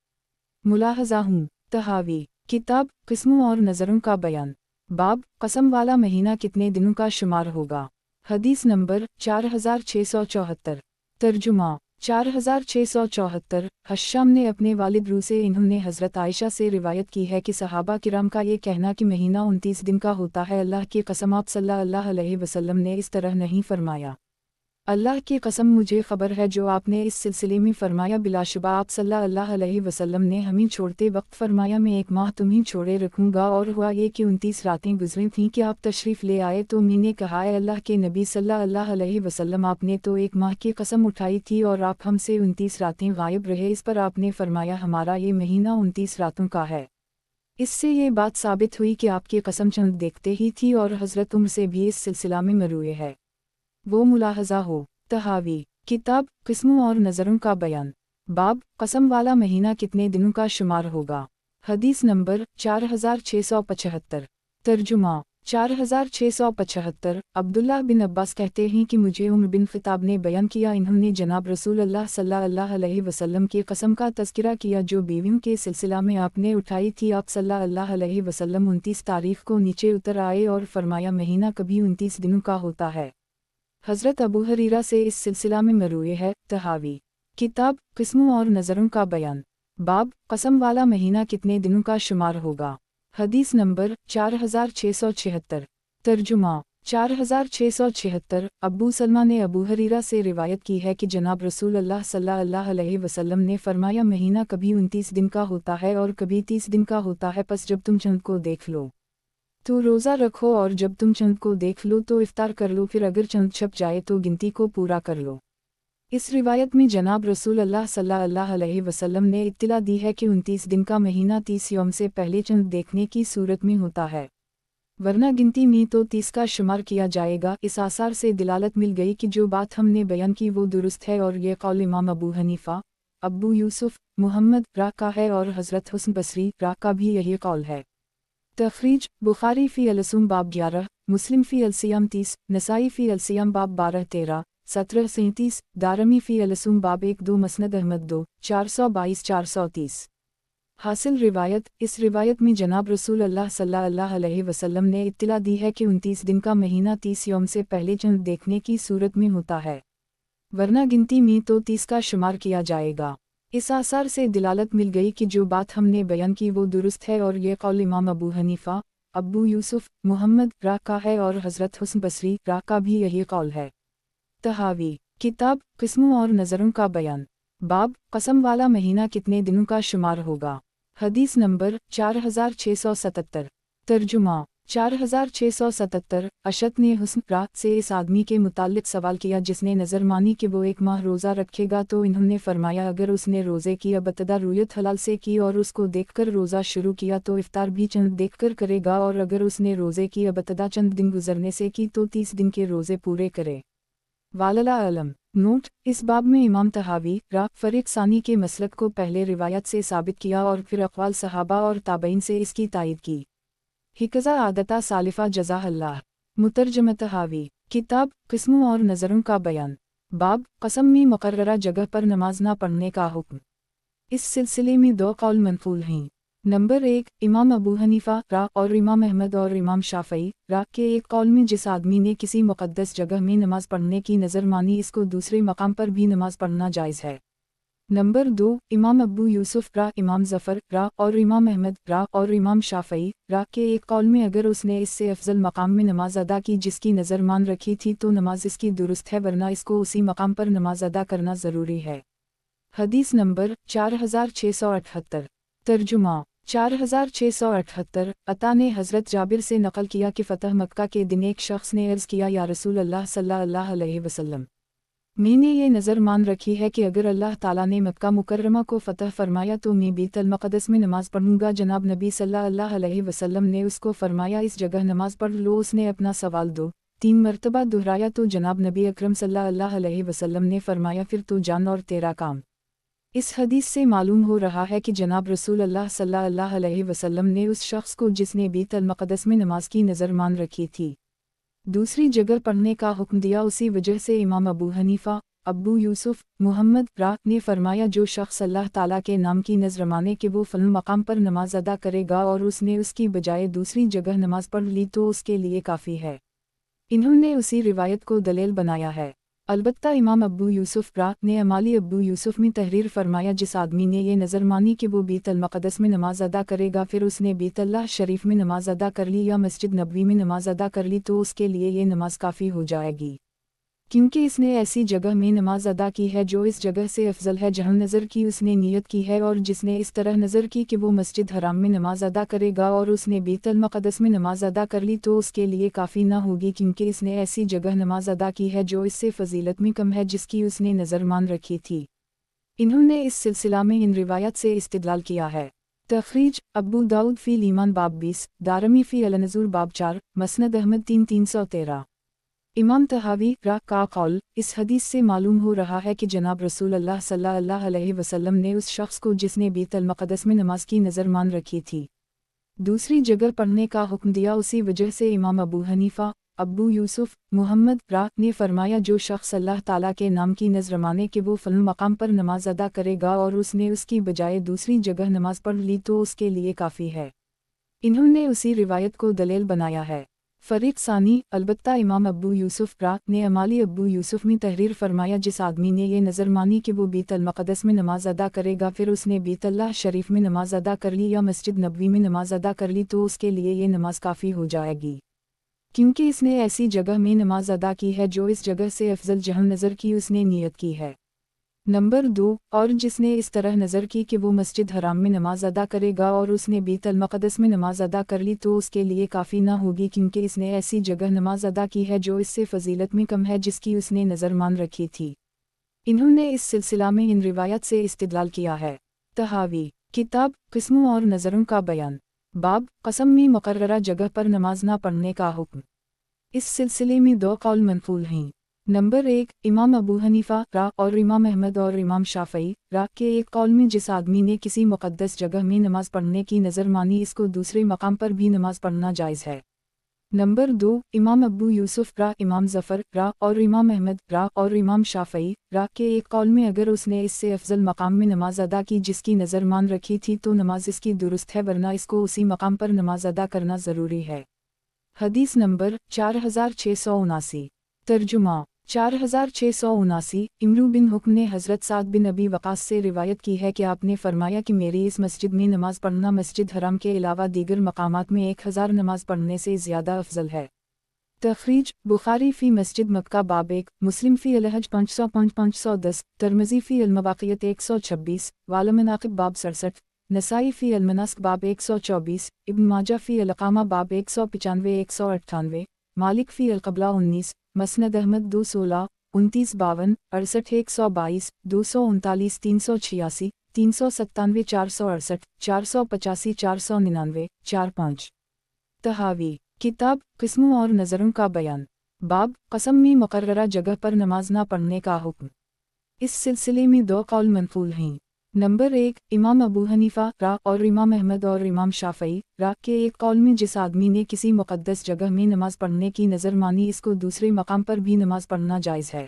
मुलाहज़ा हूँ तहावी किताब किस्मों और नज़रों का बयान। बाब कसम वाला महीना कितने दिनों का शुमार होगा। हदीस नंबर 4674। तर्जुमा 4674। हश्शाम ने अपने वालिद रू से, इन्होंने हज़रत आयशा से रिवायत की है कि सहाबा किराम का ये कहना कि महीना 29 दिन का होता है, अल्लाह की कसम आप सल्लल्लाहु अलैहि वसल्लम ने इस तरह नहीं फरमाया। अल्लाह की कसम मुझे खबर है जो आपने इस सिलसिले में फरमाया, बिलाशुबा आप सल्लल्लाहु अलैहि वसल्लम ने हमें छोड़ते वक्त फरमाया मैं एक माह तुम्हें छोड़े रखूँगा, और हुआ ये कि 29 रातें गुजरी थीं कि आप तशरीफ़ ले आए तो मैंने कहा है अल्लाह के नबी सल्लल्लाहु अलैहि वसल्लम आपने तो एक माह की कसम उठाई थी और आप हमसे 29 रातें गायब रहे। इस पर आपने फरमाया हमारा ये महीना 29 रातों का है। इससे ये बात साबित हुई कि आपकी कसम चंद देखते ही थी और हज़रत उम्र से भी इस सिलसिला में मरूए है। वो मुलाहज़ा हो। तहावी किताब किस्मों और नज़रों का बयान। बाब कसम वाला महीना कितने दिनों का शुमार होगा। हदीस नंबर 4675। तर्जुमा 4675। अब्दुल्लाह बिन अब्बास कहते हैं कि मुझे उमर बिन ख़िताब ने बयान किया, इन्होंने जनाब रसूल अल्लाह सल्लल्लाहु अलैहि वसल्लम की कसम का तज़किरा किया जो बीवियों के सिलसिला में आपने उठाई थी। आप सल्लल्लाहु अलैहि वसल्लम 29 तारीख को नीचे उतर आए और फरमाया महीना कभी 29 दिनों का होता है। हज़रत अबू हरीरा से इस सिलसिला में मरूए है। तहावी किताब किस्मों और नज़रों का बयान। बाब कसम वाला महीना कितने दिनों का शुमार होगा। हदीस नंबर 4676। तर्जुमा 4676। अबू सलमा ने अबू हरीरा से रिवायत की है कि जनाब रसूल अल्लाह सल्लल्लाहु अलैहि वसल्लम ने फरमाया महीना कभी 29 दिन का होता है और कभी 30 दिन का होता है, बस जब तुम चंद को देख लो तो रोज़ा रखो और जब तुम चंद को देख लो तो इफ्तार कर लो, फिर अगर चंद छप जाए तो गिनती को पूरा कर लो। इस रिवायत में जनाब रसूल अल्लाह सल्लल्लाहु अलैहि वसल्लम ने इत्तला दी है कि 29 दिन का महीना 30 यौम से पहले चंद देखने की सूरत में होता है, वरना गिनती में तो 30 का शुमार किया जाएगा। इस आसार से दिलालत मिल गई कि जो बात हमने बयान की वो दुरुस्त है और ये कौल इमाम अबू हनीफा, अबू यूसुफ, मुहम्मद रा का है और हज़रत हुस्न बसरी रा का भी यही कौल है। तखरीज बुखारी फ़ी अलसूम बाब 11, मुस्लिम फ़ी अलसियाम 30, नसाई फ़ी अलसियाम बाब 12-13, 17-37, दारमी फ़ी अलसूम बाब 1-2, मसनद अहमद 2, 422-430। हासिल रिवायत। इस रिवायत में जनाब रसूल अल्लाह सल्लल्लाहु अलैहि वसल्लम ने इत्तला दी है कि 29 दिन का महीना 30 यौम से पहले चंद देखने की सूरत में होता है, वरना गिनती में तो 30 का शुमार किया जाएगा। इस आसार से दिलालत मिल गई कि जो बात हमने बयान की वो दुरुस्त है और ये कौल इमाम अबू हनीफा, अबू यूसुफ, मुहम्मद रा का है और हज़रत हुस्न बसरी रा का भी यही कौल है। तहावी किताब किस्मों और नज़रों का बयान। बाब कसम वाला महीना कितने दिनों का शुमार होगा। हदीस नंबर 4677। तर्जुमा 4677। अशत ने हुस्न रा से इस आदमी के मुताल्लिक सवाल किया जिसने नज़र मानी कि वो एक माह रोज़ा रखेगा, तो इन्होंने फरमाया अगर उसने रोज़े की अबतदा रुयत हलाल से की और उसको देखकर रोज़ा शुरू किया तो इफ्तार भी चंद देखकर करेगा, और अगर उसने रोज़े की अबतदा चंद दिन गुजरने से की तो 30 दिन के रोज़े पूरे करे। वालला आलम। नोट इस बाब में इमाम तहावी रा फरीक सानी के मसलक को पहले रिवायत से साबित किया और फिर अक़वाल सहाबा और ताबईन से इसकी तायद की। हिकज़ा आदता सालिफा जज़ा अल्लाह। मुतरजमा तहावी किताब किस्मों और नज़रों का बयान। बाब कसम में मुकर्ररा जगह पर नमाज ना पढ़ने का हुक्म। इस सिलसिले में 2 कौल मनफूल हैं। नंबर 1 इमाम अबू हनीफा रा और इमाम अहमद और इमाम शाफ़ई रा के एक कौल में जिस आदमी ने किसी मुक़द्दस जगह में नमाज पढ़ने की नज़र मानी इसको दूसरे मकाम पर भी नमाज पढ़ना जायज़ है। नंबर 2 इमाम अबू यूसुफ रा, इमाम ज़फ़र रा और इमाम अहमद रा और इमाम शाफ़ई रा के एक कौल में अगर उसने इससे अफजल मकाम में नमाज अदा की जिसकी नज़र मान रखी थी तो नमाज इसकी दुरुस्त है, वरना इसको उसी मकाम पर नमाज अदा करना ज़रूरी है। हदीस नंबर 4678। तर्जुमा 4678। अता ने हज़रत जाबिर से नकल किया कि फ़तह मक्का के दिन एक शख्स ने अर्ज़ किया या रसूल अल्लाह सल्लल्लाहु अलैहि वसल्लम, मैंने ये नज़र मान रखी है कि अगर अल्लाह ताला ने मक्का मुकर्रमा को फ़तह फरमाया तो मैं बैतुल मक़दस में नमाज़ पढ़ूँगा। जनाब नबी सल्लल्लाहु अलैहि वसल्लम ने उसको फरमाया इस जगह नमाज़ पढ़ लो। उसने अपना सवाल 2-3 मरतबा दोहराया तो जनाब नबी अकरम सल्लल्लाहु अलैहि वसल्लम ने फरमाया फिर तो जान और तेरा काम। इस हदीस से मालूम हो रहा है कि जनाब रसूल अल्लाह सल्लल्लाहु अलैहि वसल्लम ने उस शख्स को जिसने बैतुल मक़दस में नमाज की नज़र मान रखी थी दूसरी जगह पढ़ने का हुक्म दिया। उसी वजह से इमाम अबू हनीफा, अबू यूसुफ, मुहम्मद रा ने फरमाया जो शख्स अल्लाह ताला के नाम की नज़र माने कि वो फलन मकाम पर नमाज अदा करेगा और उसने उसकी बजाय दूसरी जगह नमाज पढ़ ली तो उसके लिए काफ़ी है। इन्होंने उसी रिवायत को दलील बनाया है। अलबत्ता इमाम अबू यूसुफ रा ने अमाली अबू यूसुफ में तहरीर फरमाया जिस आदमी ने ये नज़र मानी कि वो बैतुल मक़दस में नमाज अदा करेगा फिर उसने बैतुल्लाह शरीफ में नमाज अदा कर ली या मस्जिद नबवी में नमाज अदा कर ली तो उसके लिए ये नमाज काफ़ी हो जाएगी। کیونکہ اس نے ایسی جگہ میں نماز ادا کی ہے جو اس جگہ سے افضل ہے جہاں نظر کی اس نے نیت کی ہے، اور جس نے اس طرح نظر کی کہ وہ مسجد حرام میں نماز ادا کرے گا اور اس نے بیت المقدس میں نماز ادا کر لی تو اس کے لیے کافی نہ ہوگی، کیونکہ اس نے ایسی جگہ نماز ادا کی ہے جو اس سے فضیلت میں کم ہے جس کی اس نے نظر مان رکھی تھی۔ انہوں نے اس سلسلہ میں ان روایت سے استدلال کیا ہے۔ تخریج ابو داؤد فی الایمان باب 20، دارمی فی النذور باب 4، مسند احمد 313۔ امام طحاوی کا قول، اس حدیث سے معلوم ہو رہا ہے کہ جناب رسول اللہ صلی اللہ علیہ وسلم نے اس شخص کو جس نے بیت المقدس میں نماز کی نظر مان رکھی تھی دوسری جگہ پڑھنے کا حکم دیا۔ اسی وجہ سے امام ابو حنیفہ، ابو یوسف، محمد نے فرمایا جو شخص اللہ تعالیٰ کے نام کی نظر مانے کہ وہ فلاں مقام پر نماز ادا کرے گا اور اس نے اس کی بجائے دوسری جگہ نماز پڑھ لی تو اس کے لیے کافی ہے۔ انہوں نے اسی روایت کو دلیل بنایا ہے۔ فریق ثانی، البتہ امام ابو یوسف نے امالی ابو یوسف میں تحریر فرمایا جس آدمی نے یہ نظر مانی کہ وہ بیت المقدس میں نماز ادا کرے گا پھر اس نے بیت اللہ شریف میں نماز ادا کر لی یا مسجد نبوی میں نماز ادا کر لی تو اس کے لیے یہ نماز کافی ہو جائے گی، کیونکہ اس نے ایسی جگہ میں نماز ادا کی ہے جو اس جگہ سے افضل جہاں نظر کی اس نے نیت کی ہے۔ نمبر 2، اور جس نے اس طرح نظر کی کہ وہ مسجد حرام میں نماز ادا کرے گا اور اس نے بیت المقدس میں نماز ادا کر لی تو اس کے لیے کافی نہ ہوگی، کیونکہ اس نے ایسی جگہ نماز ادا کی ہے جو اس سے فضیلت میں کم ہے جس کی اس نے نظر مان رکھی تھی۔ انہوں نے اس سلسلہ میں ان روایت سے استدلال کیا ہے۔ طحاوی، کتاب قسموں اور نظروں کا بیان، باب قسم میں مقررہ جگہ پر نماز نہ پڑھنے کا حکم۔ اس سلسلے میں 2 قول منقول ہیں۔ نمبر 1، امام ابو حنیفہ اور امام احمد اور امام شافعی کے ایک قول میں جس آدمی نے کسی مقدس جگہ میں نماز پڑھنے کی نظر مانی اس کو دوسرے مقام پر بھی نماز پڑھنا جائز ہے۔ نمبر 2، امام ابو یوسف امام ظفر اور امام احمد اور امام شافعی کے ایک قول میں اگر اس نے اس سے افضل مقام میں نماز ادا کی جس کی نظر مان رکھی تھی تو نماز اس کی درست ہے، ورنہ اس کو اسی مقام پر نماز ادا کرنا ضروری ہے۔ حدیث نمبر 4679۔ ترجمہ 4679۔ امرو بن حکم نے حضرت سعد بن ابی وقاص سے روایت کی ہے کہ آپ نے فرمایا کہ میری اس مسجد میں نماز پڑھنا مسجد حرام کے علاوہ دیگر مقامات میں 1000 نماز پڑھنے سے زیادہ افضل ہے۔ تخریج بخاری فی مسجد مکہ باب 1، مسلم فی الحج 505-510، ترمذی فی المواقیت 126، والمناقب باب 67، نسائی فی المناسک باب 124، ابن ماجہ فی الاقامہ باب 195-198، مالک فی القبلہ 19، مسند احمد 216، 29 52، 68 122، 239 386، 397 468، 485 499، 45۔ طحاوی، کتاب قسموں اور نظروں کا بیان، باب قسم میں مقررہ جگہ پر نماز نہ پڑھنے کا حکم۔ اس سلسلے میں 2 قول منقول ہیں۔ نمبر 1، امام ابو حنیفہ اور امام احمد اور امام شافعی کے ایک قول میں جس آدمی نے کسی مقدس جگہ میں نماز پڑھنے کی نظر مانی اس کو دوسرے مقام پر بھی نماز پڑھنا جائز ہے۔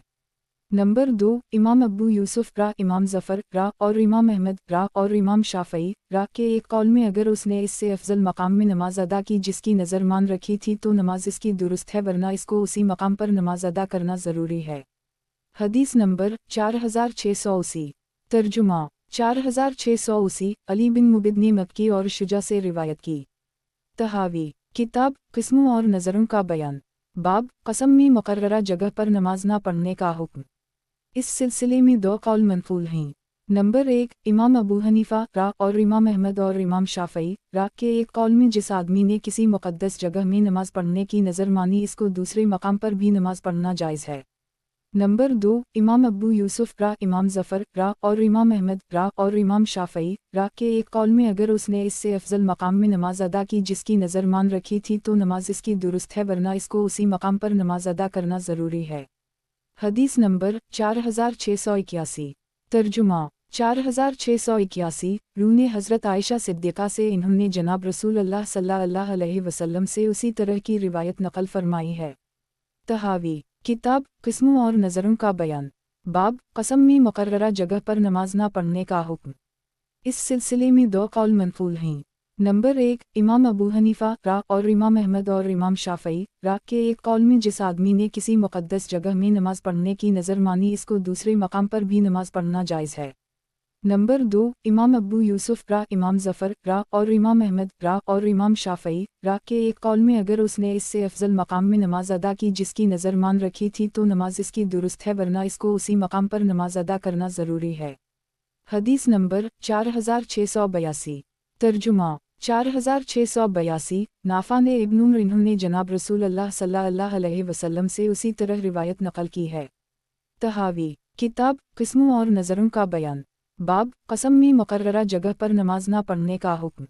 نمبر 2، امام ابو یوسف امام ظفر اور امام احمد اور امام شافعی کے ایک قول میں اگر اس نے اس سے افضل مقام میں نماز ادا کی جس کی نظر مان رکھی تھی تو نماز اس کی درست ہے، ورنہ اس کو اسی مقام پر نماز ادا کرنا ضروری ہے۔ حدیث نمبر 4680۔ ترجمہ 4680۔ علی بن مبدنی مکی اور شجع سے روایت کی۔ طحاوی، کتاب قسموں اور نظروں کا بیان، باب قسم میں مقررہ جگہ پر نماز نہ پڑھنے کا حکم۔ اس سلسلے میں 2 قول منقول ہیں۔ نمبر 1، امام ابو حنیفہ اور امام احمد اور امام شافعی کے ایک قول میں جس آدمی نے کسی مقدس جگہ میں نماز پڑھنے کی نظر مانی اس کو دوسرے مقام پر بھی نماز پڑھنا جائز ہے۔ نمبر 2، امام ابو یوسف امام ظفر اور امام احمد اور امام شافعی کے ایک قول میں اگر اس نے اس سے افضل مقام میں نماز ادا کی جس کی نظر مان رکھی تھی تو نماز اس کی درست ہے، ورنہ اس کو اسی مقام پر نماز ادا کرنا ضروری ہے۔ حدیث نمبر 4681۔ ترجمہ 4681۔ نے حضرت عائشہ صدیقہ سے انہوں نے جناب رسول اللہ صلی اللہ علیہ وسلم سے اسی طرح کی روایت نقل فرمائی ہے۔ طحاوی، کتاب قسموں اور نظروں کا بیان، باب قسم میں مقررہ جگہ پر نماز نہ پڑھنے کا حکم۔ اس سلسلے میں 2 قول منقول ہیں۔ نمبر 1، امام ابو حنیفہ اور امام احمد اور امام شافعی کے ایک قول میں جس آدمی نے کسی مقدس جگہ میں نماز پڑھنے کی نظر مانی اس کو دوسرے مقام پر بھی نماز پڑھنا جائز ہے۔ नंबर 2, इमाम अबू यूसुफ रा, इमाम ज़फ़र रा और इमाम अहमद रा और इमाम शाफ़ई रा के एक कौल में अगर उसने इससे अफजल मकाम में नमाज अदा की जिसकी नज़र मान रखी थी तो नमाज इसकी दुरुस्त है, वरना इसको उसी मकाम पर नमाज अदा करना ज़रूरी है। हदीस नंबर 4682। तर्जुमा 4682। नाफा ने इब्न उमर इन्होंने जनाब रसूल अल्लाह सल्लल्लाहु अलैहि वसल्लम से उसी तरह रिवायत नकल की है। तहावी किताब किस्मों और नज़रों का बयान। बाब कसम में मुकर्ररा जगह पर नमाज ना पढ़ने का हुक्म।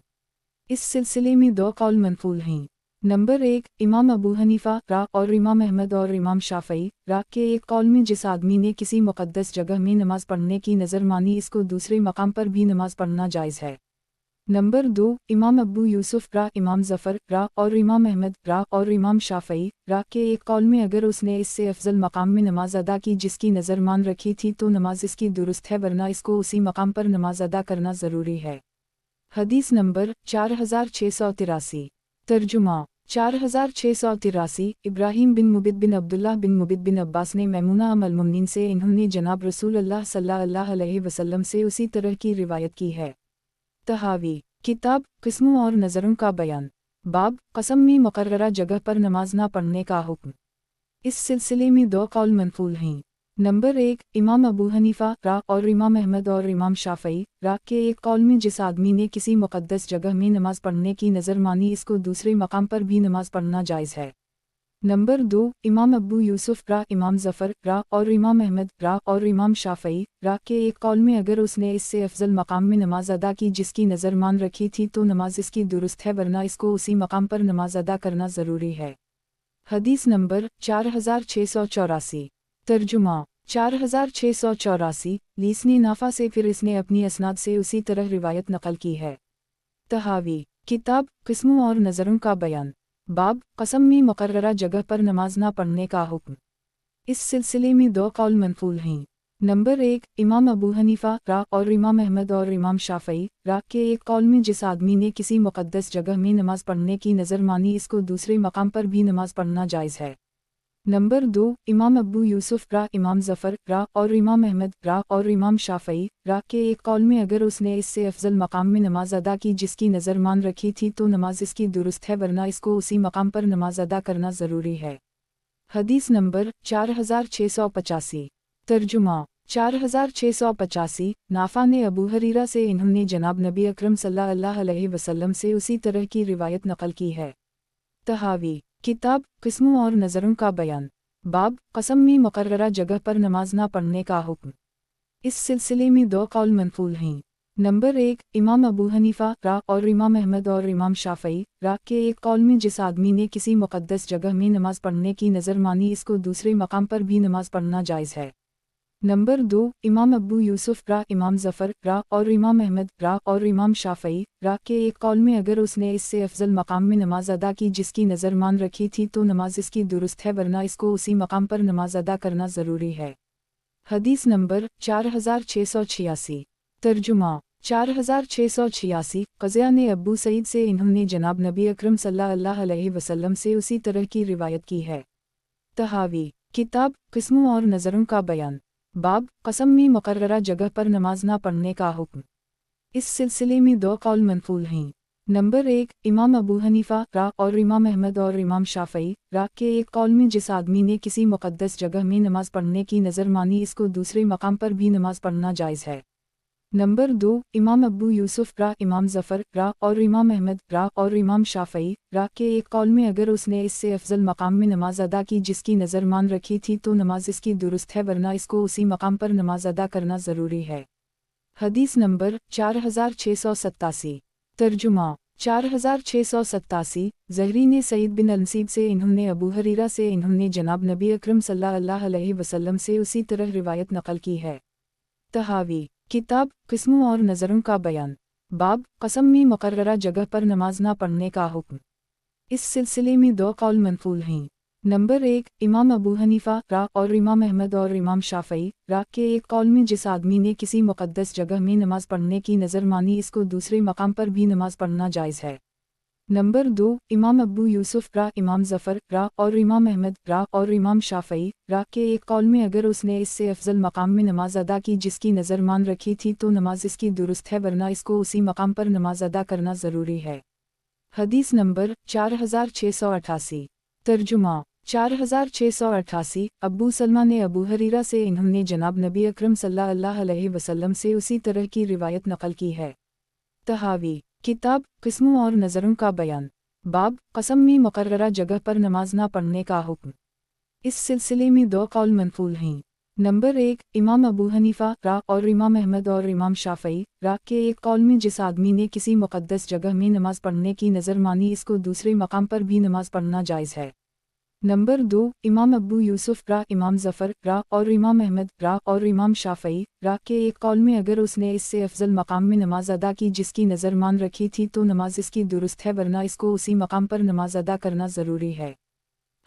इस सिलसिले में दो कौल मनकूल हैं। नंबर 1, इमाम अबू हनीफा रा और इमाम अहमद और इमाम शाफ़ई रा के एक कौल में जिस आदमी ने किसी मुक़द्दस जगह में नमाज पढ़ने की नज़र मानी इसको दूसरे मकाम पर भी नमाज पढ़ना जायज़ है। नंबर 2, इमाम अबू यूसुफ रा, इमाम ज़फ़र रा और इमाम अहमद रा और इमाम शाफ़ई रा के एक कौल में अगर उसने इससे अफजल मकाम में नमाज अदा की जिसकी नज़र मान रखी थी तो नमाज इसकी दुरुस्त है, वरना इसको उसी मकाम पर नमाज अदा करना ज़रूरी है। हदीस नंबर 4683। तर्जुमा 4683। इब्राहीम बिन मुबिद बिन अब्दुल्लाह बिन मुबिद बिन अब्बास ने मैमुना अल मुमिनीन से इन्होंने जनाब रसूल अल्लाह सल्लल्लाहु अलैहि वसल्लम से उसी तरह की रिवायत की है। तहावी किताब किस्मों और नज़रों का बयान। बाब कसम में मुकर्ररा जगह पर नमाज ना पढ़ने का हुक्म। इस सिलसिले में दो कौल मनकूल हैं। नंबर 1, इमाम अबू हनीफा रा और इमाम अहमद और इमाम शाफ़ई रा के एक कौल में जिस आदमी ने किसी मुक़द्दस जगह में नमाज पढ़ने की नज़र मानी इसको दूसरे मकाम पर भी नमाज पढ़ना जायज़ है। नंबर 2, इमाम अबू यूसुफ रा, इमाम ज़फ़र रा और इमाम अहमद रा और इमाम शाफ़ई रा के एक कौल में अगर उसने इससे अफजल मकाम में नमाज अदा की जिसकी नज़र मान रखी थी तो नमाज इसकी दुरुस्त है, वरना इसको उसी मकाम पर नमाज अदा करना ज़रूरी है। हदीस नंबर 4684। तर्जुमा 4684। लीसनी नाफा से फिर इसने अपनी असनाद से उसी तरह रिवायत नकल की है। तहावी किताब किस्मों और नज़रों का बयान। बाब कसम में मुकर्ररा जगह पर नमाज ना पढ़ने का हुक्म। इस सिलसिले में दो कौल मनकूल हैं। नंबर 1, इमाम अबू हनीफा रा और इमाम अहमद और इमाम शाफ़ई रा के एक कौल में जिस आदमी ने किसी मुक़द्दस जगह में नमाज पढ़ने की नज़र मानी इसको दूसरे मकाम पर भी नमाज पढ़ना जायज़ है। नंबर 2, इमाम अबू यूसुफ रा, इमाम ज़फ़र रा और इमाम अहमद रा और इमाम शाफ़ई रा के एक कौल में अगर उसने इससे अफजल मकाम में नमाज अदा की जिसकी नज़र मान रखी थी तो नमाज इसकी दुरुस्त है, वरना इसको उसी मकाम पर नमाज अदा करना ज़रूरी है। हदीस नंबर 4685। तर्जुमा 4685। नाफा ने अबू हरीरा से इन्होंने जनाब नबी अकरम सल्लल्लाहु अलैहि वसल्लम से उसी तरह की रिवायत नकल की है। तहावी किताब किस्मों और नज़रों का बयान। बाब कसम में मुकर्ररा जगह पर नमाज ना पढ़ने का हुक्म। इस सिलसिले में दो कौल मनकूल हैं। नंबर 1, इमाम अबू हनीफा रा और इमाम अहमद और इमाम शाफ़ई रा के एक कौल में जिस आदमी ने किसी मुक़द्दस जगह में नमाज पढ़ने की नज़र मानी इसको दूसरे मकाम पर भी नमाज पढ़ना जायज़ है। नंबर 2, इमाम अबू यूसुफ रा, इमाम ज़फ़र रा और इमाम अहमद रा और इमाम शाफ़ई रा के एक कौल में अगर उसने इससे अफजल मकाम में नमाज अदा की जिसकी नज़र मान रखी थी तो नमाज इसकी दुरुस्त है, वरना इसको उसी मकाम पर नमाज अदा करना ज़रूरी है। हदीस नंबर 4686। तर्जुमा 4686। क़ज़िया ने अबू सईद से इन्होंने जनाब नबी अकरम सल्लल्लाहु अलैहि वसल्लम से उसी तरह की रिवायत की है। तहावी किताब किस्मों और नज़रों का बयान। बाब कसम में मुकर्ररा जगह पर नमाज ना पढ़ने का हुक्म। इस सिलसिले में दो कौल मनकूल हैं। नंबर 1, इमाम अबू हनीफा रा और इमाम अहमद और इमाम शाफ़ई रा के एक कौल में जिस आदमी ने किसी मुक़द्दस जगह में नमाज पढ़ने की नज़र मानी इसको दूसरे मकाम पर भी नमाज पढ़ना जायज़ है। नंबर 2, इमाम अबू यूसुफ रा, इमाम ज़फ़र रा और इमाम अहमद रा और इमाम शाफ़ई रा के एक कौल में अगर उसने इससे अफजल मकाम में नमाज अदा की जिसकी नज़र मान रखी थी तो नमाज इसकी दुरुस्त है, वरना इसको उसी मकाम पर नमाज अदा करना ज़रूरी है। हदीस नंबर 4687। तर्जुमा 4687। ज़हरी ने सईद बिन अनसीब से इन्होंने अबू हरीरा से इन्होंने जनाब नबी अकरम सल्लल्लाहु अलैहि वसल्लम से उसी तरह रिवायत नकल की है। तहावी किताब किस्मों और नज़रों का बयान। बाब कसम में मुकर्ररा जगह पर नमाज ना पढ़ने का हुक्म। इस सिलसिले में दो कौल मनकूल हैं। नंबर 1, इमाम अबू हनीफा रा और इमाम अहमद और इमाम शाफ़ई रा के एक कौल में जिस आदमी ने किसी मुक़द्दस जगह में नमाज पढ़ने की नज़र मानी इसको दूसरे मकाम पर भी नमाज पढ़ना जायज़ है। नंबर 2, इमाम अबू यूसुफ रा, इमाम ज़फ़र रा और इमाम अहमद रा और इमाम शाफ़ई रा के एक कौल में अगर उसने इससे अफजल मकाम में नमाज अदा की जिसकी नज़र मान रखी थी तो नमाज इसकी दुरुस्त है, वरना इसको उसी मकाम पर नमाज अदा करना ज़रूरी है। हदीस नंबर 4688। तर्जुमा 4688। अबू सलमा ने अबू हरीरा से इन्होंने जनाब नबी अकरम सल्लल्लाहु अलैहि वसल्लम से उसी तरह की रिवायत नकल की है। तहावी किताब किस्मों और नज़रों का बयान। बाब कसम में मुकर्ररा जगह पर नमाज ना पढ़ने का हुक्म। इस सिलसिले में दो कौल मनफूल हैं। नंबर 1, इमाम अबू हनीफा रा और इमाम अहमद और इमाम शाफ़ई रा के एक कौल में जिस आदमी ने किसी मुक़द्दस जगह में नमाज पढ़ने की नज़र मानी इसको दूसरे मकाम पर भी नमाज पढ़ना जायज़ है। नंबर 2, इमाम अबू यूसुफ रा, इमाम ज़फ़र रा और इमाम अहमद रा और इमाम शाफ़ई रा के एक कौल में अगर उसने इससे अफजल मकाम में नमाज अदा की जिसकी नज़र मान रखी थी तो नमाज इसकी दुरुस्त है, वरना इसको उसी मकाम पर नमाज अदा करना ज़रूरी है।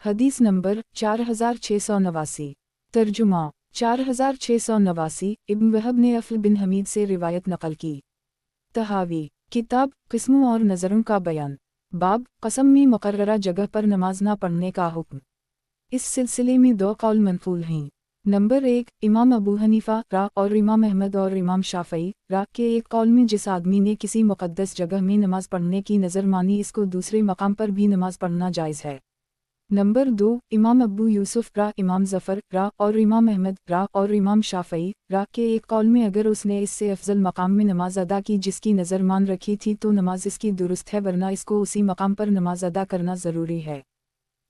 हदीस नंबर 4689। तर्जुमा 4689। इब्न वहब ने अफ़ल बिन हमीद से रिवायत नकल की। तहावी किताब किस्मों और नज़रों का बयान। बाब कसम में मुकर्ररा जगह पर नमाज ना पढ़ने का हुक्म। इस सिलसिले में दो कौल मनफूल हैं। नंबर 1, इमाम अबू हनीफा रा और इमाम अहमद और इमाम शाफ़ई रा के एक कौल में जिस आदमी ने किसी मुक़द्दस जगह में नमाज पढ़ने की नज़र मानी इसको दूसरे मकाम पर भी नमाज पढ़ना जायज़ है। नंबर 2, इमाम अबू यूसुफ रा, इमाम ज़फ़र रा और इमाम अहमद रा और इमाम शाफ़ई रा के एक कौल में अगर उसने इससे अफजल मकाम में नमाज अदा की जिसकी नज़र मान रखी थी तो नमाज इसकी दुरुस्त है, वरना इसको उसी मकाम पर नमाज अदा करना ज़रूरी है।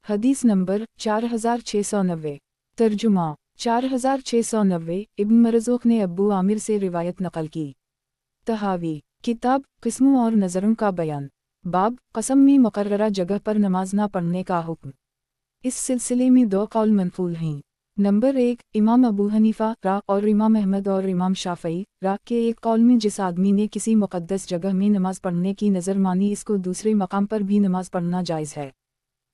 हदीस नंबर 4690। तर्जुमा 4690। इब्न मरज़ूक़ ने अबू आमिर से रिवायत नकल की। तहावी किताब किस्मों और नज़रों का बयान। बाब कसम में मुकर्ररा जगह पर नमाज ना पढ़ने का हुक्म। इस सिलसिले में दो कौल मनफूल हैं। नंबर 1, इमाम अबू हनीफा रा और इमाम अहमद और इमाम शाफ़ई रा के एक कौल में जिस आदमी ने किसी मुक़द्दस जगह में नमाज पढ़ने की नज़र मानी इसको दूसरे मकाम पर भी नमाज पढ़ना जायज़ है।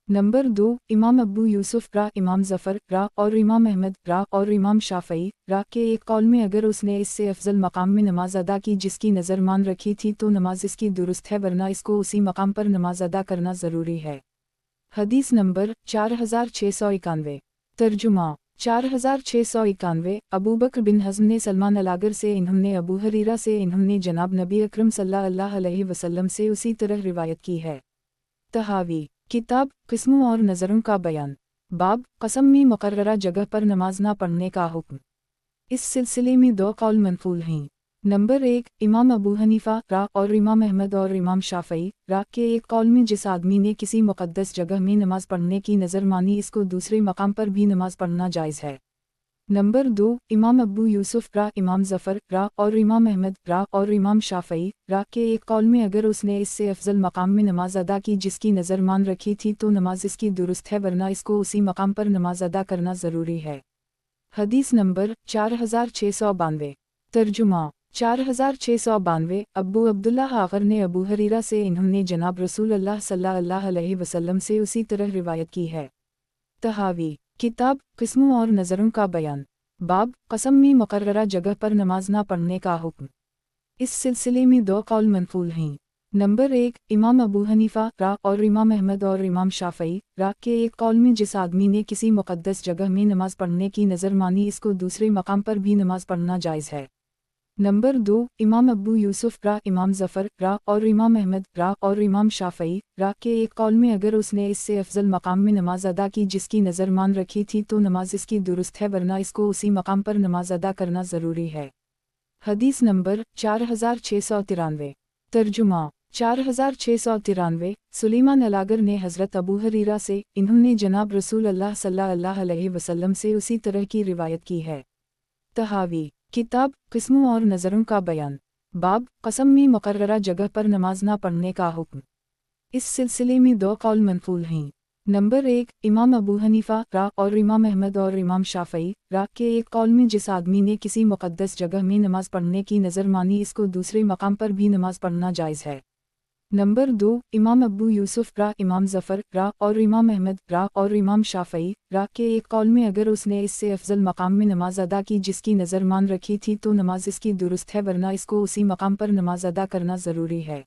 नंबर 2, इमाम अबू यूसुफ रा, इमाम ज़फ़र रा और इमाम अहमद रा और इमाम शाफ़ई रा के एक कौल में अगर उसने इससे अफजल मकाम में नमाज अदा की जिसकी नज़र मान रखी थी तो नमाज इसकी दुरुस्त है, वरना इसको उसी मकाम पर नमाज अदा करना ज़रूरी है। हदीस नंबर 4691। तर्जुमा 4691। अबू बकर बिन हज़्म ने सलमान अलागर से इन्होंने अबू हरीरा से इन्होंने जनाब नबी अकरम सल्लल्लाहु अलैहि वसल्लम से उसी तरह रिवायत की है। तहावी किताब किस्मों और नज़रों का बयान। बाब कसम में मुकर्ररा जगह पर नमाज ना पढ़ने का हुक्म। इस सिलसिले में दो कौल मनफूल हैं। नंबर 1, इमाम अबू हनीफा रा और इमाम अहमद और इमाम शाफ़ई रा के एक कौल में जिस आदमी ने किसी मुक़द्दस जगह में नमाज पढ़ने की नज़र मानी इसको दूसरे मकाम पर भी नमाज पढ़ना जायज़ है। नंबर 2, इमाम अबू यूसुफ रा, इमाम ज़फ़र रा और इमाम अहमद रा और इमाम शाफ़ई रा के एक कौल में अगर उसने इससे अफजल मकाम में नमाज अदा की जिसकी नज़र मान रखी थी तो नमाज इसकी दुरुस्त है, वरना इसको उसी मकाम पर नमाज अदा करना ज़रूरी है। हदीस नंबर 4692। तर्जुमा 4692। अब्बू अब्दुल्ला आगर ने अबू हरीरा से इन्होंने जनाब रसूल अल्लाह सल्लल्लाहु अलैहि वसल्लम से उसी तरह रिवायत की है। तहावी किताब किस्मों और नज़रों का बयान। बाब कसम में मुकर्ररा जगह पर नमाज ना पढ़ने का हुक्म। इस सिलसिले में दो कौल मनफूल हैं। नंबर 1, इमाम अबू हनीफा रा और इमाम अहमद और इमाम शाफ़ई रा के एक कौल में जिस आदमी ने किसी मुक़द्दस जगह में नमाज पढ़ने की नज़र मानी इसको दूसरे मकाम पर भी नमाज पढ़ना जायज़ है। नंबर 2, इमाम अबू यूसुफ रा, इमाम ज़फ़र रा और इमाम अहमद रा और इमाम शाफ़ई रा के एक कौल में अगर उसने इससे अफजल मकाम में नमाज अदा की जिसकी नज़र मान रखी थी तो नमाज इसकी दुरुस्त है, वरना इसको उसी मकाम पर नमाज अदा करना ज़रूरी है। हदीस नंबर 4693। तर्जुमा 4693। सुलेमान अलागर ने हज़रत अबू हरीरा से इन्होंने जनाब रसूल अल्लाह सल्लल्लाहु अलैहि वसल्लम से उसी तरह की रिवायत की है। तहावी किताब किस्मों और नज़रों का बयान। बाब कसम में मुकर्ररा जगह पर नमाज ना पढ़ने का हुक्म। इस सिलसिले में दो कौल मनफूल हैं। नंबर 1, इमाम अबू हनीफा रा और इमाम अहमद और इमाम शाफ़ई रा के एक कौल में जिस आदमी ने किसी मुक़द्दस जगह में नमाज पढ़ने की नज़र मानी इसको दूसरे मकाम पर भी नमाज पढ़ना जायज़ है। नंबर 2, इमाम अबू यूसुफ रा, इमाम ज़फ़र रा और इमाम अहमद रा और इमाम शाफ़ई रा के एक कौल में अगर उसने इससे अफजल मकाम में नमाज अदा की जिसकी नज़र मान रखी थी तो नमाज इसकी दुरुस्त है, वरना इसको उसी मकाम पर नमाज अदा करना ज़रूरी है।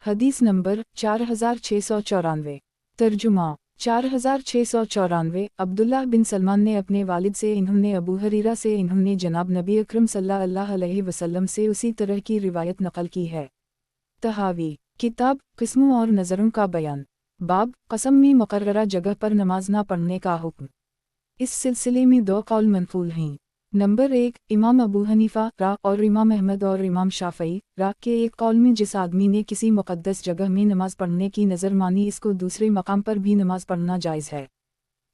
حدیث نمبر 4694۔ ترجمہ 4694۔ عبداللہ بن سلمان نے اپنے والد سے، انہوں نے ابو ہریرہ سے، انہوں نے جناب نبی اکرم صلی اللہ علیہ وسلم سے اسی طرح کی روایت نقل کی ہے۔ تحاوی، کتاب قسموں اور نظروں کا بیان، باب قسم میں مقررہ جگہ پر نماز نہ پڑھنے کا حکم۔ اس سلسلے میں دو قول منقول ہیں۔ نمبر 1، امام ابو حنیفہ را اور امام احمد اور امام شافعی را کے ایک قول میں جس آدمی نے کسی مقدس جگہ میں نماز پڑھنے کی نظر مانی اس کو دوسرے مقام پر بھی نماز پڑھنا جائز ہے۔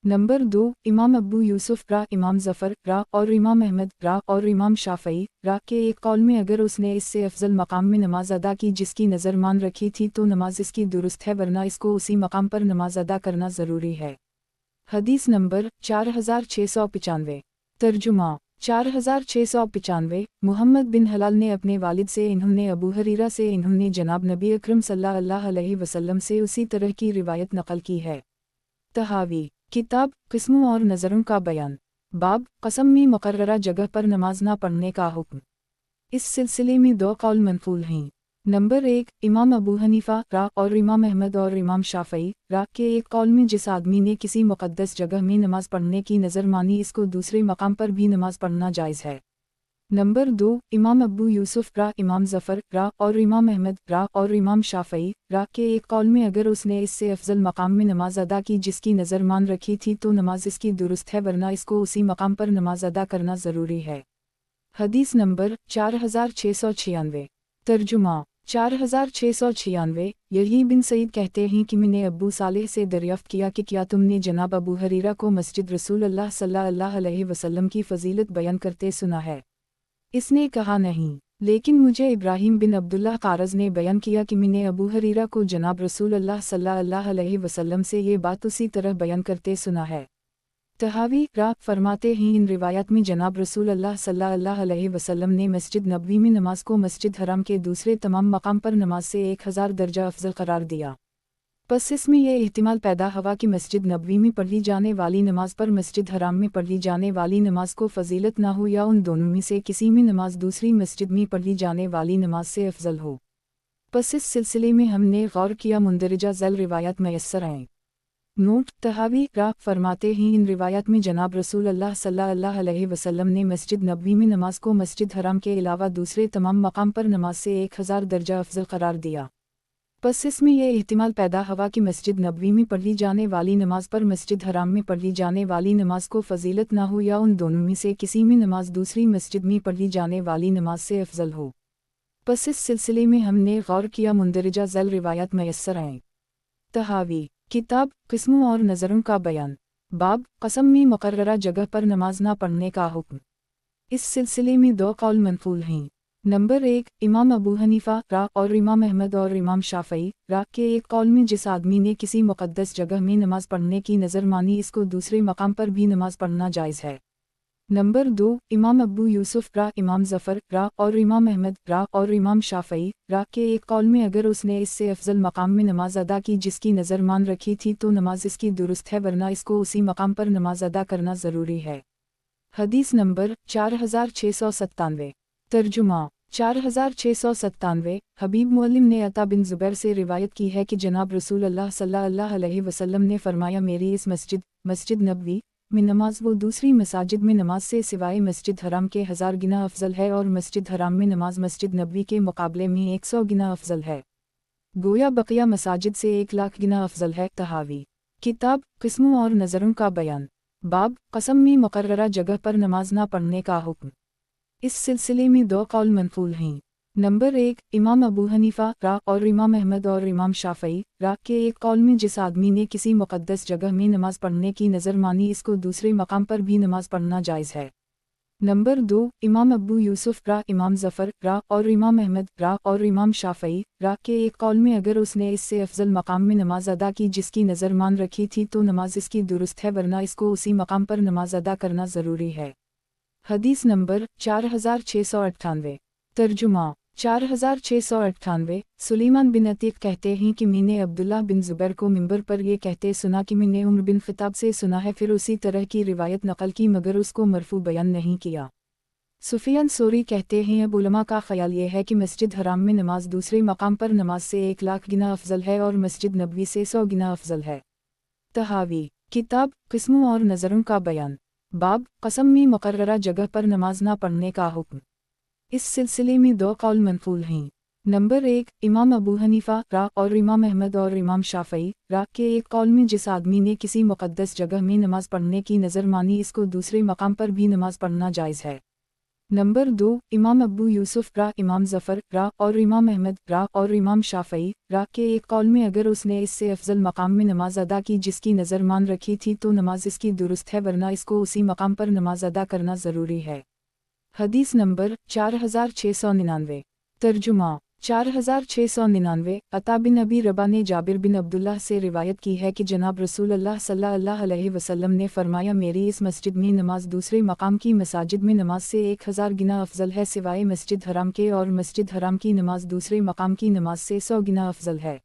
نمبر 2، امام ابو یوسف را، امام ظفر را اور امام احمد را اور امام شافعی را کے ایک قول میں اگر اس نے اس سے افضل مقام میں نماز ادا کی جس کی نظر مان رکھی تھی تو نماز اس کی درست ہے، ورنہ اس کو اسی مقام پر نماز ادا کرنا ضروری ہے۔ حدیث نمبر 4695۔ ترجمہ 4695۔ محمد بن حلال نے اپنے والد سے، انہوں نے ابو ہریرہ سے، انہوں نے جناب نبی اکرم صلی اللہ علیہ وسلم سے اسی طرح کی روایت نقل کی ہے۔ تحاوی، کتاب قسموں اور نظروں کا بیان، باب قسم میں مقررہ جگہ پر نماز نہ پڑھنے کا حکم۔ اس سلسلے میں دو قول منقول ہیں۔ نمبر 1، امام ابو حنیفہ را اور امام احمد اور امام شافعی را کے ایک قول میں جس آدمی نے کسی مقدس جگہ میں نماز پڑھنے کی نظر مانی اس کو دوسرے مقام پر بھی نماز پڑھنا جائز ہے۔ نمبر 2، امام ابو یوسف را، امام ظفر را اور امام احمد را اور امام شافعی را کے ایک قول میں اگر اس نے اس سے افضل مقام میں نماز ادا کی جس کی نظر مان رکھی تھی تو نماز اس کی درست ہے، ورنہ اس کو اسی مقام پر نماز ادا کرنا ضروری ہے۔ حدیث نمبر 4696۔ ترجمہ 4696۔ یحییٰ بن سعید کہتے ہیں کہ میں نے ابو صالح سے دریافت کیا کہ کیا تم نے جناب ابو ہریرہ کو مسجد رسول اللہ صلی اللہ علیہ وسلم کی فضیلت بیان کرتے سنا ہے؟ اس نے کہا نہیں، لیکن مجھے ابراہیم بن عبداللہ قارض نے بیان کیا کہ میں نے ابو ہریرہ کو جناب رسول اللہ صلی اللہ علیہ وسلم سے یہ بات اسی طرح بیان کرتے سنا ہے۔ تحاوی را فرماتے ہیں ان روایات میں جناب رسول اللہ صلی اللہ علیہ وسلم نے مسجد نبوی میں نماز کو مسجد حرام کے دوسرے تمام مقام پر نماز سے 1000 درجہ افضل قرار دیا۔ پس اس میں یہ احتمال پیدا ہوا کہ مسجد نبوی میں پڑھی جانے والی نماز پر مسجد حرام میں پڑھی جانے والی نماز کو فضیلت نہ ہو، یا ان دونوں میں سے کسی میں نماز دوسری مسجد میں پڑھی جانے والی نماز سے افضل ہو۔ پس اس سلسلے میں ہم نے غور کیا، مندرجہ ذیل روایات میسر ہیں۔ نوٹ: تحاوی را فرماتے ہیں ان روایات میں جناب رسول اللہ صلی اللہ علیہ وسلم نے مسجد نبوی میں نماز کو مسجد حرام کے علاوہ دوسرے تمام مقام پر نماز سے 1000 درجہ افضل قرار دیا۔ پس اس میں یہ احتمال پیدا ہوا کہ مسجد نبوی میں پڑھی جانے والی نماز پر مسجد حرام میں پڑھی جانے والی نماز کو فضیلت نہ ہو، یا ان دونوں میں سے کسی میں نماز دوسری مسجد میں پڑھی جانے والی نماز سے افضل ہو۔ پس اس سلسلے میں ہم نے غور کیا، مندرجہ ذیل روایات میسر ہیں۔ تحاوی، کتاب قسموں اور نظروں کا بیان، باب قسم میں مقررہ جگہ پر نماز نہ پڑھنے کا حکم۔ اس سلسلے میں دو قول منقول ہیں۔ نمبر 1، امام ابو حنیفہ را اور امام احمد اور امام شافعی را کے ایک قول میں جس آدمی نے کسی مقدس جگہ میں نماز پڑھنے کی نظر مانی اس کو دوسرے مقام پر بھی نماز پڑھنا جائز ہے۔ نمبر 2، امام ابو یوسف را، امام ظفر را اور امام احمد را اور امام شافعی را کے ایک قول میں اگر اس نے اس سے افضل مقام میں نماز ادا کی جس کی نظر مان رکھی تھی تو نماز اس کی درست ہے، ورنہ اس کو اسی مقام پر نماز ادا کرنا ضروری ہے۔ حدیث نمبر 4697۔ ترجمہ 4697۔ حبیب معلم نے عطا بن زبیر سے روایت کی ہے کہ جناب رسول اللہ صلی اللہ علیہ وسلم نے فرمایا، میری اس مسجد نبوی میں نماز وہ دوسری مساجد میں نماز سے سوائے مسجد حرام کے 1000 گنا افضل ہے، اور مسجد حرام میں نماز مسجد نبوی کے مقابلے میں 100 گنا افضل ہے، گویا بقیہ مساجد سے 1,00,000 گنا افضل ہے۔ تحاوی، کتاب قسموں اور نظروں کا بیان، باب قسم میں مقررہ جگہ پر نماز نہ پڑھنے کا حکم۔ اس سلسلے میں دو قول منقول ہیں۔ نمبر 1، امام ابو حنیفہ را اور امام احمد اور امام شافعی را کے ایک قول میں جس آدمی نے کسی مقدس جگہ میں نماز پڑھنے کی نظر مانی اس کو دوسرے مقام پر بھی نماز پڑھنا جائز ہے۔ نمبر 2، امام ابو یوسف را، امام ظفر را اور امام احمد را اور امام شافعی را کے ایک قول میں اگر اس نے اس سے افضل مقام میں نماز ادا کی جس کی نظر مان رکھی تھی تو نماز اس کی درست ہے، ورنہ اس کو اسی مقام پر نماز ادا کرنا ضروری ہے۔ حدیث نمبر 4698۔ ترجمہ 4698۔ سلیمان بن عتیق کہتے ہیں کہ میں نے عبداللہ بن زبیر کو منبر پر یہ کہتے سنا کہ میں نے عمر بن خطاب سے سنا ہے، پھر اسی طرح کی روایت نقل کی مگر اس کو مرفوع بیان نہیں کیا۔ सुफियान सोरी कहते हैं अब उलमा का ख्याल ये है कि मस्जिद हराम में नमाज दूसरे मकाम पर नमाज से 1,00,000 गुना अफजल है और मस्जिद नबवी से 100 गुना अफजल है। तहावी किताब किस्मों और नज़रों का बयान। बाब कसम में मुकर्ररा जगह पर नमाज ना पढ़ने का हुक्म। इस सिलसिले में 2 कौल मनकूल हैं। नंबर 1, इमाम अबू हनीफा रा और इमाम अहमद और इमाम शाफई रा के एक कौल में जिस आदमी ने किसी मुक़द्दस जगह में नमाज पढ़ने की नज़र मानी इसको दूसरे मकाम पर भी नमाज पढ़ना जायज़ है। नंबर 2, इमाम अबू यूसुफ रा, इमाम जफ़र रा और इमाम अहमद रा और इमाम शाफई रा के एक कौल में अगर उसने इससे अफजल मकाम में नमाज अदा की जिसकी नज़र मान रखी थी तो नमाज इसकी दुरुस्त है, वरना इसको उसी मकाम पर नमाज अदा करना ज़रूरी है। हदीस नंबर 4699। तर्जुमा 4699। अता बिन अबी रबा ने जाबिर बिन अब्दुल्लाह से रिवायत की है कि जनाब रसूल अल्लाह सल्लल्लाहु अलैहि वसल्लम ने फरमाया, मेरी इस मस्जिद में नमाज दूसरे मकाम की मसाजिद में नमाज से 1000 गुना अफजल है सिवाय मस्जिद हराम के, और मस्जिद हराम की नमाज दूसरे मकाम की नमाज से 100 गुना अफजल है।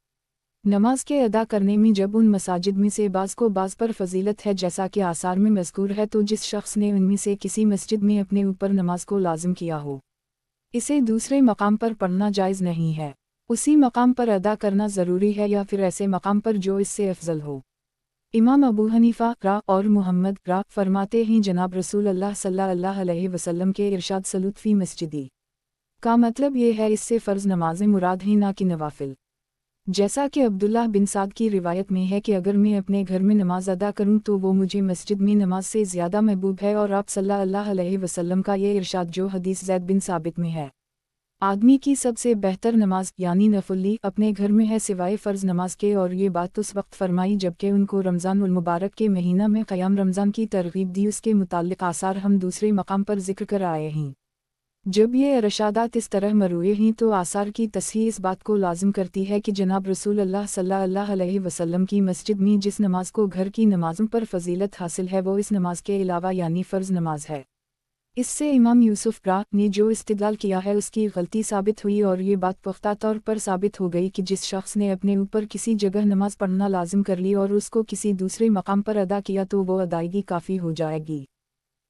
नमाज के अदा करने में जब उन मसाजिद में से बाज़ को बाज़ पर फजीलत है जैसा कि आसार में मज़कूर है, तो जिस शख्स ने उनमें से किसी मस्जिद में अपने ऊपर नमाज को लाजिम किया हो इसे दूसरे मकाम पर पढ़ना जायज़ नहीं है। उसी मकाम पर अदा करना ज़रूरी है या फिर ऐसे मकाम पर जो इससे अफजल हो। इमाम अबू हनीफा रा और मुहम्मद रा फरमाते हैं जनाब रसूल अल्लाह सल्लल्लाहु अलैहि वसल्लम के इरशाद सलूत फ़ी मस्जिदी का मतलब ये है इससे फ़र्ज़ नमाज़ें मुराद ही ना कि नवाफिल। जैसा कि अब्दुल्लाह बिन साद की रिवायत में है कि अगर मैं अपने घर में नमाज अदा करूं तो वो मुझे मस्जिद में नमाज से ज़्यादा महबूब है, और आप सल्लल्लाहु अलैहि वसल्लम का ये इरशाद जो हदीस ज़ैद बिन साबित में है, आदमी की सबसे बेहतर नमाज यानी नफली अपने घर में है सिवाय फ़र्ज़ नमाज के, और ये बात उस वक्त फरमाई जबकि उनको रमज़ान उल मुबारक के महीना में क़याम रमज़ान की तरगीब दी। उसके मुताल्लिक़ आसार हम दूसरे मकाम पर ज़िक्र कर आए हैं। जब ये इरशादात इस तरह मरूए हैं तो आसार की तस्हीह इस बात को लाजिम करती है कि जनाब रसूल अल्लाह सल्लल्लाहु अलैहि वसल्लम की मस्जिद में जिस नमाज को घर की नमाज़ों पर फजीलत हासिल है वो इस नमाज के अलावा यानी फ़र्ज़ नमाज है। इससे इमाम यूसुफ रा ने जो इस्तिदलाल किया है उसकी गलती साबित हुई, और ये बात पुख्ता तौर पर साबित हो गई कि जिस शख्स ने अपने ऊपर किसी जगह नमाज पढ़ना लाजिम कर ली और उसको किसी दूसरे मकाम पर अदा किया तो वो अदायगी काफ़ी हो जाएगी।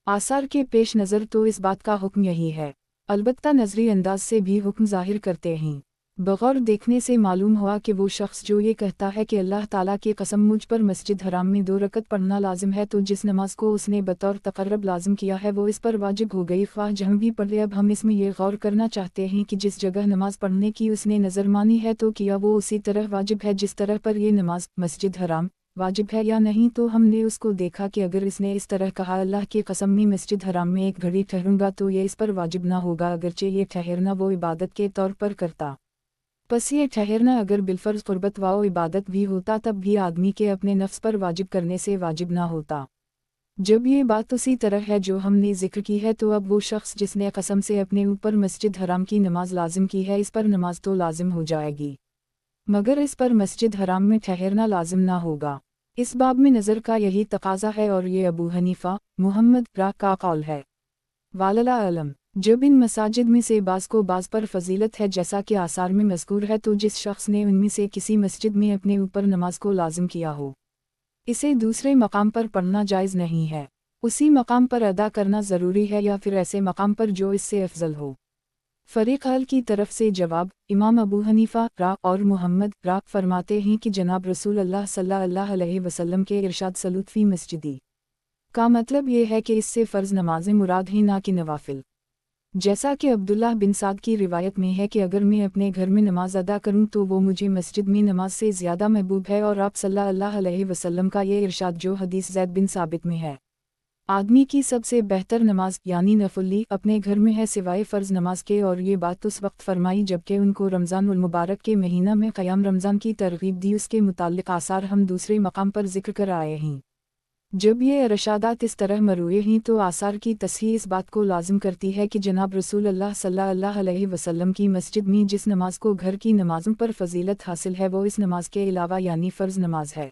आसार के पेश नज़र तो इस बात का हुक्म यही है, अलबत्ता नजरी अंदाज से भी हुक्म ज़ाहिर करते हैं। बगौर देखने से मालूम हुआ कि वो शख्स जो ये कहता है कि अल्लाह ताला की कसम मुझ पर मस्जिद हराम में 2 रकत पढ़ना लाजिम है, तो जिस नमाज को उसने बतौर तक़र्रब लाजिम किया है वो इस पर वाजिब हो गई, ख्वाह जहाँ भी पढ़े। अब हम इसमें ये गौर करना चाहते हैं कि जिस जगह नमाज पढ़ने की उसने नज़र मानी है तो किया वो उसी तरह वाजिब है जिस तरह पर ये नमाज मस्जिद हराम वाजिब है या नहीं। तो हमने उसको देखा कि अगर इसने इस तरह कहा अल्लाह की कसम में मस्जिद हराम में 1 घड़ी ठहरूंगा तो ये इस पर वाजिब ना होगा, अगरचे ये ठहरना वो इबादत के तौर पर करता। बस ये ठहरना अगर बिलफर्ज क़ुर्बत व इबादत भी होता तब भी आदमी के अपने नफ्स पर वाजिब करने से वाजिब ना होता। जब ये बात उसी तरह है जो हमने जिक्र की है तो अब वो शख्स जिसने कसम से अपने ऊपर मस्जिद हराम की नमाज लाजिम की है इस पर नमाज तो लाजिम हो जाएगी, मगर इस पर मस्जिद हराम में ठहरना लाजिम ना होगा। इस बाब में नज़र का यही तकाज़ा है और ये अबू हनीफा मुहम्मद रा का कौल है। वालला अलम। जब इन मसाजिद में से बाज़ को बाज़ पर फजीलत है जैसा कि आसार में मज़कूर है, तो जिस शख्स ने उनमें से किसी मस्जिद में अपने ऊपर नमाज को लाजिम किया हो इसे दूसरे मकाम पर पढ़ना जायज़ नहीं है। उसी मकाम पर अदा करना ज़रूरी है या फिर ऐसे मकाम पर जो इससे अफजल हो। फ़रीक़ अल की तरफ से जवाब, इमाम अबू हनीफा रा और मुहम्मद रा फरमाते हैं कि जनाब रसूल अल्लाह सल्लल्लाहु अलैहि वसल्लम के इरशाद सलूत फ़ी मस्जिदी का मतलब ये है कि इससे फ़र्ज़ नमाज़ें मुराद ही ना कि नवाफिल। जैसा कि अब्दुल्लाह बिन साद की रिवायत में है कि अगर मैं अपने घर में नमाज अदा करूं तो वो मुझे मस्जिद में नमाज से ज़्यादा महबूब है, और आप सल्लल्लाहु अलैहि वसल्लम का ये इरशाद जो हदीस ज़ैद बिन साबित में है, आदमी की सबसे बेहतर नमाज यानी नफली अपने घर में है सिवाय फ़र्ज़ नमाज के, और ये बात उस वक्त फरमाई जबकि उनको रमज़ान उल मुबारक के महीना में क़याम रमज़ान की तरगीब दी। उसके मुताल्लिक़ आसार हम दूसरे मकाम पर ज़िक्र कर आए हैं। जब ये इरशादात इस तरह मरूए हैं तो आसार की तस्हीह इस बात को लाजिम करती है कि जनाब रसूल अल्लाह सल्लल्लाहु अलैहि वसल्लम की मस्जिद में जिस नमाज को घर की नमाज़ों पर फजीलत हासिल है वो इस नमाज के अलावा यानी फ़र्ज़ नमाज है।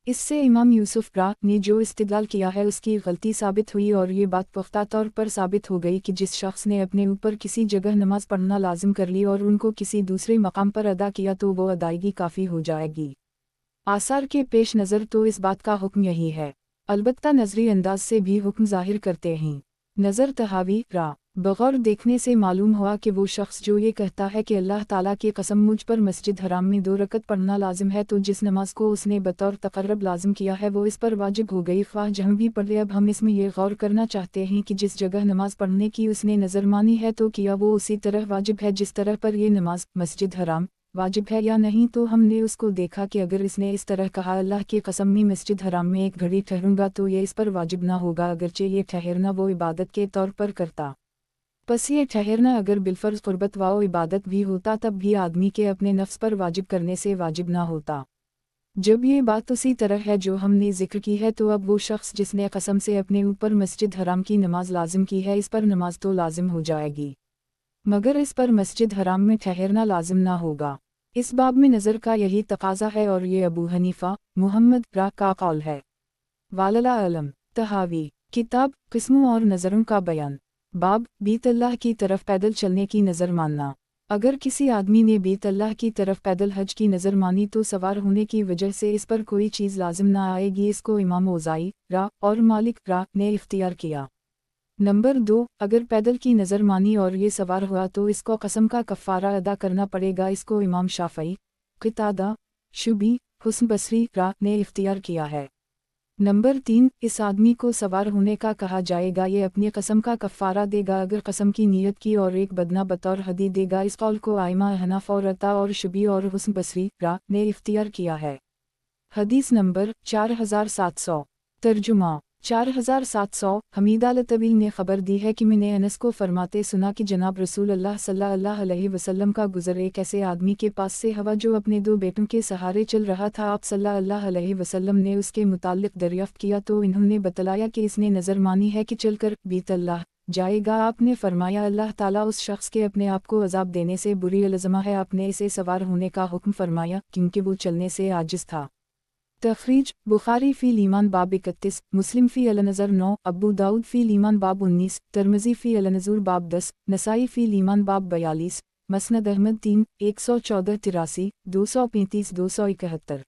इससे इमाम यूसुफ रा ने जो इस्तिदलाल किया है उसकी गलती साबित हुई, और ये बात पुख्ता तौर पर साबित हो गई कि जिस शख्स ने अपने ऊपर किसी जगह नमाज पढ़ना लाजिम कर ली और उनको किसी दूसरे मकाम पर अदा किया तो वो अदायगी काफ़ी हो जाएगी। आसार के पेश नज़र तो इस बात का हुक्म यही है, अलबत्ता नजरी अंदाज से भी हुक्म ज़ाहिर करते हैं। नज़र तहावी रा बगौर देखने से मालूम हुआ कि वो शख्स जो ये कहता है कि अल्लाह ताला की कसम मुझ पर मस्जिद हराम में 2 रकत पढ़ना लाजिम है, तो जिस नमाज को उसने बतौर तकर्रब लाजिम किया है वो इस पर वाजिब हो गई, ख्वाह जहाँ भी पढ़े। अब हम इसमें ये गौर करना चाहते हैं कि जिस जगह नमाज पढ़ने की उसने नज़र मानी है तो क्या वो उसी तरह वाजिब है जिस तरह पर ये नमाज मस्जिद हराम वाजिब है या नहीं। तो हमने उसको देखा कि अगर इसने इस तरह कहा अल्लाह की कसम में मस्जिद हराम में 1 घड़ी ठहरूंगा, तो ये इस पर वाजिब ना होगा, अगरचे ये ठहरना वो इबादत के तौर पर करता। बस ये ठहरना अगर बिलफर्ज क़ुर्बत व इबादत भी होता तब भी आदमी के अपने नफ्स पर वाजिब करने से वाजिब ना होता। जब ये बात उसी तरह है जो हमने जिक्र की है, तो अब वो शख्स जिसने कसम से अपने ऊपर मस्जिद हराम की नमाज लाजिम की है, इस पर नमाज तो लाजिम हो जाएगी, मगर इस पर मस्जिद हराम में ठहरना लाजिम ना होगा। इस बाब में नज़र का यही तकाज़ा है और ये अबू हनीफा मुहम्मद रा का कौल है। वालला अलम तहावी किताब किस्मों और नज़रों का बयान। बाब बीत अल्लाह की तरफ पैदल चलने की नज़र मानना। अगर किसी आदमी ने बीत अल्लाह की तरफ पैदल हज की नज़र मानी तो सवार होने की वजह से इस पर कोई चीज़ लाजिम ना आएगी। इसको इमाम औज़ाई रा और मालिक रा ने इख्तियार किया। नंबर 2, अगर पैदल की नज़र मानी और ये सवार हुआ तो इसको कसम का कफ़ारा अदा करना पड़ेगा। इसको इमाम शाफ़ई क़तादा शुबी हुस्न बसरी रा ने इख्तियार किया है। नंबर 3, इस आदमी को सवार होने का कहा जाएगा, ये अपनी कसम का कफ़ारा देगा अगर कसम की नीयत की और एक बदना बतौर हदी देगा। इस कौल को आइमा हनफ और अता और शुबी और हुस्न बसरी रा ने इख्तियार किया है। हदीस नंबर 4700। तर्जुमा 4700। हमीद अल-तवील ने खबर दी है कि मैंने अनस को फरमाते सुना कि जनाब रसूल अल्लाह सल्लल्लाहु अलैहि वसल्लम का गुज़र एक ऐसे आदमी के पास से हवा जो अपने 2 बेटों के सहारे चल रहा था। आप सल्लल्लाहु अलैहि वसल्लम ने उसके मुताल्लिक़ दरियाफ़्त किया तो इन्होंने बतलाया कि इसने नज़र मानी है कि चलकर बीत अल्लाह जाएगा। आपने फरमाया अल्लाह ताला उस शख्स के अपने आप को अज़ाब देने से बुरी अलज़मा है। आपने इसे सवार होने का हुक्म फरमाया क्योंकि वो चलने से आजिज़ था। तखरीज बुखारी फ़ी ईमान बाब 31, मुस्लिम फ़ी अल-नज़र 9, अबू दाऊद फ़ी ईमान बाब 19, तिरमिज़ी फ़ी अल-नज़ूर बाब 10, नसाई फ़ी ईमान बाब 42, मसनद अहमद 3, 114 83, 235 271।